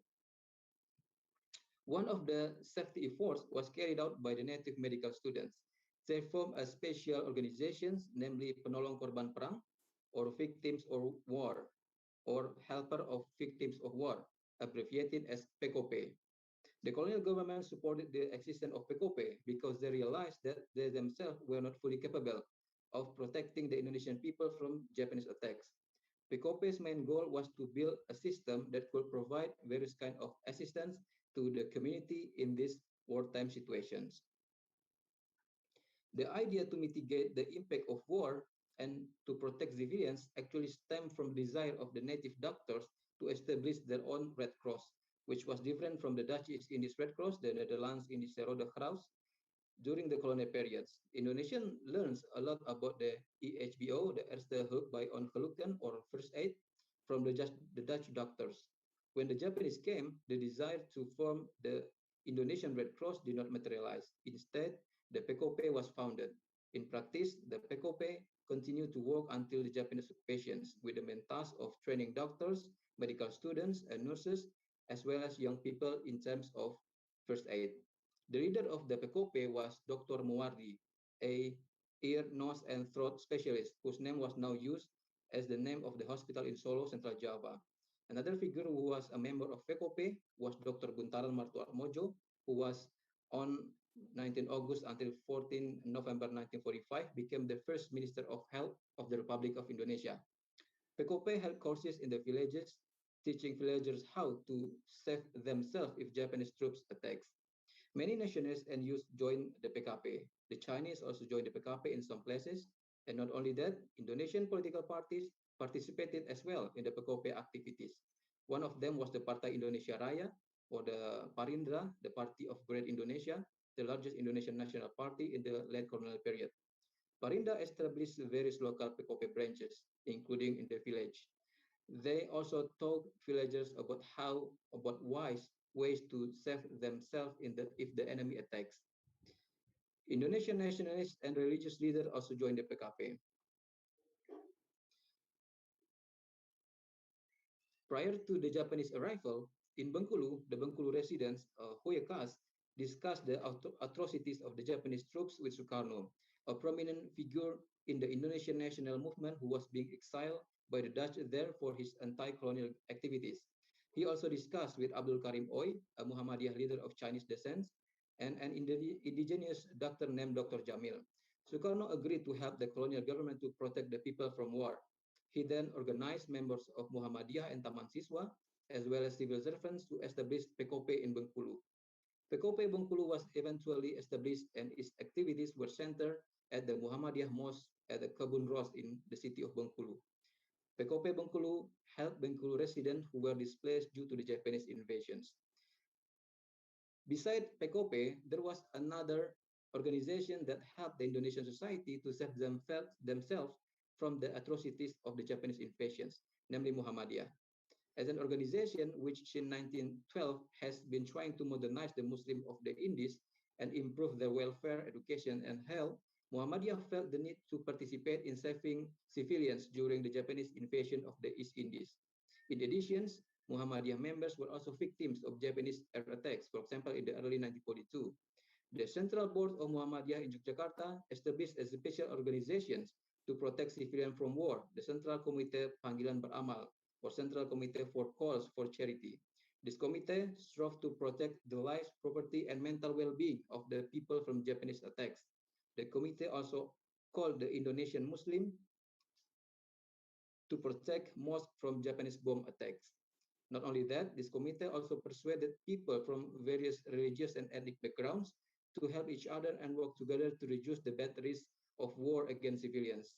One of the safety efforts was carried out by the native medical students. They formed a special organizations, namely Penolong Korban Perang, or Victims of War, or Helper of Victims of War, abbreviated as PKP. The colonial government supported the existence of PKP because they realized that they themselves were not fully capable of protecting the Indonesian people from Japanese attacks. PKP's main goal was to build a system that could provide various kinds of assistance to the community in these wartime situations. The idea to mitigate the impact of war and to protect civilians actually stemmed from the desire of the native doctors to establish their own Red Cross, which was different from the Dutch East Indies Red Cross, the Netherlands Indische Rode Kruis. During the colonial periods, Indonesian learns a lot about the EHBO, the Eerste Hulp bij Ongelukken, or first aid, from the Dutch doctors. When the Japanese came, the desire to form the Indonesian Red Cross did not materialize. Instead, the PKP was founded. In practice, the PKP continued to work until the Japanese occupations, with the main task of training doctors, medical students, and nurses, as well as young people in terms of first aid. The leader of the PKP was Dr. Muwardi, a ear, nose, and throat specialist whose name was now used as the name of the hospital in Solo, Central Java. Another figure who was a member of PKP was Dr. Buntaran Martuarmojo, who was on 19 August until 14 November 1945 became the first Minister of Health of the Republic of Indonesia. PKP held courses in the villages, teaching villagers how to save themselves if Japanese troops attacks. Many nationalists and youth joined the PKP. The Chinese also joined the PKP in some places, and not only that, Indonesian political parties participated as well in the PKP activities. One of them was the Partai Indonesia Raya, or the Parindra, the Party of Great Indonesia, the largest Indonesian national party in the late colonial period. Parinda established various local PKP branches, including in the village. They also taught villagers about wise ways to save themselves if the enemy attacks. Indonesian nationalists and religious leaders also joined the PKP. Prior to the Japanese arrival in Bengkulu, the Bengkulu residents, Hoyakas, discussed the atrocities of the Japanese troops with Sukarno. a prominent figure in the Indonesian national movement who was being exiled by the Dutch there for his anti-colonial activities. He also discussed with Abdul Karim Oy, a Muhammadiyah leader of Chinese descent, and an indigenous doctor named Dr. Jamil. Sukarno agreed to help the colonial government to protect the people from war. He then organized members of Muhammadiyah and Taman Siswa, as well as civil servants, to establish PKP in Bengkulu. PKP Bengkulu was eventually established and its activities were centered at the Muhammadiyah Mosque at the Kebun Ros in the city of Bengkulu. PKP Bengkulu helped Bengkulu residents who were displaced due to the Japanese invasions. Besides PKP, there was another organization that helped the Indonesian society to save themselves from the atrocities of the Japanese invasions, namely Muhammadiyah. As an organization which since 1912 has been trying to modernize the Muslims of the Indies and improve their welfare, education, and health, Muhammadiyah felt the need to participate in saving civilians during the Japanese invasion of the East Indies. In addition, Muhammadiyah members were also victims of Japanese air attacks, for example, in the early 1942. The Central Board of Muhammadiyah in Yogyakarta established a special organization to protect civilians from war, the Central Committee Panggilan Beramal, or Central Committee for Calls for Charity. This committee strove to protect the lives, property, and mental well-being of the people from Japanese attacks. The committee also called the Indonesian Muslim to protect mosques from Japanese bomb attacks. Not only that, this committee also persuaded people from various religious and ethnic backgrounds to help each other and work together to reduce the bad risk of war against civilians.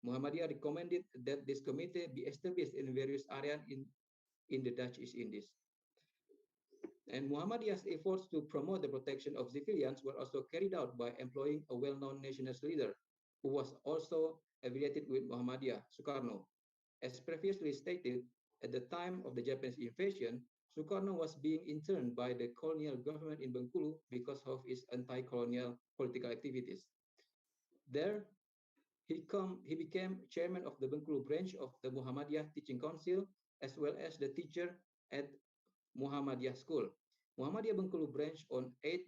Muhammadiyah recommended that this committee be established in various areas in the Dutch East Indies. And Muhammadiyah's efforts to promote the protection of civilians were also carried out by employing a well-known nationalist leader who was also affiliated with Muhammadiyah, Sukarno. As previously stated, at the time of the Japanese invasion, Sukarno was being interned by the colonial government in Bengkulu because of his anti-colonial political activities. There, he became chairman of the Bengkulu branch of the Muhammadiyah Teaching Council, as well as the teacher at Muhammadiyah School. Muhammadiyah Bengkulu branch on 8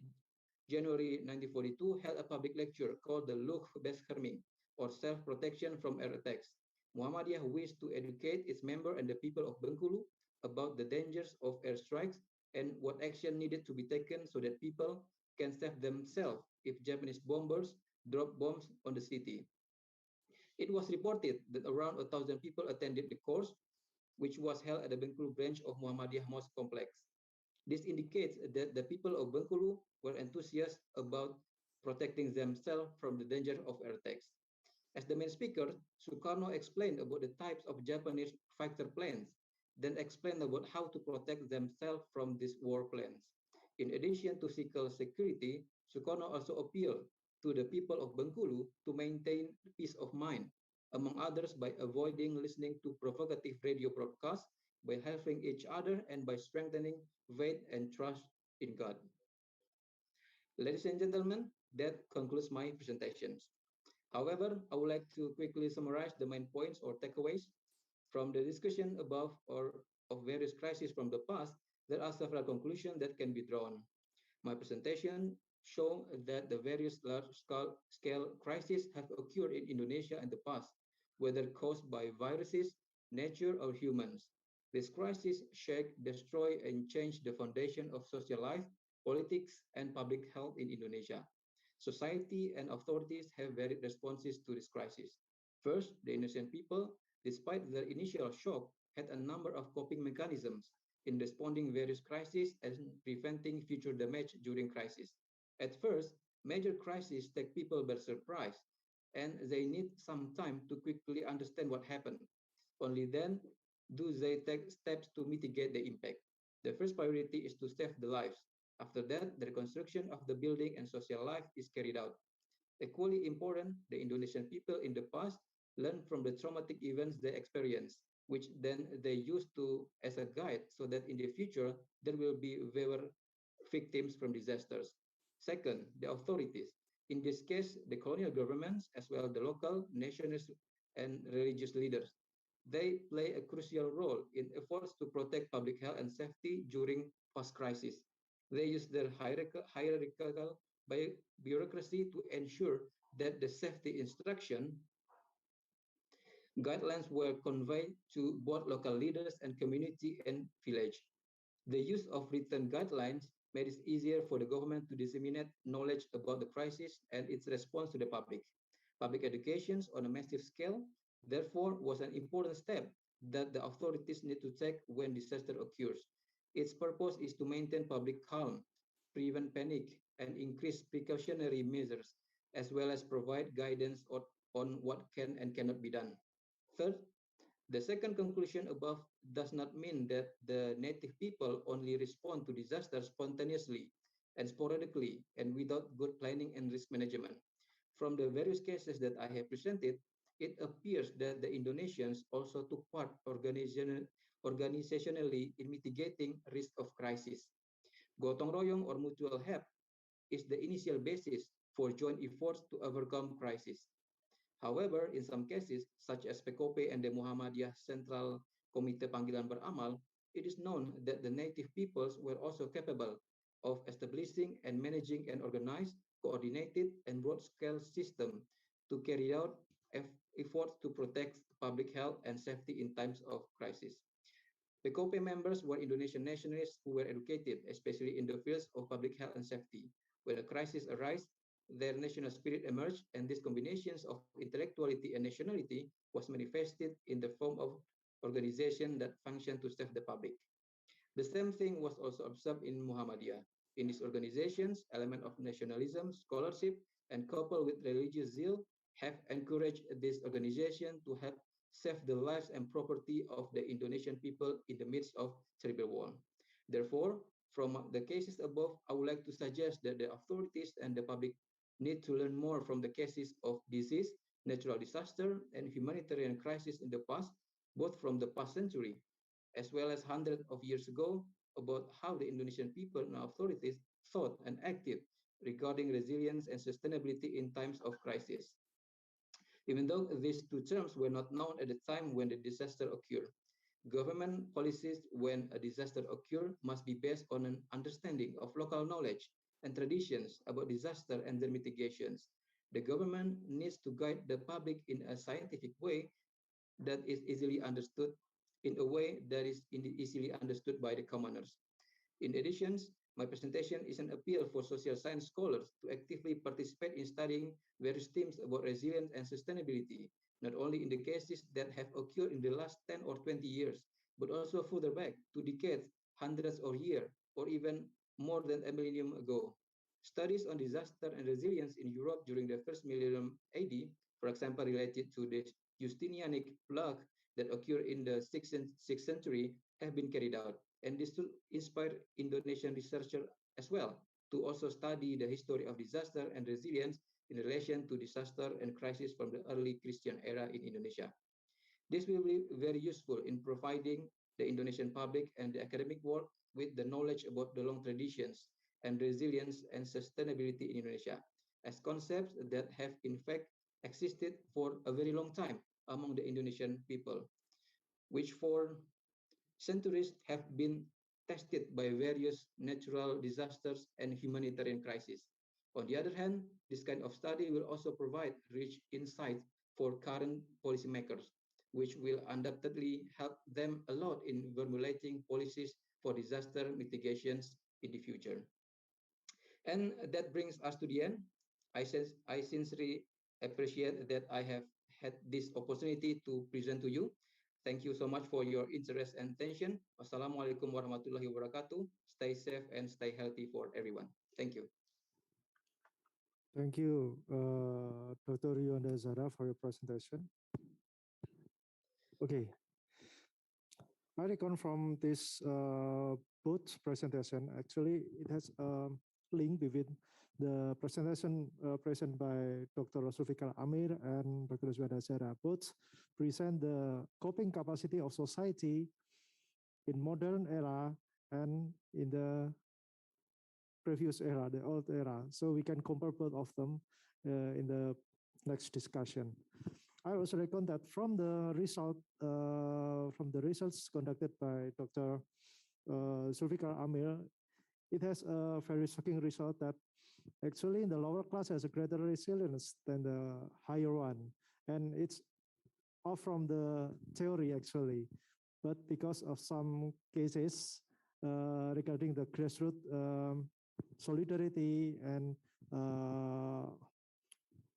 January 1942 held a public lecture called the Luchtbescherming, or self-protection from air attacks. Muhammadiyah wished to educate its members and the people of Bengkulu about the dangers of airstrikes and what action needed to be taken so that people can save themselves if Japanese bombers drop bombs on the city. It was reported that around 1,000 people attended the course, which was held at the Bengkulu branch of Muhammadiyah Mosque complex. This indicates that the people of Bengkulu were enthusiastic about protecting themselves from the danger of air attacks. As the main speaker, Sukarno explained about the types of Japanese fighter planes, then explained about how to protect themselves from these war planes. In addition to physical security, Sukarno also appealed to the people of Bengkulu to maintain peace of mind, among others by avoiding listening to provocative radio broadcasts, by helping each other, and by strengthening faith and trust in God. Ladies and gentlemen, that concludes my presentations. However, I would like to quickly summarize the main points or takeaways from the discussion above or of various crises from the past. There are several conclusions that can be drawn. My presentation shows that the various large-scale crises have occurred in Indonesia in the past, whether caused by viruses, nature, or humans. These crises shake, destroy, and change the foundation of social life, politics, and public health in Indonesia. Society and authorities have varied responses to this crisis. First, the Indonesian people, despite their initial shock, had a number of coping mechanisms in responding various crises and preventing future damage during crisis. At first, major crises take people by surprise, and they need some time to quickly understand what happened. Only then do they take steps to mitigate the impact. The first priority is to save the lives. After that, the reconstruction of the building and social life is carried out. Equally important, the Indonesian people in the past learned from the traumatic events they experienced, which then they used to as a guide so that in the future there will be fewer victims from disasters. Second, the authorities. In this case, the colonial governments as well as the local, nationalist, and religious leaders. They play a crucial role in efforts to protect public health and safety during post-crisis. They use their hierarchical bureaucracy to ensure that the safety instruction guidelines were conveyed to both local leaders and community and village. The use of written guidelines made it easier for the government to disseminate knowledge about the crisis and its response to the public. Public education on a massive scale, therefore, was an important step that the authorities need to take when disaster occurs. Its purpose is to maintain public calm, prevent panic, and increase precautionary measures, as well as provide guidance on what can and cannot be done. Third, the second conclusion above does not mean that the native people only respond to disasters spontaneously and sporadically and without good planning and risk management. From the various cases that I have presented, it appears that the Indonesians also took part organizationally in mitigating risk of crisis. Gotong royong or mutual help is the initial basis for joint efforts to overcome crisis. However, in some cases, such as PKP and the Muhammadiyah Central Komite Panggilan Beramal, it is known that the native peoples were also capable of establishing and managing an organized, coordinated, and broad-scale system to carry out efforts to protect public health and safety in times of crisis. PKP members were Indonesian nationalists who were educated, especially in the fields of public health and safety. When a crisis arose, their national spirit emerged, and this combination of intellectuality and nationality was manifested in the form of organization that functioned to serve the public. The same thing was also observed in Muhammadiyah. In these organizations, element of nationalism, scholarship, and coupled with religious zeal have encouraged this organization to help save the lives and property of the Indonesian people in the midst of cerebral war. Therefore, from the cases above, I would like to suggest that the authorities and the public need to learn more from the cases of disease, natural disaster, and humanitarian crisis in the past, both from the past century, as well as hundreds of years ago, about how the Indonesian people and authorities thought and acted regarding resilience and sustainability in times of crisis. Even though these two terms were not known at the time when the disaster occurred, government policies when a disaster occurs must be based on an understanding of local knowledge and traditions about disaster and their mitigations. The government needs to guide the public in a scientific way that is easily understood, in a way that is easily understood by the commoners. In addition, my presentation is an appeal for social science scholars to actively participate in studying various themes about resilience and sustainability, not only in the cases that have occurred in the last 10 or 20 years, but also further back to decades, hundreds of years, or even more than a millennium ago. Studies on disaster and resilience in Europe during the first millennium AD, for example, related to the Justinianic plague that occurred in the 6th century, have been carried out. And this will inspire Indonesian researchers as well to also study the history of disaster and resilience in relation to disaster and crisis from the early Christian era in Indonesia. This will be very useful in providing the Indonesian public and the academic world with the knowledge about the long traditions and resilience and sustainability in Indonesia, as concepts that have in fact existed for a very long time among the Indonesian people, which for centuries have been tested by various natural disasters and humanitarian crises. On the other hand, this kind of study will also provide rich insight for current policymakers, which will undoubtedly help them a lot in formulating policies for disaster mitigations in the future. And that brings us to the end. I sincerely appreciate that I have had this opportunity to present to you. Thank you so much for your interest and attention. Wassalamualaikum warahmatullahi wabarakatuh. Stay safe and stay healthy for everyone. Thank you. Thank you, Dr. Yuanda Zara, for your presentation. Okay. I reckon from this both presentation, actually, it has a link between the presentation presented by Dr. Zulfikar Amir and Dr. Yuanda Zara. Both present the coping capacity of society in modern era and in the previous era, the old era. So we can compare both of them in the next discussion. I also reckon that from the results conducted by Dr. Zulfikar Amir, it has a very shocking result that Actually, the lower class has a greater resilience than the higher one. And it's all from the theory, actually. But because of some cases regarding the grassroots solidarity and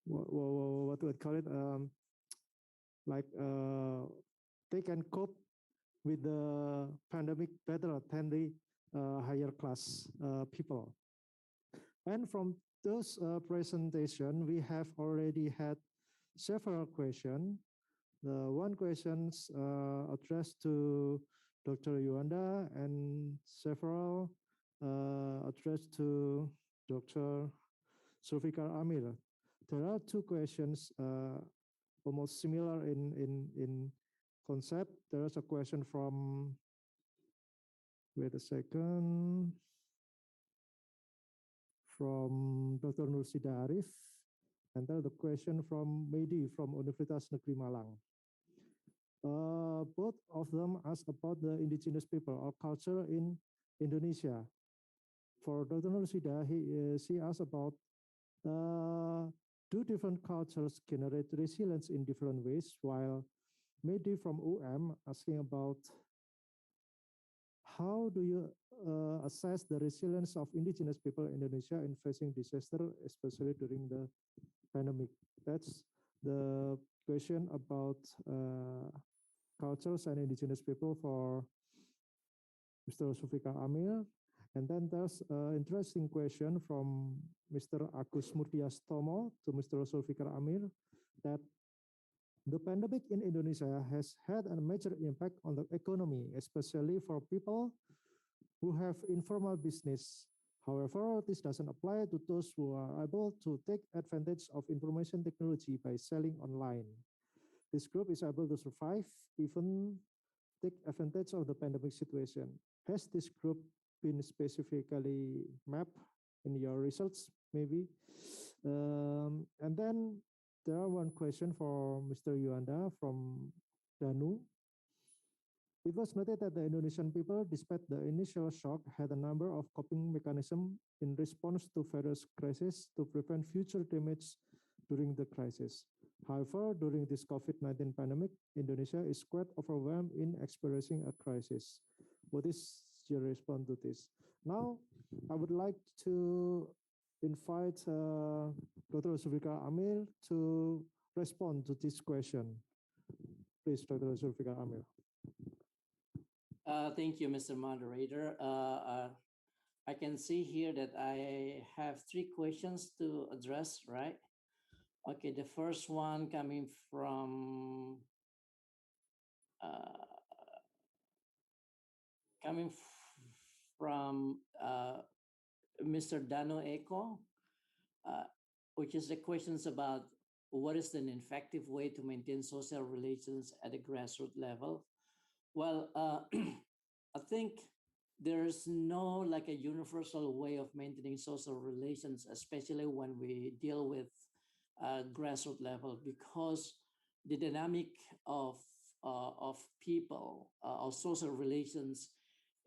what would call it, they can cope with the pandemic better than the higher class people. And from those presentation, we have already had several questions. The one questions addressed to Dr. Yuanda and several addressed to Dr. Zulfikar Amir. There are two questions almost similar in concept. There is a question from, wait a second, from Dr. Nursida Arif, and then the question from Mehdi from Universitas Negeri Malang. Both of them ask about the indigenous people or culture in Indonesia. For Dr. Nursida, she asked about do different cultures generate resilience in different ways, while Mehdi from UM asking about how do you assess the resilience of indigenous people in Indonesia in facing disaster, especially during the pandemic? That's the question about cultures and indigenous people for Mr. Zulfikar Amir. And then there's an interesting question from Mr. Agus Murdiastomo to Mr. Zulfikar Amir, that the pandemic in Indonesia has had a major impact on the economy, especially for people who have informal business. However, this doesn't apply to those who are able to take advantage of information technology by selling online. This group is able to survive, even take advantage of the pandemic situation. Has this group been specifically mapped in your research, maybe? And then there are one question for Mr. Yuanda from Danu. It was noted that the Indonesian people, despite the initial shock, had a number of coping mechanisms in response to various crises to prevent future damage during the crisis. However, during this COVID-19 pandemic, Indonesia is quite overwhelmed in experiencing a crisis. What is your response to this? Now, I would like to invite Dr. Zulfikar Amir to respond to this question. Please, Dr. Zulfikar Amir. Thank you, Mr. Moderator. I can see here that I have 3 questions to address, right? Okay, the first one coming from Mr. Dano Eko, which is the questions about what is an effective way to maintain social relations at a grassroots level. Well, I think there's no like a universal way of maintaining social relations, especially when we deal with grassroots level, because the dynamic of people, of social relations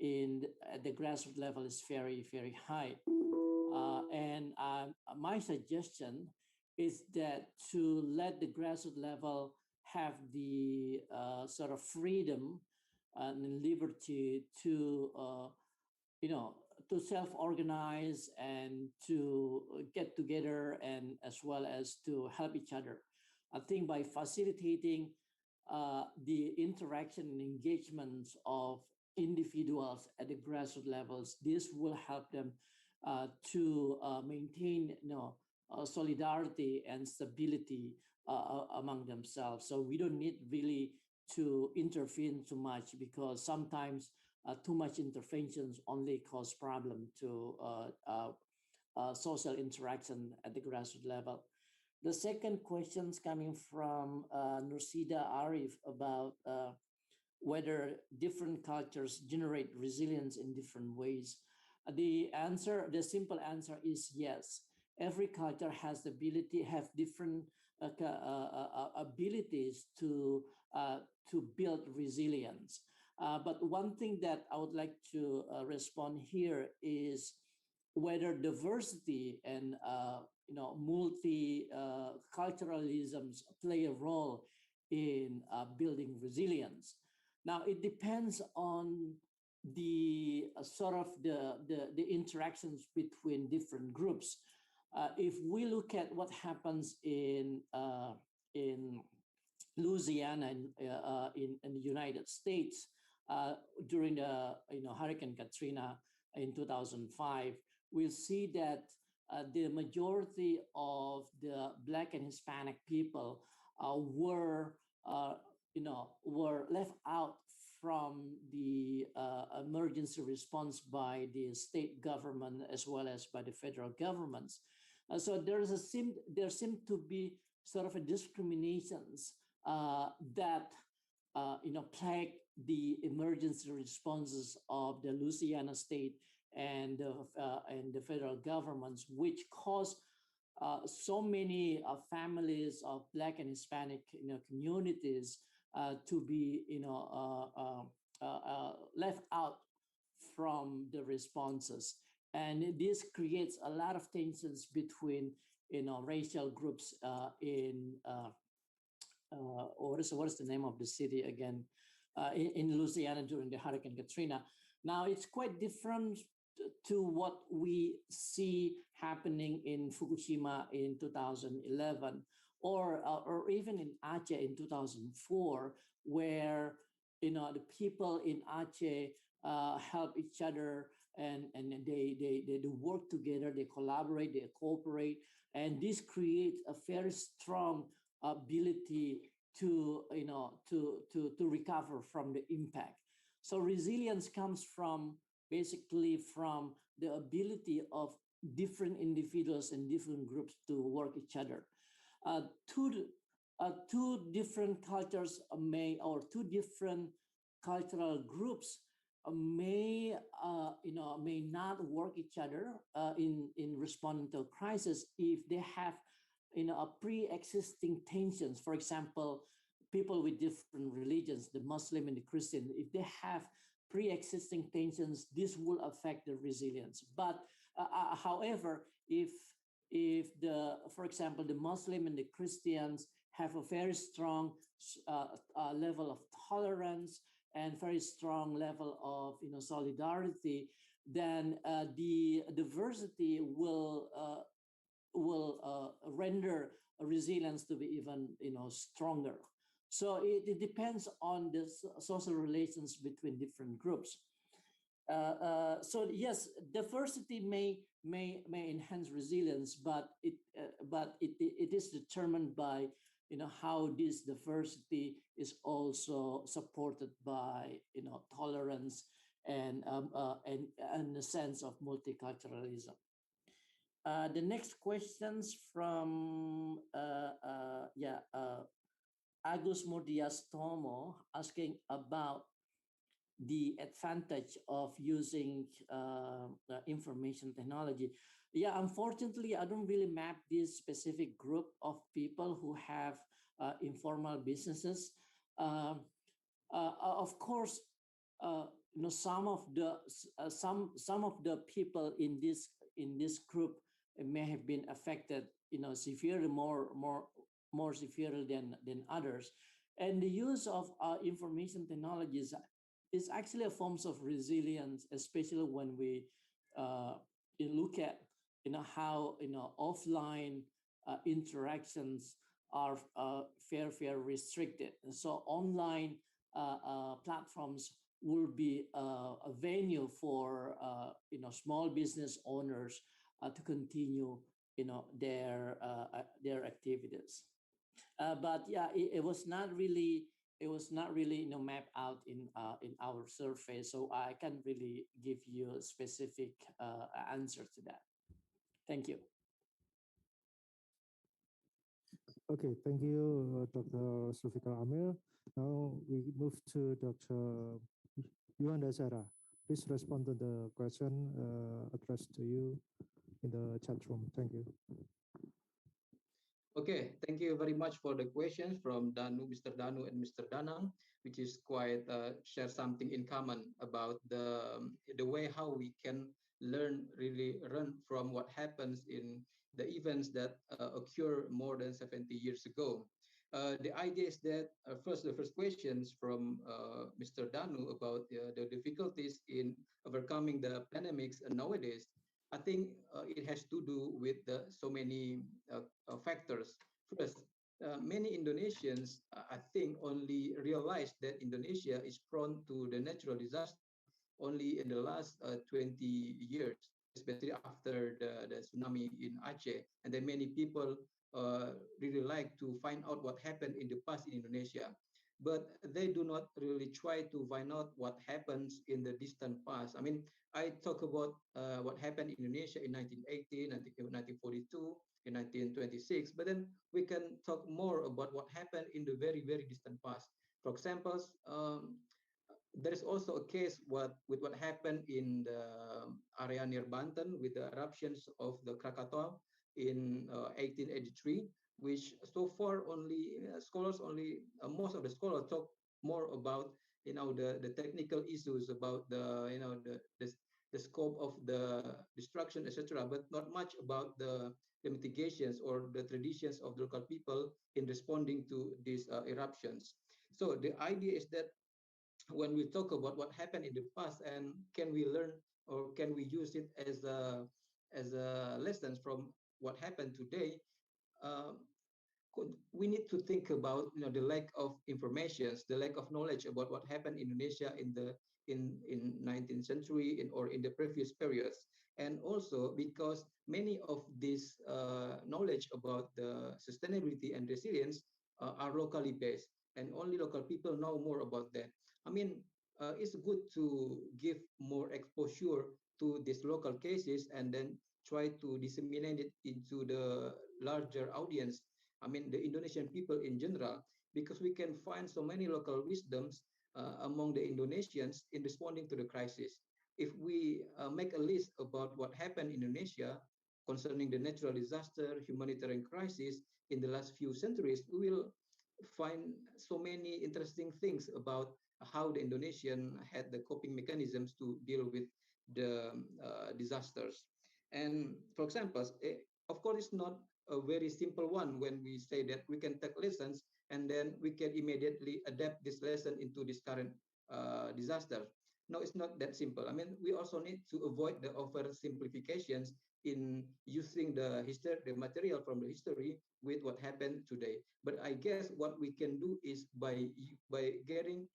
at the grassroots level is very, very high. And my suggestion is that to let the grassroots level have the sort of freedom and liberty to, to self-organize and to get together, and as well as to help each other. I think by facilitating the interaction and engagements of individuals at the grassroots levels, this will help them to maintain solidarity and stability among themselves. So we don't need really to intervene too much, because sometimes too much interventions only cause problem to social interaction at the grassroots level. The second question is coming from Nursida Arif about whether different cultures generate resilience in different ways. The simple answer is yes. Every culture has the ability, have different abilities to build resilience. But one thing that I would like to respond here is whether diversity and multiculturalisms play a role in building resilience. Now, it depends on the sort of the interactions between different groups. If we look at what happens in Louisiana in the United States during the Hurricane Katrina in 2005, we'll see that the majority of the Black and Hispanic people were left out from the emergency response by the state government as well as by the federal governments. So there seem to be sort of a discriminations that plague the emergency responses of the Louisiana state and the federal governments, which caused so many families of Black and Hispanic communities to be left out from the responses, and this creates a lot of tensions between racial groups in what is the name of the city again in Louisiana during the Hurricane Katrina. Now it's quite different to what we see happening in Fukushima in 2011, or even in Aceh in 2004, where the people in Aceh help each other and they do work together, they collaborate, they cooperate, and this creates a very strong ability to recover from the impact. So resilience comes basically from the ability of different individuals and different groups to work each other. Two different cultures two different cultural groups may not work each other in responding to a crisis if they have a pre-existing tensions. For example, people with different religions, the Muslim and the Christian, if they have pre-existing tensions, this will affect the resilience. But however, if for example, the Muslim and the Christians have a very strong level of tolerance and very strong level of solidarity, then the diversity will render resilience to be even stronger. So it depends on the social relations between different groups. So yes, diversity may enhance resilience, but it is determined by how this diversity is also supported by tolerance and a sense of multiculturalism. The next questions from Agus Murdias Tomo, asking about the advantage of using information technology. Yeah, unfortunately, I don't really map this specific group of people who have informal businesses. Of course, some of the people in this group may have been affected, severely, more severely than others. And the use of information technologies is actually a form of resilience, especially when we look at how offline interactions are very restricted. And so online platforms will be a venue for small business owners to continue their activities. But yeah, it was not really mapped out in our survey, so I can't really give you a specific answer to that. Thank you. Okay, thank you, Dr. Sulfikar Amir. Now we move to Dr. Yuan Dazara. Please respond to the question addressed to you in the chat room. Thank you. Okay, thank you very much for the questions from Mr. Danu and Mr. Danang, which is quite share something in common about the way how we can run from what happens in the events that occur more than 70 years ago. The idea is that the first questions from Mr. Danu about the difficulties in overcoming the pandemics nowadays. I think it has to do with so many factors. First, many Indonesians, I think, only realize that Indonesia is prone to the natural disaster only in the last 20 years, especially after the tsunami in Aceh. And then many people really like to find out what happened in the past in Indonesia. But they do not really try to find out what happens in the distant past. I mean, I talk about what happened in Indonesia in 1980, 1942, in 1926, but then we can talk more about what happened in the very, very distant past. For example, there is also a case with what happened in the area near Banten with the eruptions of the Krakatau in 1883, which so far only most of the scholars talk more about the technical issues about the scope of the destruction, etc., but not much about the mitigations or the traditions of the local people in responding to these eruptions. So the idea is that when we talk about what happened in the past and can we learn or can we use it as a lessons from what happened today, we need to think about the lack of information, the lack of knowledge about what happened in Indonesia in 19th century or in the previous periods, and also because many of this knowledge about the sustainability and resilience are locally based, and only local people know more about that. I mean, it's good to give more exposure to these local cases and then try to disseminate it into the larger audience. I mean, the Indonesian people in general, because we can find so many local wisdoms among the Indonesians in responding to the crisis. If we make a list about what happened in Indonesia concerning the natural disaster, humanitarian crisis in the last few centuries, we will find so many interesting things about how the Indonesian had the coping mechanisms to deal with the disasters. And for example, of course, it's not a very simple one when we say that we can take lessons and then we can immediately adapt this lesson into this current disaster. No, it's not that simple. I mean, we also need to avoid the oversimplifications in using the material from the history with what happened today. But I guess what we can do is by getting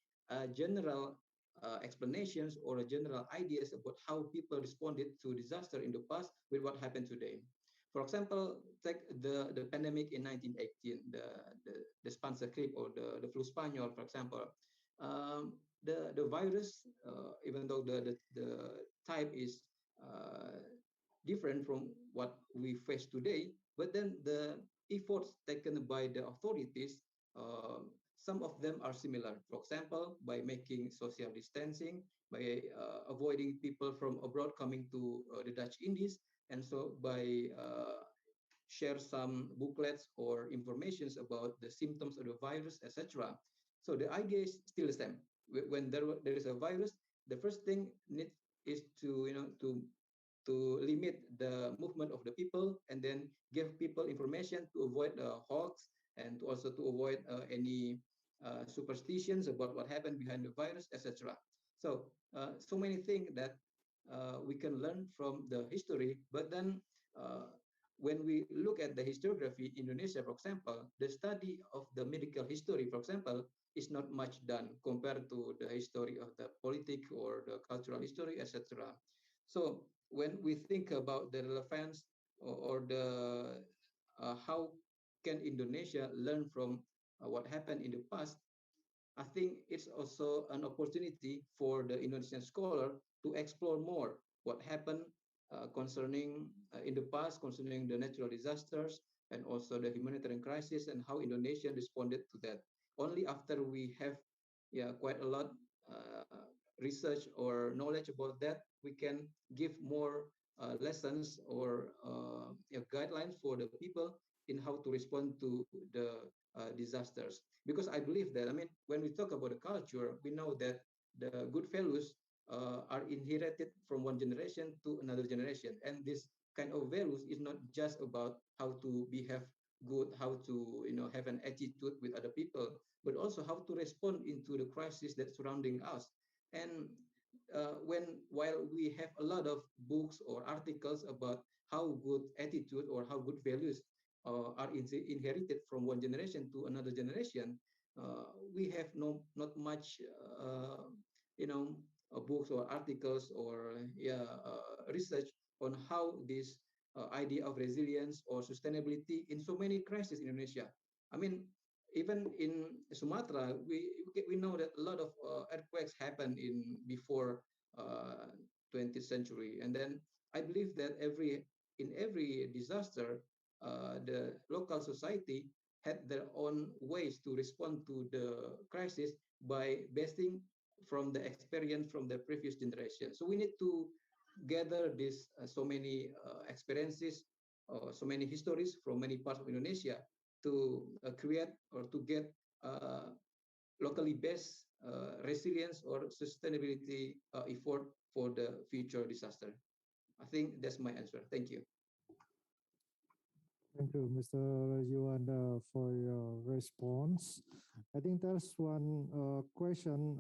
general explanations or general ideas about how people responded to disaster in the past with what happened today. For example, take the pandemic in 1918, the Spanish gripe or the flu Spaniel, for example. The virus, even though the type is different from what we face today, but then the efforts taken by the authorities, some of them are similar. For example, by making social distancing, by avoiding people from abroad coming to the Dutch Indies, and so by share some booklets or informations about the symptoms of the virus, etc. So the idea is still the same. When there is a virus, the first thing is to limit the movement of the people and then give people information to avoid the hoax and also to avoid any superstitions about what happened behind the virus, etc. So so many things that we can learn from the history, but then when we look at the historiography in Indonesia, for example, the study of the medical history, for example, is not much done compared to the history of the politic or the cultural history, etc. So when we think about the relevance or the how can Indonesia learn from what happened in the past, I think it's also an opportunity for the Indonesian scholar to explore more what happened concerning in the past, concerning the natural disasters and also the humanitarian crisis and how Indonesia responded to that. Only after we have quite a lot research or knowledge about that, we can give more lessons or guidelines for the people in how to respond to the disasters. Because I believe that, I mean, when we talk about the culture, we know that the good values are inherited from one generation to another generation. And this kind of values is not just about how to behave good, how to have an attitude with other people, but also how to respond into the crisis that's surrounding us. And while we have a lot of books or articles about how good attitude or how good values are inherited from one generation to another generation, we have not much books or articles or research on how this idea of resilience or sustainability in so many crises in Indonesia. I mean, even in Sumatra, we know that a lot of earthquakes happen in before 20th century, and then I believe that in every disaster, the local society had their own ways to respond to the crisis by basing from the experience from the previous generation. So we need to gather this so many experiences, so many histories from many parts of Indonesia to create or to get locally based resilience or sustainability effort for the future disaster. I think that's my answer. Thank you. Thank you, Mr. Yuanda, for your response. I think there's one question,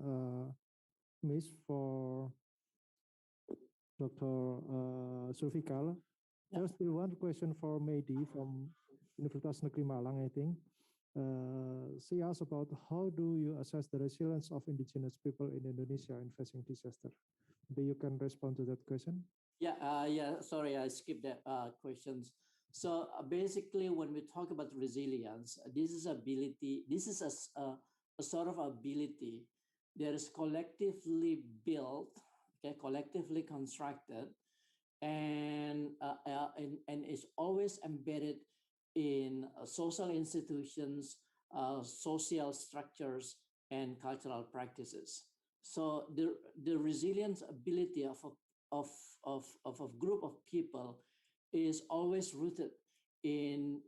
Miss, for Dr. Sulfikar. There's still one question for Mehdi from Universitas Negeri Malang, I think. She asked about how do you assess the resilience of indigenous people in Indonesia in facing disaster? Maybe you can respond to that question. Yeah. Sorry, I skipped that questions. So basically, when we talk about resilience, this is ability. This is a sort of ability that is collectively built, collectively constructed, and is always embedded in social institutions, social structures, and cultural practices. So the resilience ability of a group of people is always rooted in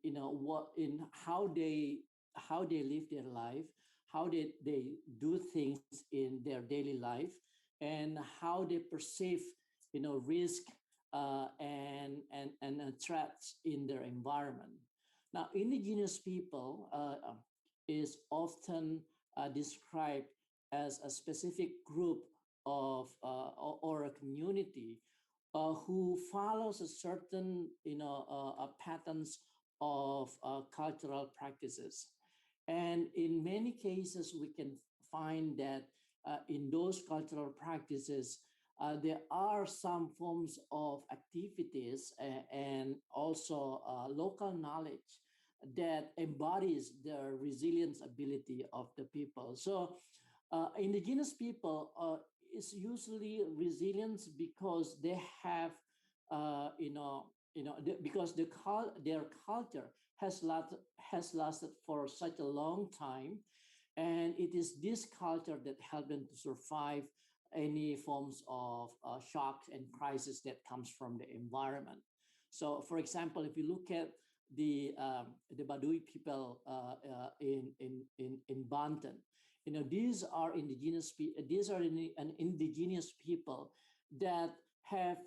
how they live their life, how they do things in their daily life, and how they perceive risk and threats in their environment. Now, indigenous people is often described as a specific group of or a community who follows a certain patterns of cultural practices. And in many cases, we can find that in those cultural practices, there are some forms of activities and also local knowledge that embodies the resilience ability of the people. So indigenous people is usually resilient because they have, because their culture has lasted for such a long time, and it is this culture that helped them to survive any forms of shocks and crisis that comes from the environment. So, for example, if you look at the Baduy people in Banten, these are indigenous people that have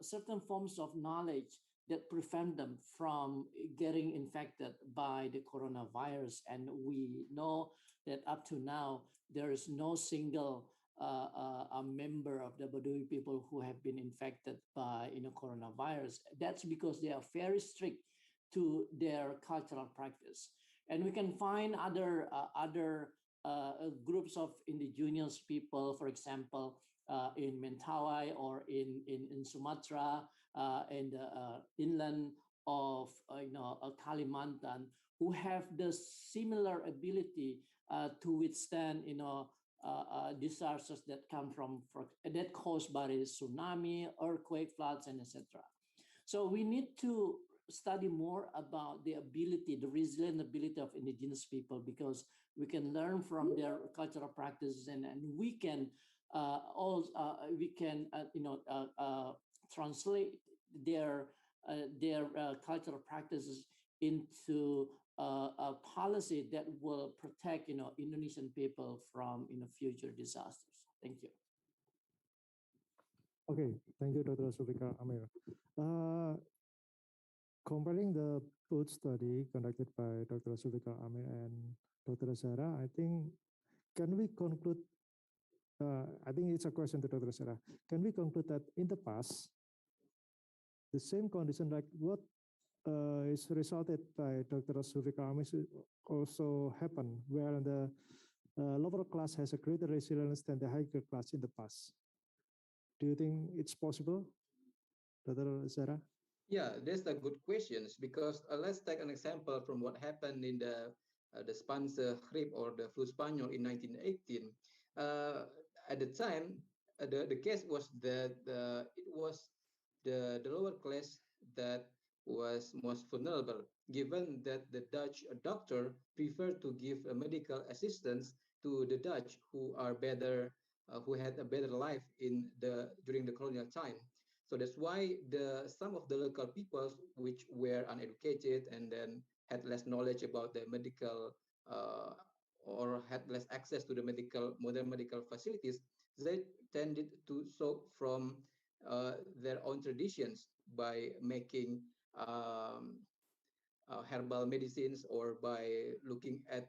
certain forms of knowledge that prevent them from getting infected by the coronavirus. And we know that up to now, there is no single a member of the Baduy people who have been infected by coronavirus. That's because they are very strict to their cultural practice. And we can find other groups of indigenous people, for example, in Mentawai or in Sumatra, in the inland of Kalimantan, who have the similar ability to withstand disasters that come that caused by tsunami, earthquake, floods, and etc. So we need to study more about the resilient ability of indigenous people, because we can learn from their cultural practices, and we can translate their cultural practices into a policy that will protect Indonesian people from future disasters. Thank you. Okay, thank you, Dr. Sulfikar Amir. Comparing the both study conducted by Dr. Sulfikar Amir and Dr. Sarah, I think, can we conclude, I think it's a question to Dr. Sarah, can we conclude that in the past, the same condition like what is resulted by Dr. Sulfikar Amir also happened, where the lower class has a greater resilience than the higher class in the past? Do you think it's possible, Dr. Sarah? Yeah, that's a good question because let's take an example from what happened in the Spanish gripe or the flu Spaniel in 1918. At the time, the case was that it was the lower class that was most vulnerable, given that the Dutch doctor preferred to give medical assistance to the Dutch who are better, who had a better life in during the colonial time. So that's why some of the local peoples which were uneducated and then had less knowledge about the medical or had less access to the modern medical facilities, they tended to soak from their own traditions by making herbal medicines or by looking at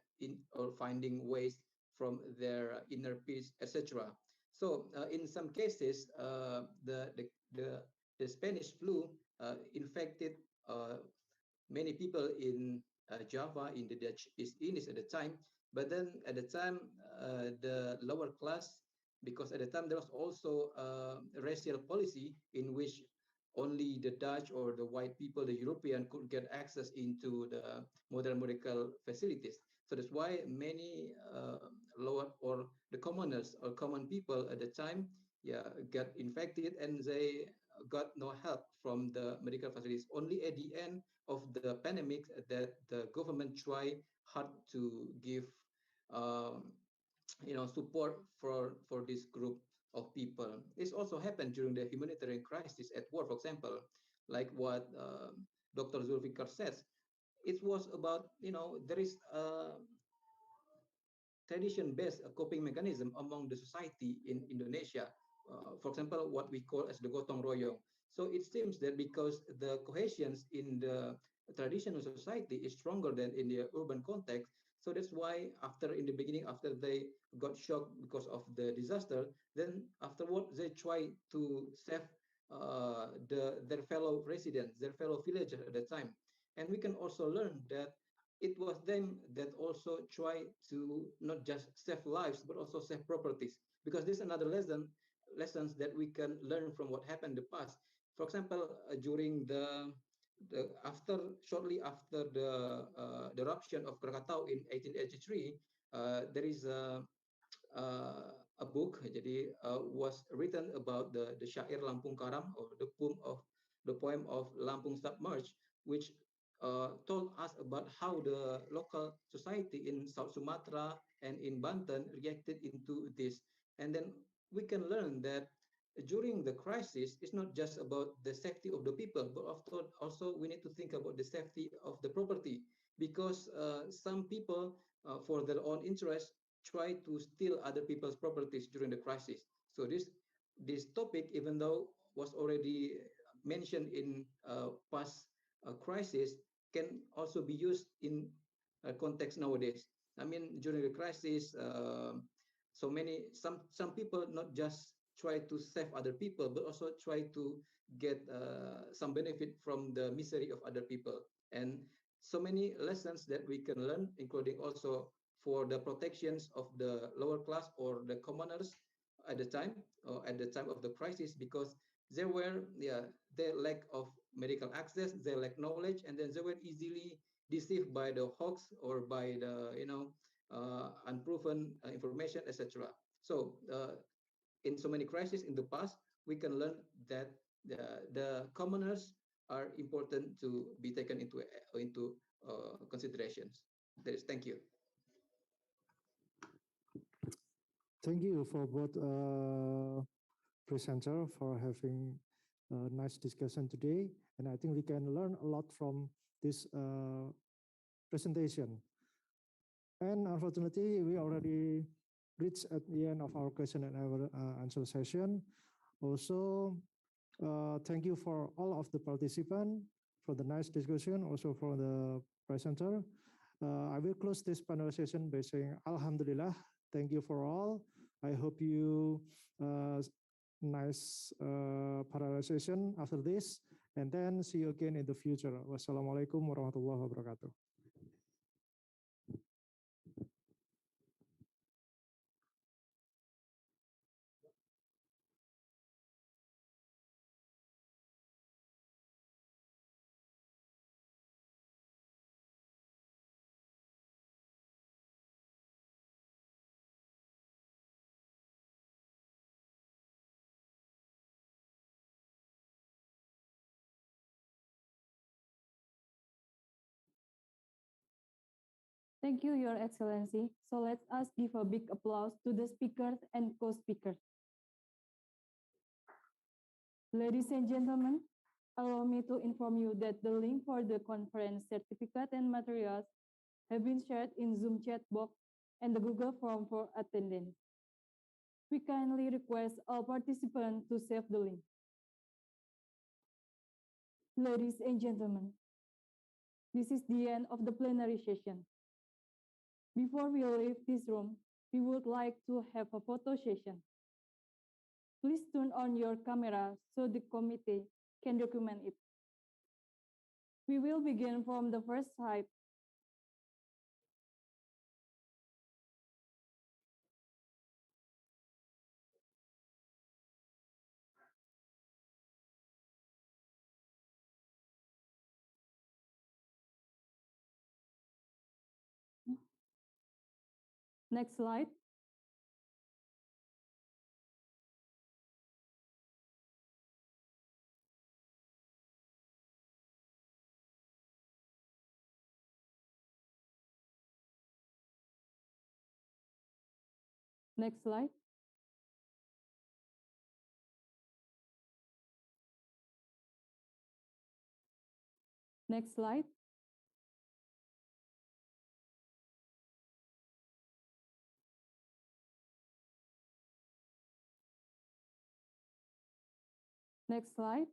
or finding ways from their inner peace, etc. So in some cases, the Spanish flu infected many people in Java, in the Dutch East Indies at the time. But then at the time, the lower class, because at the time there was also a racial policy in which only the Dutch or the white people, the European, could get access into the modern medical facilities. So that's why many lower or the commoners or common people at the time, got infected and they got no help from the medical facilities. Only at the end of the pandemic that the government tried hard to give support for this group of people. This also happened during the humanitarian crisis at war, for example, like what Dr. Zulfikar says. It was about, there is a tradition-based coping mechanism among the society in Indonesia. For example, what we call as the gotong royong. So it seems that because the cohesion in the traditional society is stronger than in the urban context, so that's why in the beginning, after they got shocked because of the disaster, then afterward they try to save their fellow residents, their fellow villagers at the time. And we can also learn that it was them that also try to not just save lives but also save properties, because this is another lessons that we can learn from what happened in the past. For example, during shortly after the eruption of Krakatau in 1883, there is a book jadi was written about the syair Lampung Karam, or the poem of Lampung Submerged, which told us about how the local society in South Sumatra and in Banten reacted into this. And then we can learn that during the crisis, it's not just about the safety of the people, but also we need to think about the safety of the property, because some people, for their own interest, try to steal other people's properties during the crisis. So this topic, even though was already mentioned in past crisis, can also be used in context nowadays. I mean, during the crisis, some people not just try to save other people, but also try to get some benefit from the misery of other people. And so many lessons that we can learn, including also for the protections of the lower class or the commoners at the time of the crisis, because there were their lack of medical access, their lack knowledge, and then they were easily deceived by the hoax or by the unproven information, etc. So in so many crises in the past, we can learn that the commoners are important to be taken into considerations. Thank you. Thank you for both presenter for having a nice discussion today. And I think we can learn a lot from this presentation. And unfortunately, we already reached at the end of our question and answer session. Also, thank you for all of the participants for the nice discussion, also for the presenter. I will close this panel session by saying Alhamdulillah. Thank you for all. I hope you nice parallel session after this, and then see you again in the future. Wassalamualaikum warahmatullahi wabarakatuh. Thank you, Your Excellency. So let us give a big applause to the speakers and co-speakers. Ladies and gentlemen, allow me to inform you that the link for the conference certificate and materials have been shared in Zoom chat box and the Google form for attendance. We kindly request all participants to save the link. Ladies and gentlemen, this is the end of the plenary session. Before we leave this room, we would like to have a photo session. Please turn on your camera so the committee can document it. We will begin from the first side. Next slide. Next slide. Next slide. Next slide.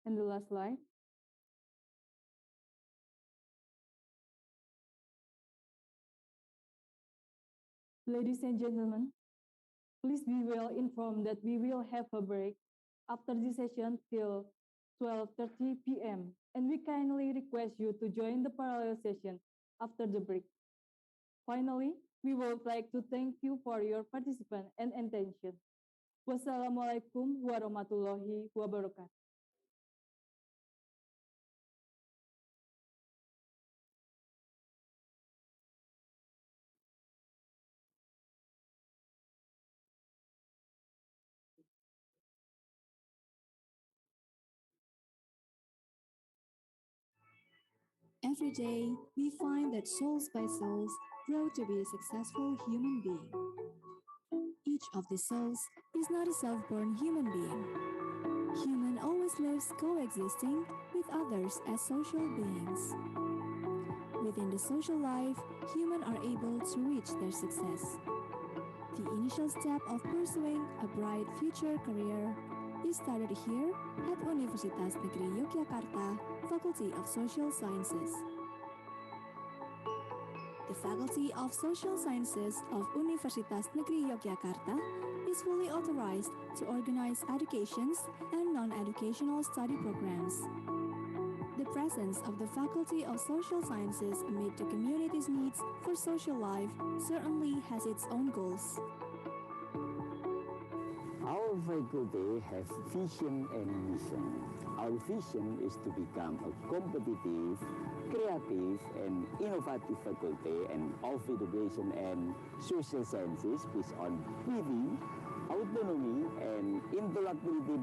And the last slide. Ladies and gentlemen, please be well informed that we will have a break after this session till 12:30 p.m. And we kindly request you to join the parallel session after the break. Finally, we would like to thank you for your participation and attention. Wassalamualaikum warahmatullahi wabarakatuh. Every day, we find that souls by souls grow to be a successful human being. Each of these souls is not a self-born human being. Human always lives coexisting with others as social beings. Within the social life, humans are able to reach their success. The initial step of pursuing a bright future career is started here at Universitas Negeri Yogyakarta, Faculty of Social Sciences. The Faculty of Social Sciences of Universitas Negeri Yogyakarta is fully authorized to organize educations and non-educational study programs. The presence of the Faculty of Social Sciences amid the community's needs for social life certainly has its own goals. Our faculty has vision and mission. Our vision is to become a competitive, creative, and innovative faculty and of education and social sciences based on freedom, autonomy, and intellectuality.